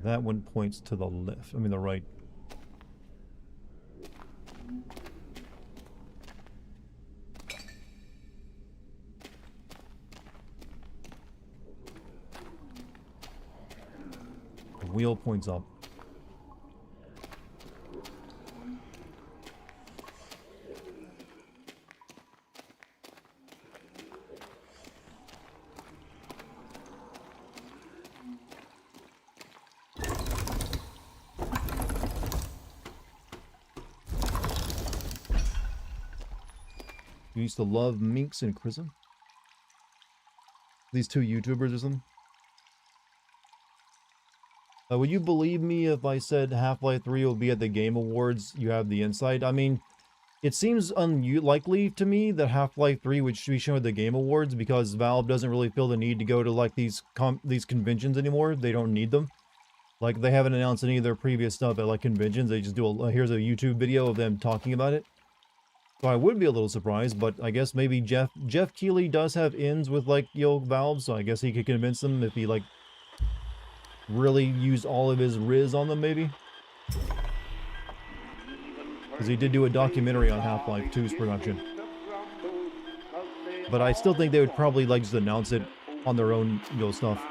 That one points to the left. I mean the right. The wheel points up. You used to love Minx and Chrism? These two YouTubers or something? Would you believe me if I said Half-Life 3 will be at the Game Awards? You have the insight. I mean, It seems unlikely to me that Half-Life 3 would be shown at the Game Awards because Valve doesn't really feel the need to go to like these conventions anymore. They don't need them. Like they haven't announced any of their previous stuff at like conventions. They just do a here's a YouTube video of them talking about it. So I would be a little surprised, but I guess maybe Jeff Keighley does have ins with like Valve, so I guess he could convince them if he like really used all of his riz on them maybe. Because he did do a documentary on Half-Life 2's production. But I still think they would probably like just announce it on their own stuff.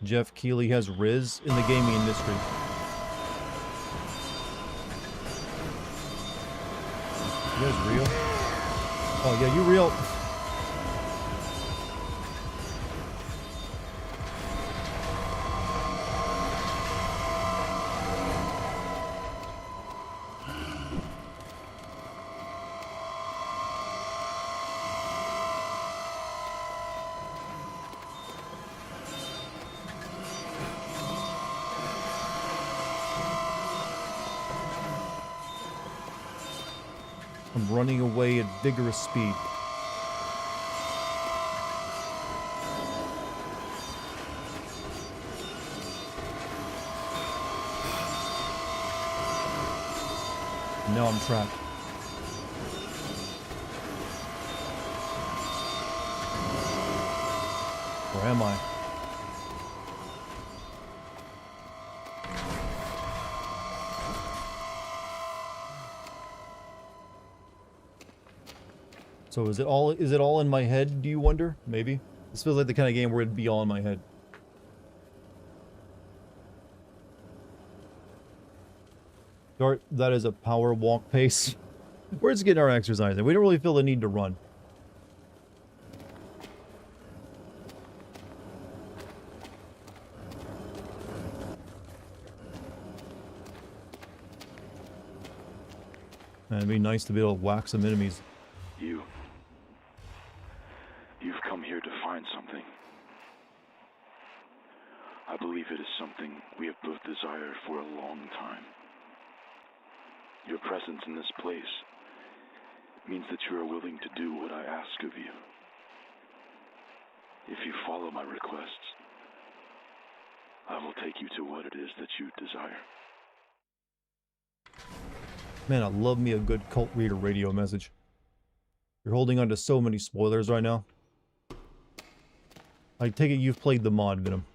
Jeff Keighley has riz in the gaming industry. You guys real? Oh yeah, you real. I'm running away at vigorous speed. Now I'm trapped. Where am I? So is it all in my head, do you wonder? Maybe? This feels like the kind of game where it'd be all in my head. Dart, that is a power walk pace. We're just getting our exercise in. We don't really feel the need to run. Man, it'd be nice to be able to whack some enemies. You've come here to find something. I believe it is something we have both desired for a long time. Your presence in this place means that you are willing to do what I ask of you. If you follow my requests, I will take you to what it is that you desire. Man, I love me a good cult reader radio message. You're holding on to so many spoilers right now. I take it you've played the mod, Venom.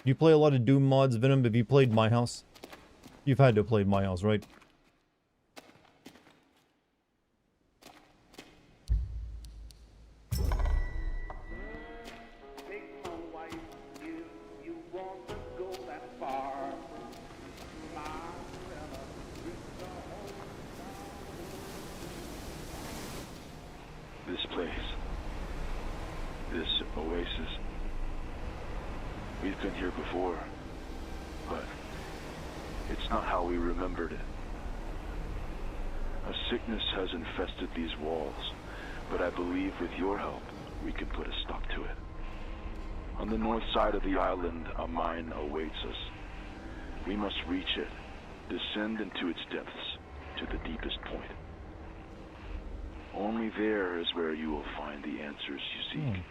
You play a lot of Doom mods, Venom? Have you played My House? You've had to have played My House, right? This place, this oasis, we've been here before, but it's not how we remembered it. A sickness has infested these walls, but I believe with your help, we can put a stop to it. On the north side of the island, a mine awaits us. We must reach it, descend into its depths, to the deepest point. Only there is where you will find the answers you seek.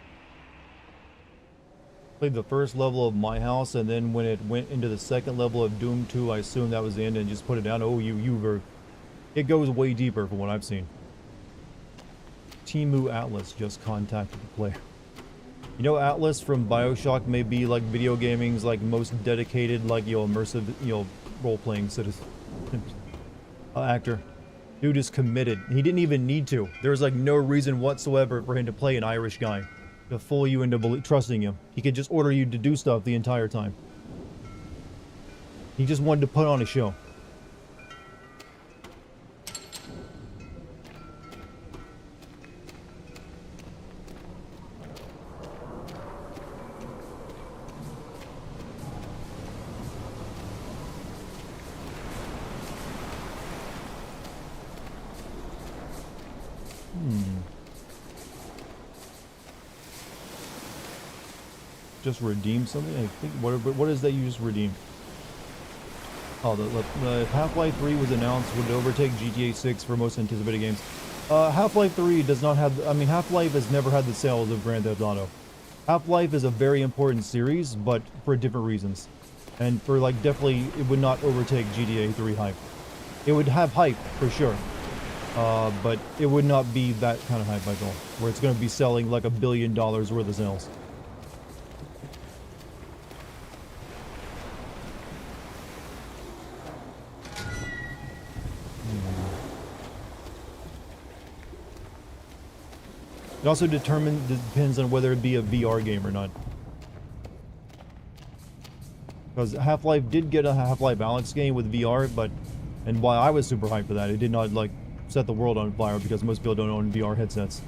Played the first level of My House, and then when it went into the second level of Doom 2, I assumed that was the end and just put it down. Oh, you were... It goes way deeper from what I've seen. Timu Atlas just contacted the player. You know, Atlas from BioShock may be like video gaming's like most dedicated, like, immersive, role-playing citizen actor. Dude is committed. He didn't even need to. There's like no reason whatsoever for him to play an Irish guy to fool you into trusting him. He could just order you to do stuff the entire time. He just wanted to put on a show. Just redeem something? I think, what is that you just redeemed? Oh, the Half-Life 3 was announced would overtake GTA 6 for most anticipated games. Half-Life 3 does not have, I mean, Half-Life has never had the sales of Grand Theft Auto. Half-Life is a very important series, but for different reasons. And for, like, definitely, it would not overtake GTA 3 hype. It would have hype, for sure. But it would not be that kind of hype, Michael, where it's going to be selling like $1 billion worth of sales. It also depends on whether it be a VR game or not. Because Half-Life did get a Half-Life Alyx game with VR, and while I was super hyped for that, it did not, like, set the world on fire because most people don't own VR headsets.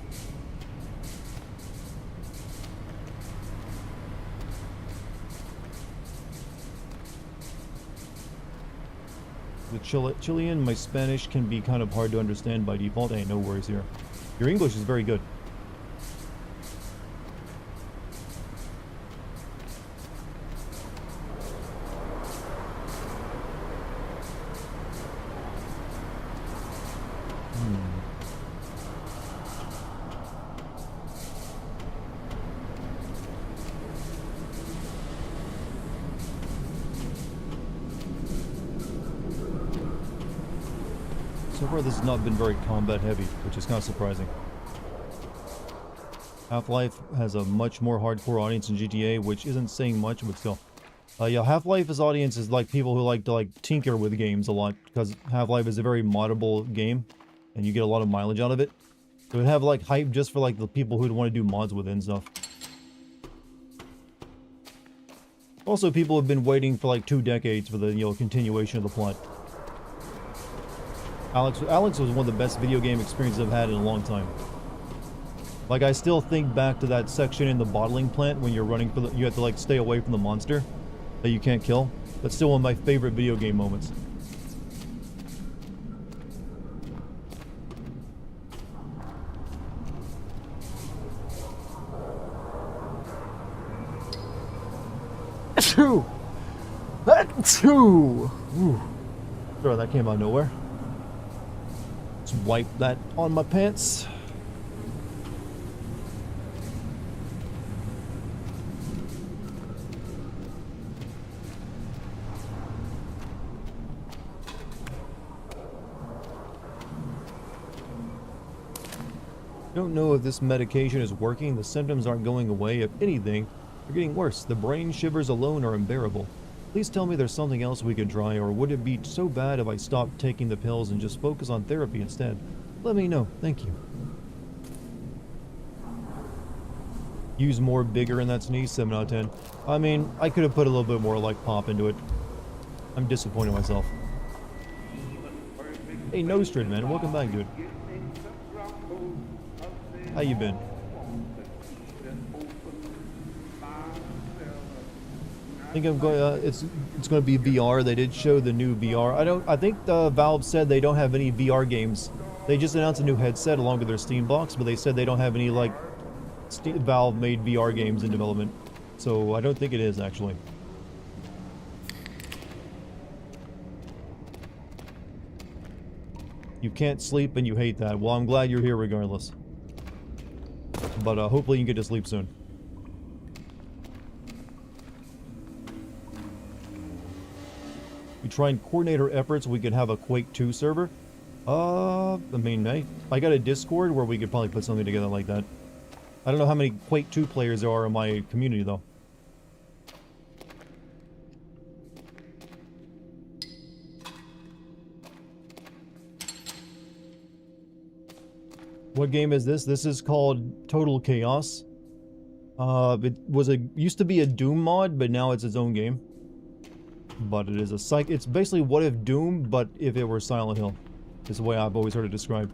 The Chilean, my Spanish can be kind of hard to understand by default. Hey, no worries here. Your English is very good. So far, this has not been very combat heavy, which is kind of surprising. Half-Life has a much more hardcore audience than GTA, which isn't saying much, but still. Yeah, Half-Life's audience is like people who like to tinker with games a lot, because Half-Life is a very moddable game, and you get a lot of mileage out of it. So it'd have like hype just for like the people who'd want to do mods with it and stuff. Also, people have been waiting for like 2 decades for the continuation of the plot. Alyx was one of the best video game experiences I've had in a long time. Like, I still think back to that section in the bottling plant when you're running for you have to like stay away from the monster that you can't kill. That's still one of my favorite video game moments. Achoo! Achoo! Ooh. Sorry, that came out of nowhere. Let's wipe that on my pants. Don't know if this medication is working. The symptoms aren't going away. If anything, they're getting worse. The brain shivers alone are unbearable. Please tell me there's something else we could try, or would it be so bad if I stopped taking the pills and just focus on therapy instead? Let me know. Thank you. Use more bigger in that sneeze, 7 out of 10. I mean, I could have put a little bit more like pop into it. I'm disappointed in myself. Hey, Nostrid, man. Welcome back, dude. How you been? I think I'm going. It's going to be VR. They did show the new VR. I think Valve said they don't have any VR games. They just announced a new headset along with their Steam box, but they said they don't have any like Valve-made VR games in development. So I don't think it is actually. You can't sleep and you hate that. Well, I'm glad you're here regardless. But hopefully you can get to sleep soon. We try and coordinate our efforts. We could have a Quake 2 server. I mean, I got a Discord where we could probably put something together like that. I don't know how many Quake 2 players there are in my community, though. What game is this? This is called Total Chaos. It used to be a Doom mod, but now it's its own game. But it is it's basically what if Doom, but if it were Silent Hill. Is the way I've always heard it described.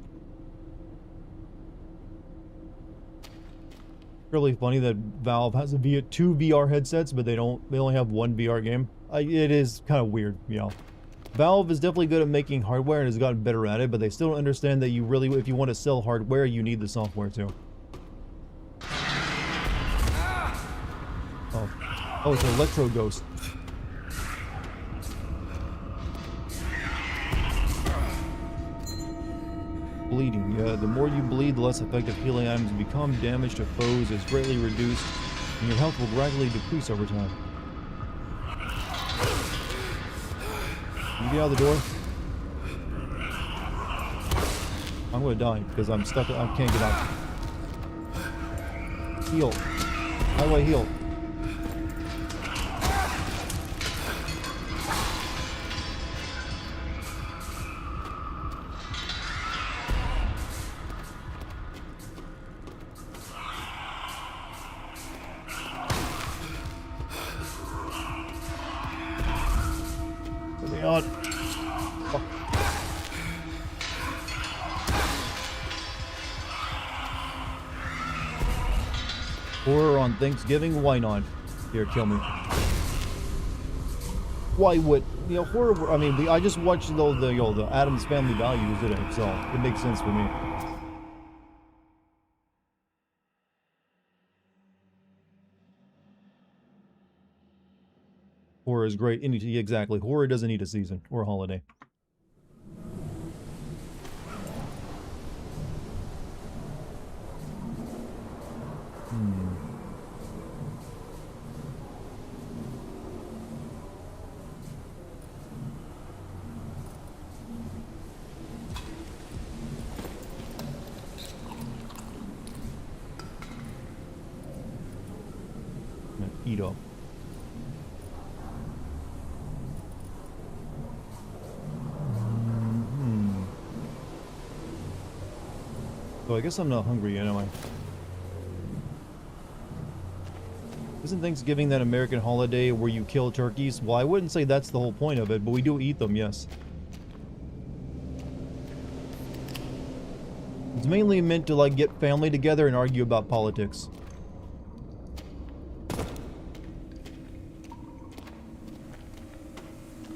Really funny that Valve has two VR headsets, but they only have one VR game. It is kind of weird, yeah. Valve is definitely good at making hardware and has gotten better at it, but they still don't understand that you really, if you want to sell hardware, you need the software too. Oh, it's an Electro Ghost. Bleeding. Yeah, the more you bleed, the less effective healing items become. Damage to foes is greatly reduced, and your health will gradually decrease over time. Can you get out of the door? I'm gonna die because I'm stuck. I can't get out. Heal. How do I heal? God. Fuck. Horror on Thanksgiving? Why not? Here, kill me. Why would, you know, horror? I mean, I just watched the Addams Family Values today, so it makes sense for me. Horror is great. Exactly. Horror doesn't need a season or a holiday. Eat up. So I guess I'm not hungry yet, am I? Isn't Thanksgiving that American holiday where you kill turkeys? Well, I wouldn't say that's the whole point of it, but we do eat them, yes. It's mainly meant to, like, get family together and argue about politics.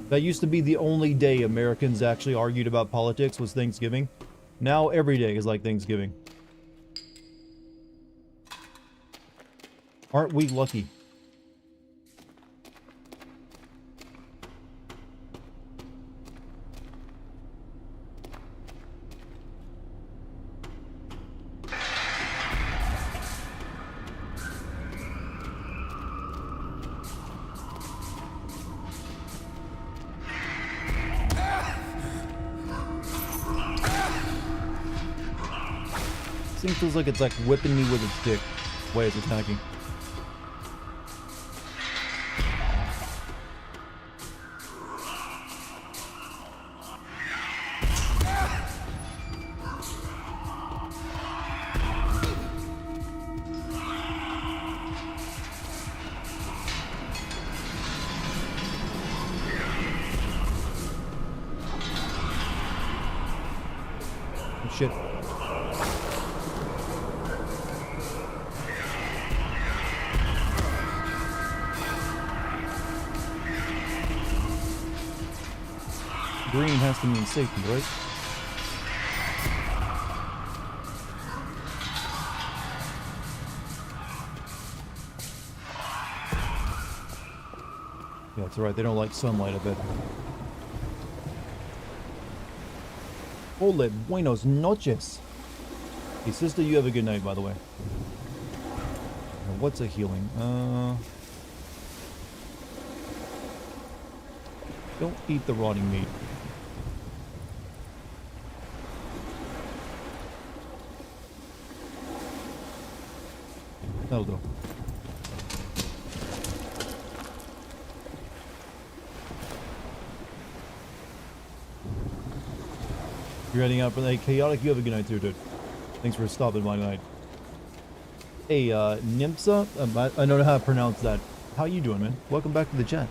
That used to be the only day Americans actually argued about politics was Thanksgiving. Now every day is like Thanksgiving. Aren't we lucky? This thing feels like it's like whipping me with its dick. The way it's attacking. Shit. Green has to mean safety, right? Yeah, that's right. They don't like sunlight, I bet. Hola, buenos noches. Hey, sister, you have a good night, by the way. Now, what's a healing? Don't eat the rotting meat. That'll do. You're heading out for the chaotic. You have a good night too, dude. Thanks for stopping by tonight. Hey, Nimsa? I don't know how to pronounce that. How you doing, man? Welcome back to the chat.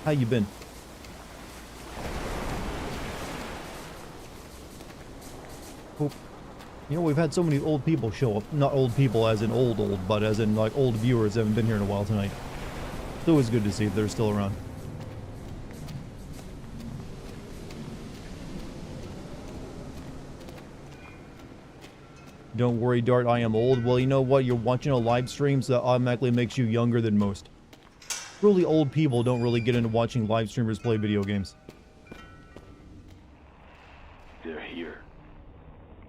How you been? Hope. You know, we've had so many old people show up. Not old people as in old, but as in like old viewers that haven't been here in a while tonight. It's always good to see if they're still around. Don't worry, Dart, I am old. Well, you know what? You're watching a live stream, so that automatically makes you younger than most. Really old people don't really get into watching live streamers play video games. They're here,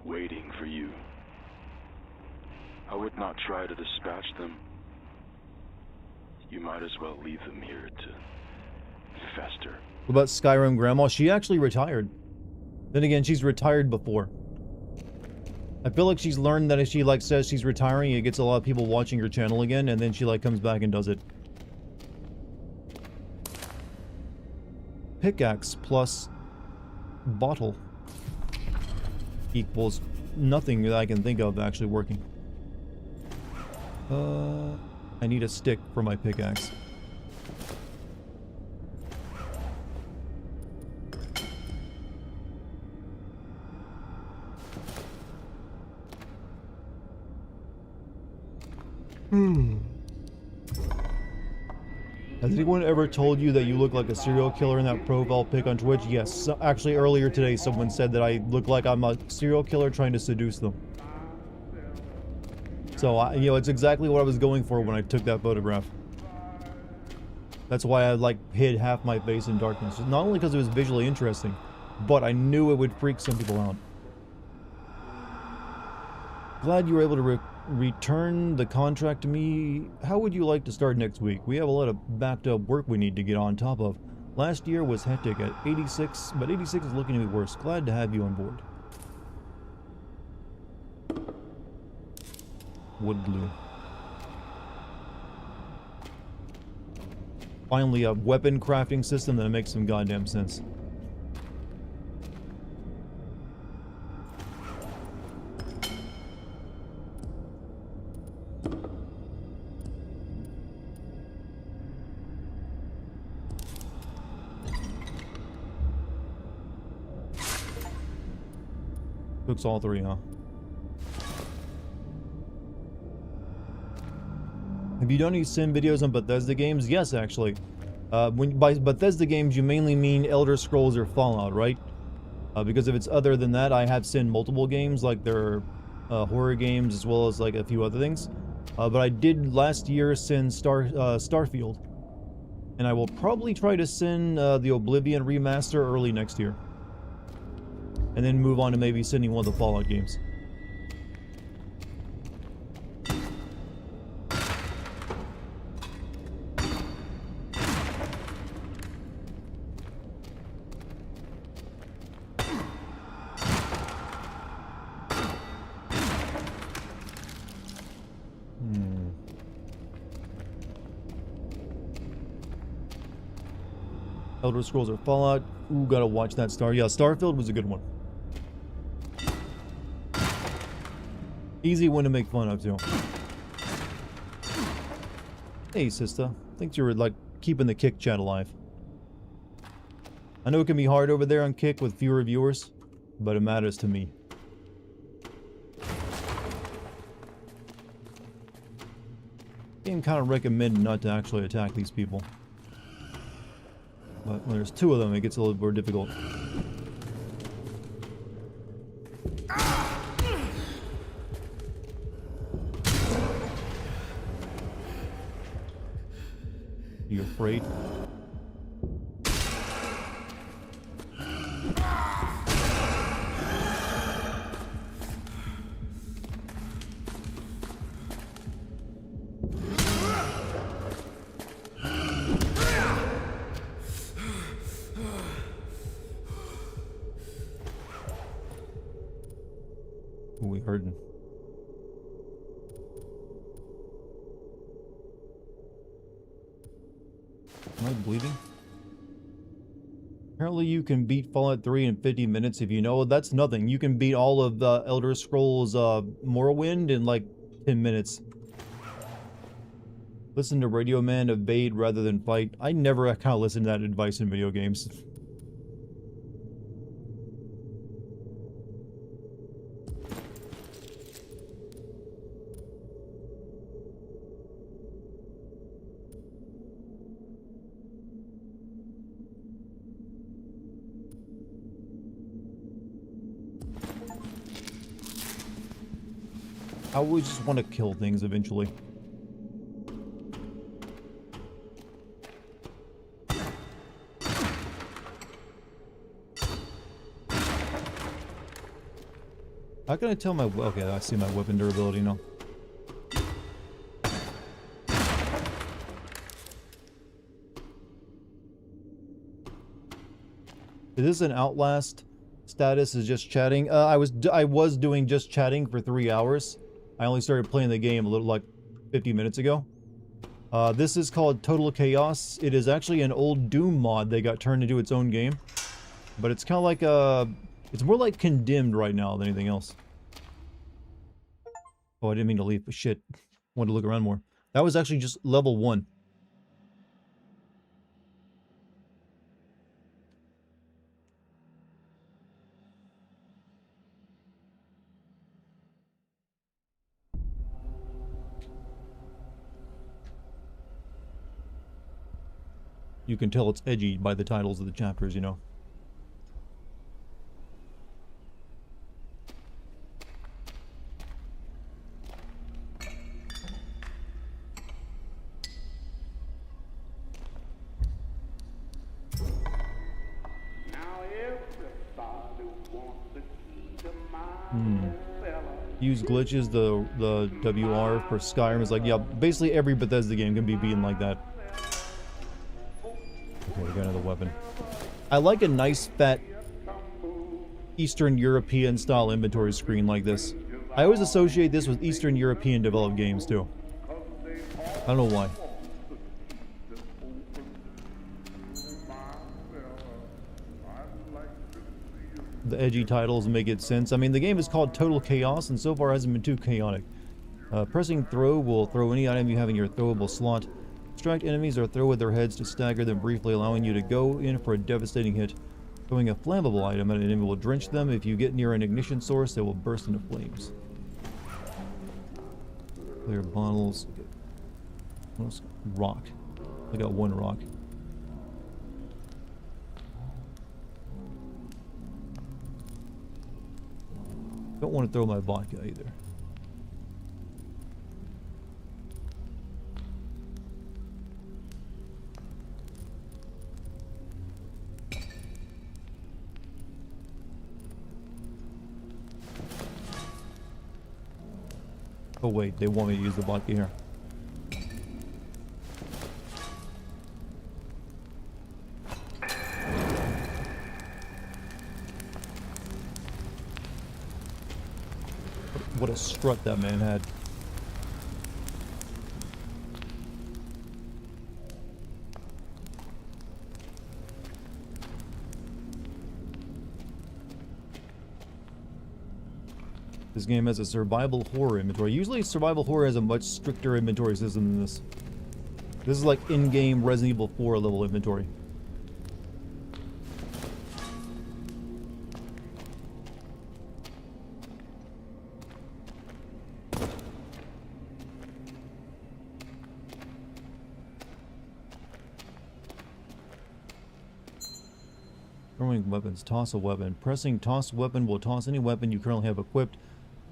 waiting for you. I would not try to dispatch them. You might as well leave them here to fester. What about Skyrim Grandma? She actually retired. Then again, she's retired before. I feel like she's learned that if she like says she's retiring, it gets a lot of people watching her channel again, and then she like comes back and does it. Pickaxe plus bottle equals nothing that I can think of actually working. I need a stick for my pickaxe. Has anyone ever told you that you look like a serial killer in that profile pic on Twitch? Yes. Actually, earlier today, someone said that I look like I'm a serial killer trying to seduce them. So, you know, it's exactly what I was going for when I took that photograph. That's why I, like, hid half my face in darkness. Not only because it was visually interesting, but I knew it would freak some people out. Glad you were able to return the contract to me. How would you like to start next week? We have a lot of backed up work we need to get on top of. Last year was hectic at 86, but 86 is looking to be worse. Glad to have you on board. Wood glue. Finally, a weapon crafting system that makes some goddamn sense. Cooks all three, huh? Have you done any sim videos on Bethesda games? Yes, actually. By Bethesda games, you mainly mean Elder Scrolls or Fallout, right? Because if it's other than that, I have seen multiple games, like their horror games, as well as like a few other things. But I did last year send Starfield. And I will probably try to send the Oblivion remaster early next year. And then move on to maybe sending one of the Fallout games. Elder Scrolls or Fallout. Ooh, gotta watch that star. Yeah, Starfield was a good one. Easy one to make fun of, too. Hey, sister. Thanks you were, like, keeping the Kick chat alive. I know it can be hard over there on Kick with fewer viewers, but it matters to me. Game kind of recommended not to actually attack these people. But when there's two of them, it gets a little more difficult. You afraid? Ooh, we hurting. Am I bleeding? Apparently you can beat Fallout 3 in 50 minutes if you know. That's nothing. You can beat all of the Elder Scrolls Morrowind in like 10 minutes. Listen to Radio Man, evade rather than fight. I never kind of listen to that advice in video games. I always just want to kill things eventually. How can I tell my... Okay, I see my weapon durability now. Is this an Outlast status? Is just chatting? I was doing just chatting for 3 hours. I only started playing the game a little like 50 minutes ago. This is called Total Chaos. It is actually an old Doom mod that got turned into its own game. But it's kind of like it's more like Condemned right now than anything else. Oh, I didn't mean to leave, but shit. Wanted to look around more. That was actually just level 1. You can tell it's edgy by the titles of the chapters, you know. Use glitches, the WR for Skyrim is like, yeah, basically every Bethesda game can be beaten like that. Okay, we got another weapon. I like a nice fat Eastern European style inventory screen like this. I always associate this with Eastern European developed games too. I don't know why. The edgy titles make it sense. I mean, the game is called Total Chaos, and so far hasn't been too chaotic. Pressing throw will throw any item you have in your throwable slot. Distract enemies or throw with their heads to stagger them briefly, allowing you to go in for a devastating hit. Throwing a flammable item at an enemy will drench them. If you get near an ignition source, they will burst into flames. Clear bottles. What else? Rock. I got 1 rock. Don't want to throw my vodka either. Oh wait, they want me to use the vodka here. What a strut that man had. This game has a survival horror inventory. Usually survival horror has a much stricter inventory system than this. This is like in-game Resident Evil 4 level inventory. Throwing weapons. Toss a weapon. Pressing toss weapon will toss any weapon you currently have equipped.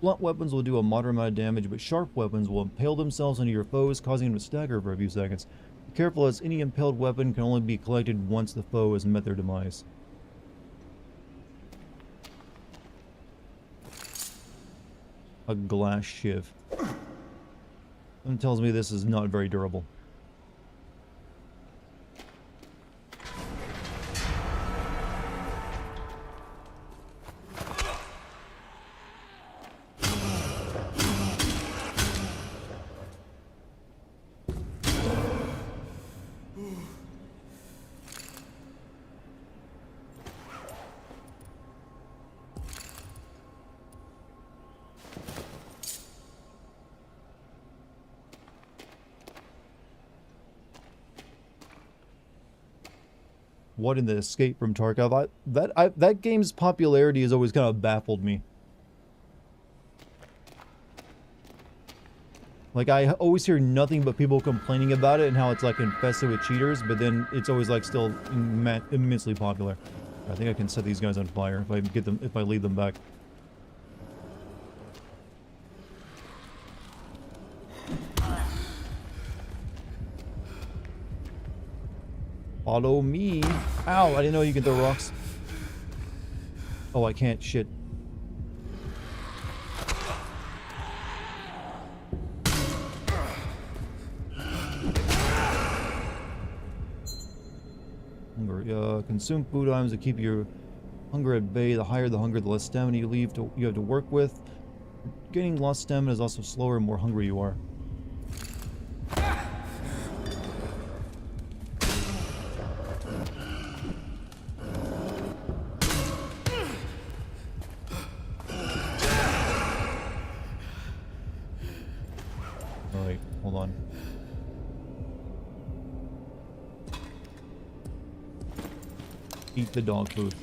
Blunt weapons will do a moderate amount of damage, but sharp weapons will impale themselves onto your foes, causing them to stagger for a few seconds. Be careful, as any impaled weapon can only be collected once the foe has met their demise. A glass shiv. That tells me this is not very durable. What in the Escape from Tarkov? That game's popularity has always kind of baffled me. Like, I always hear nothing but people complaining about it and how it's like infested with cheaters, but then it's always like still immensely popular. I think I can set these guys on fire if I lead them back. Follow me. Ow, I didn't know you could throw rocks. Oh, I can't. Shit. Hunger. Consume food items to keep your hunger at bay. The higher the hunger, the less stamina you have to work with. Getting lost stamina is also slower and more hungry you are. Alright, hold on. Eat the dog food.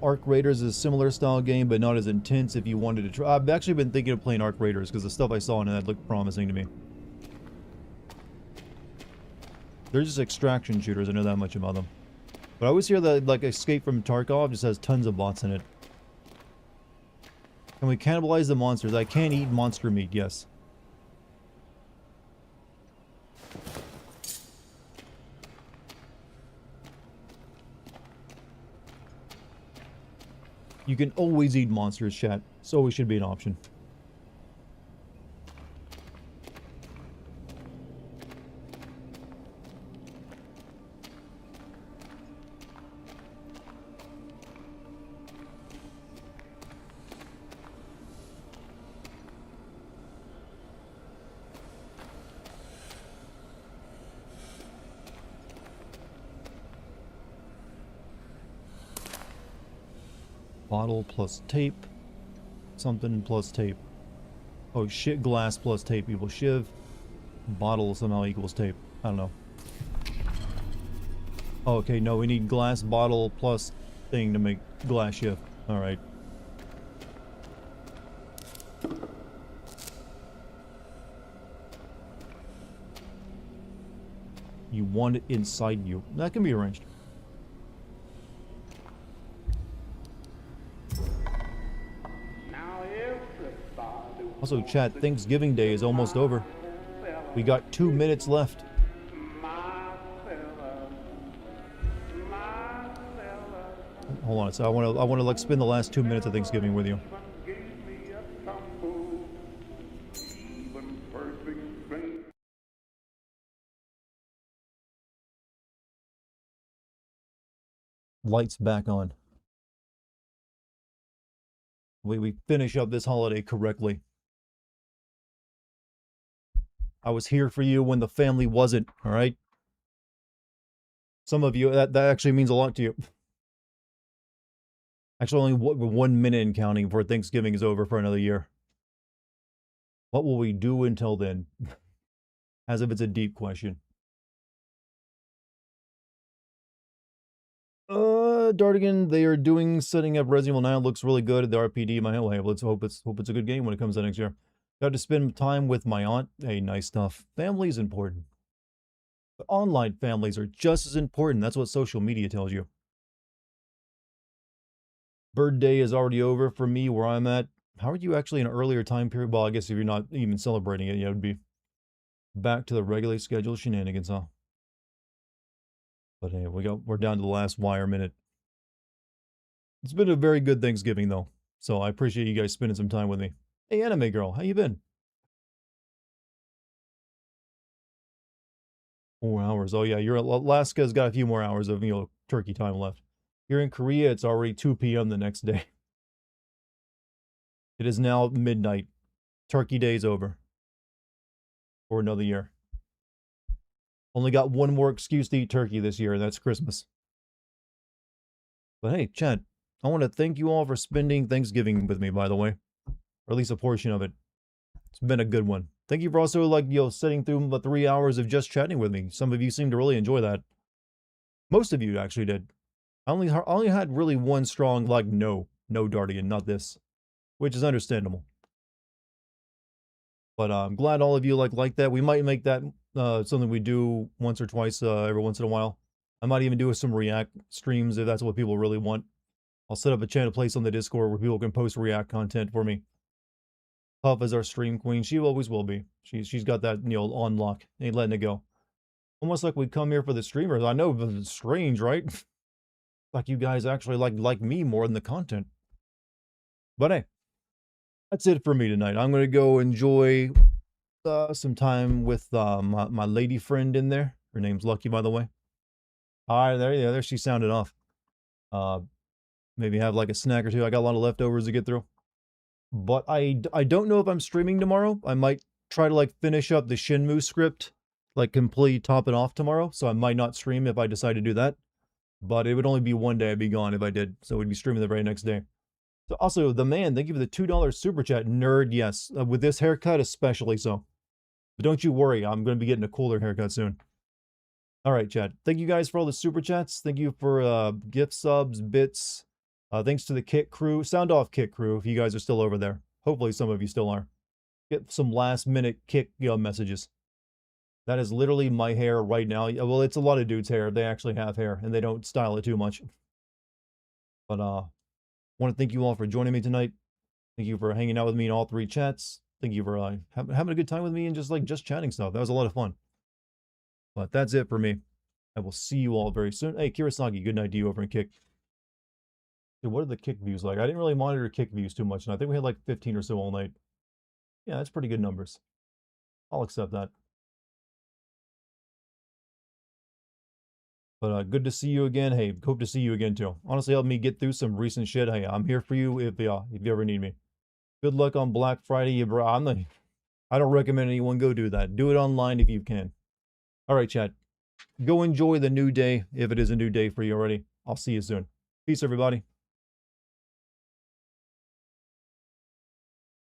Arc Raiders is a similar style game, but not as intense if you wanted to try. I've actually been thinking of playing Arc Raiders because the stuff I saw in it looked promising to me. They're just extraction shooters, I know that much about them. But I always hear that, like, Escape from Tarkov just has tons of bots in it. Can we cannibalize the monsters? I can't eat monster meat, yes. You can always eat monsters, chat. So always should be an option. Bottle plus tape. Something plus tape. Oh shit, glass plus tape equals shiv. Bottle somehow equals tape. I don't know. Oh, okay, no, we need glass bottle plus thing to make glass shiv. Alright. You want it inside you. That can be arranged. Also, chat, Thanksgiving Day is almost over. We got 2 minutes left. Hold on, so I want to like spend the last 2 minutes of Thanksgiving with you. Lights back on. We finish up this holiday correctly. I was here for you when the family wasn't, alright? Some of you, that actually means a lot to you. Actually, only 1 minute and counting before Thanksgiving is over for another year. What will we do until then? As if it's a deep question. Dartigan, they are setting up Resident Evil 9. Looks really good at the RPD. Let's hope it's a good game when it comes out next year. Got to spend time with my aunt. Hey, nice stuff. Family is important. But online families are just as important. That's what social media tells you. Bird Day is already over for me where I'm at. How are you actually in an earlier time period? Well, I guess if you're not even celebrating it, it would be back to the regularly scheduled shenanigans, huh? But hey, we're down to the last wire minute. It's been a very good Thanksgiving, though. So I appreciate you guys spending some time with me. Hey, Anime Girl, how you been? 4 hours. Oh, yeah, Alaska's got a few more hours of, turkey time left. Here in Korea, it's already 2 p.m. the next day. It is now midnight. Turkey Day's over. For another year. Only got one more excuse to eat turkey this year, and that's Christmas. But hey, Chad, I want to thank you all for spending Thanksgiving with me, by the way. Or at least a portion of it. It's been a good one. Thank you for also, sitting through the 3 hours of just chatting with me. Some of you seem to really enjoy that. Most of you actually did. I only had really one strong, no Dartigan, not this. Which is understandable. But I'm glad all of you like that. We might make that something we do once or twice every once in a while. I might even do some React streams if that's what people really want. I'll set up a channel place on the Discord where people can post React content for me. Puff is our stream queen. She always will be. She's got that, you know, on lock. Ain't letting it go. Almost like we come here for the streamers. I know, but it's strange, right? Like you guys actually like me more than the content. But hey, that's it for me tonight. I'm gonna go enjoy some time with my lady friend in there. Her name's Lucky, by the way. All right, there she sounded off. Maybe have like a snack or two. I got a lot of leftovers to get through. But I don't know if I'm streaming tomorrow. I might try to like finish up the Shenmue script, like completely top it off tomorrow. So I might not stream if I decide to do that. But it would only be one day I'd be gone if I did. So we'd be streaming the very next day. So also, the man, thank you for the $2 super chat. Nerd, yes. With this haircut, especially so. But don't you worry, I'm going to be getting a cooler haircut soon. All right, chat. Thank you guys for all the super chats. Thank you for gift subs, bits. Thanks to the Kit crew. Sound off Kit crew if you guys are still over there. Hopefully some of you still are. Get some last minute Kit messages. That is literally my hair right now. Well, it's a lot of dudes' hair. They actually have hair and they don't style it too much. But want to thank you all for joining me tonight. Thank you for hanging out with me in all 3 chats. Thank you for having a good time with me and just chatting stuff. That was a lot of fun. But that's it for me. I will see you all very soon. Hey, Kirasagi, good night to you over in Kick. Dude, what are the Kick views like? I didn't really monitor Kick views too much, and I think we had like 15 or so all night. Yeah, that's pretty good numbers. I'll accept that. But good to see you again. Hey, hope to see you again too. Honestly, help me get through some recent shit. Hey, I'm here for you if you ever need me. Good luck on Black Friday, bro. I don't recommend anyone go do that. Do it online if you can. All right, chat. Go enjoy the new day if it is a new day for you already. I'll see you soon. Peace, everybody.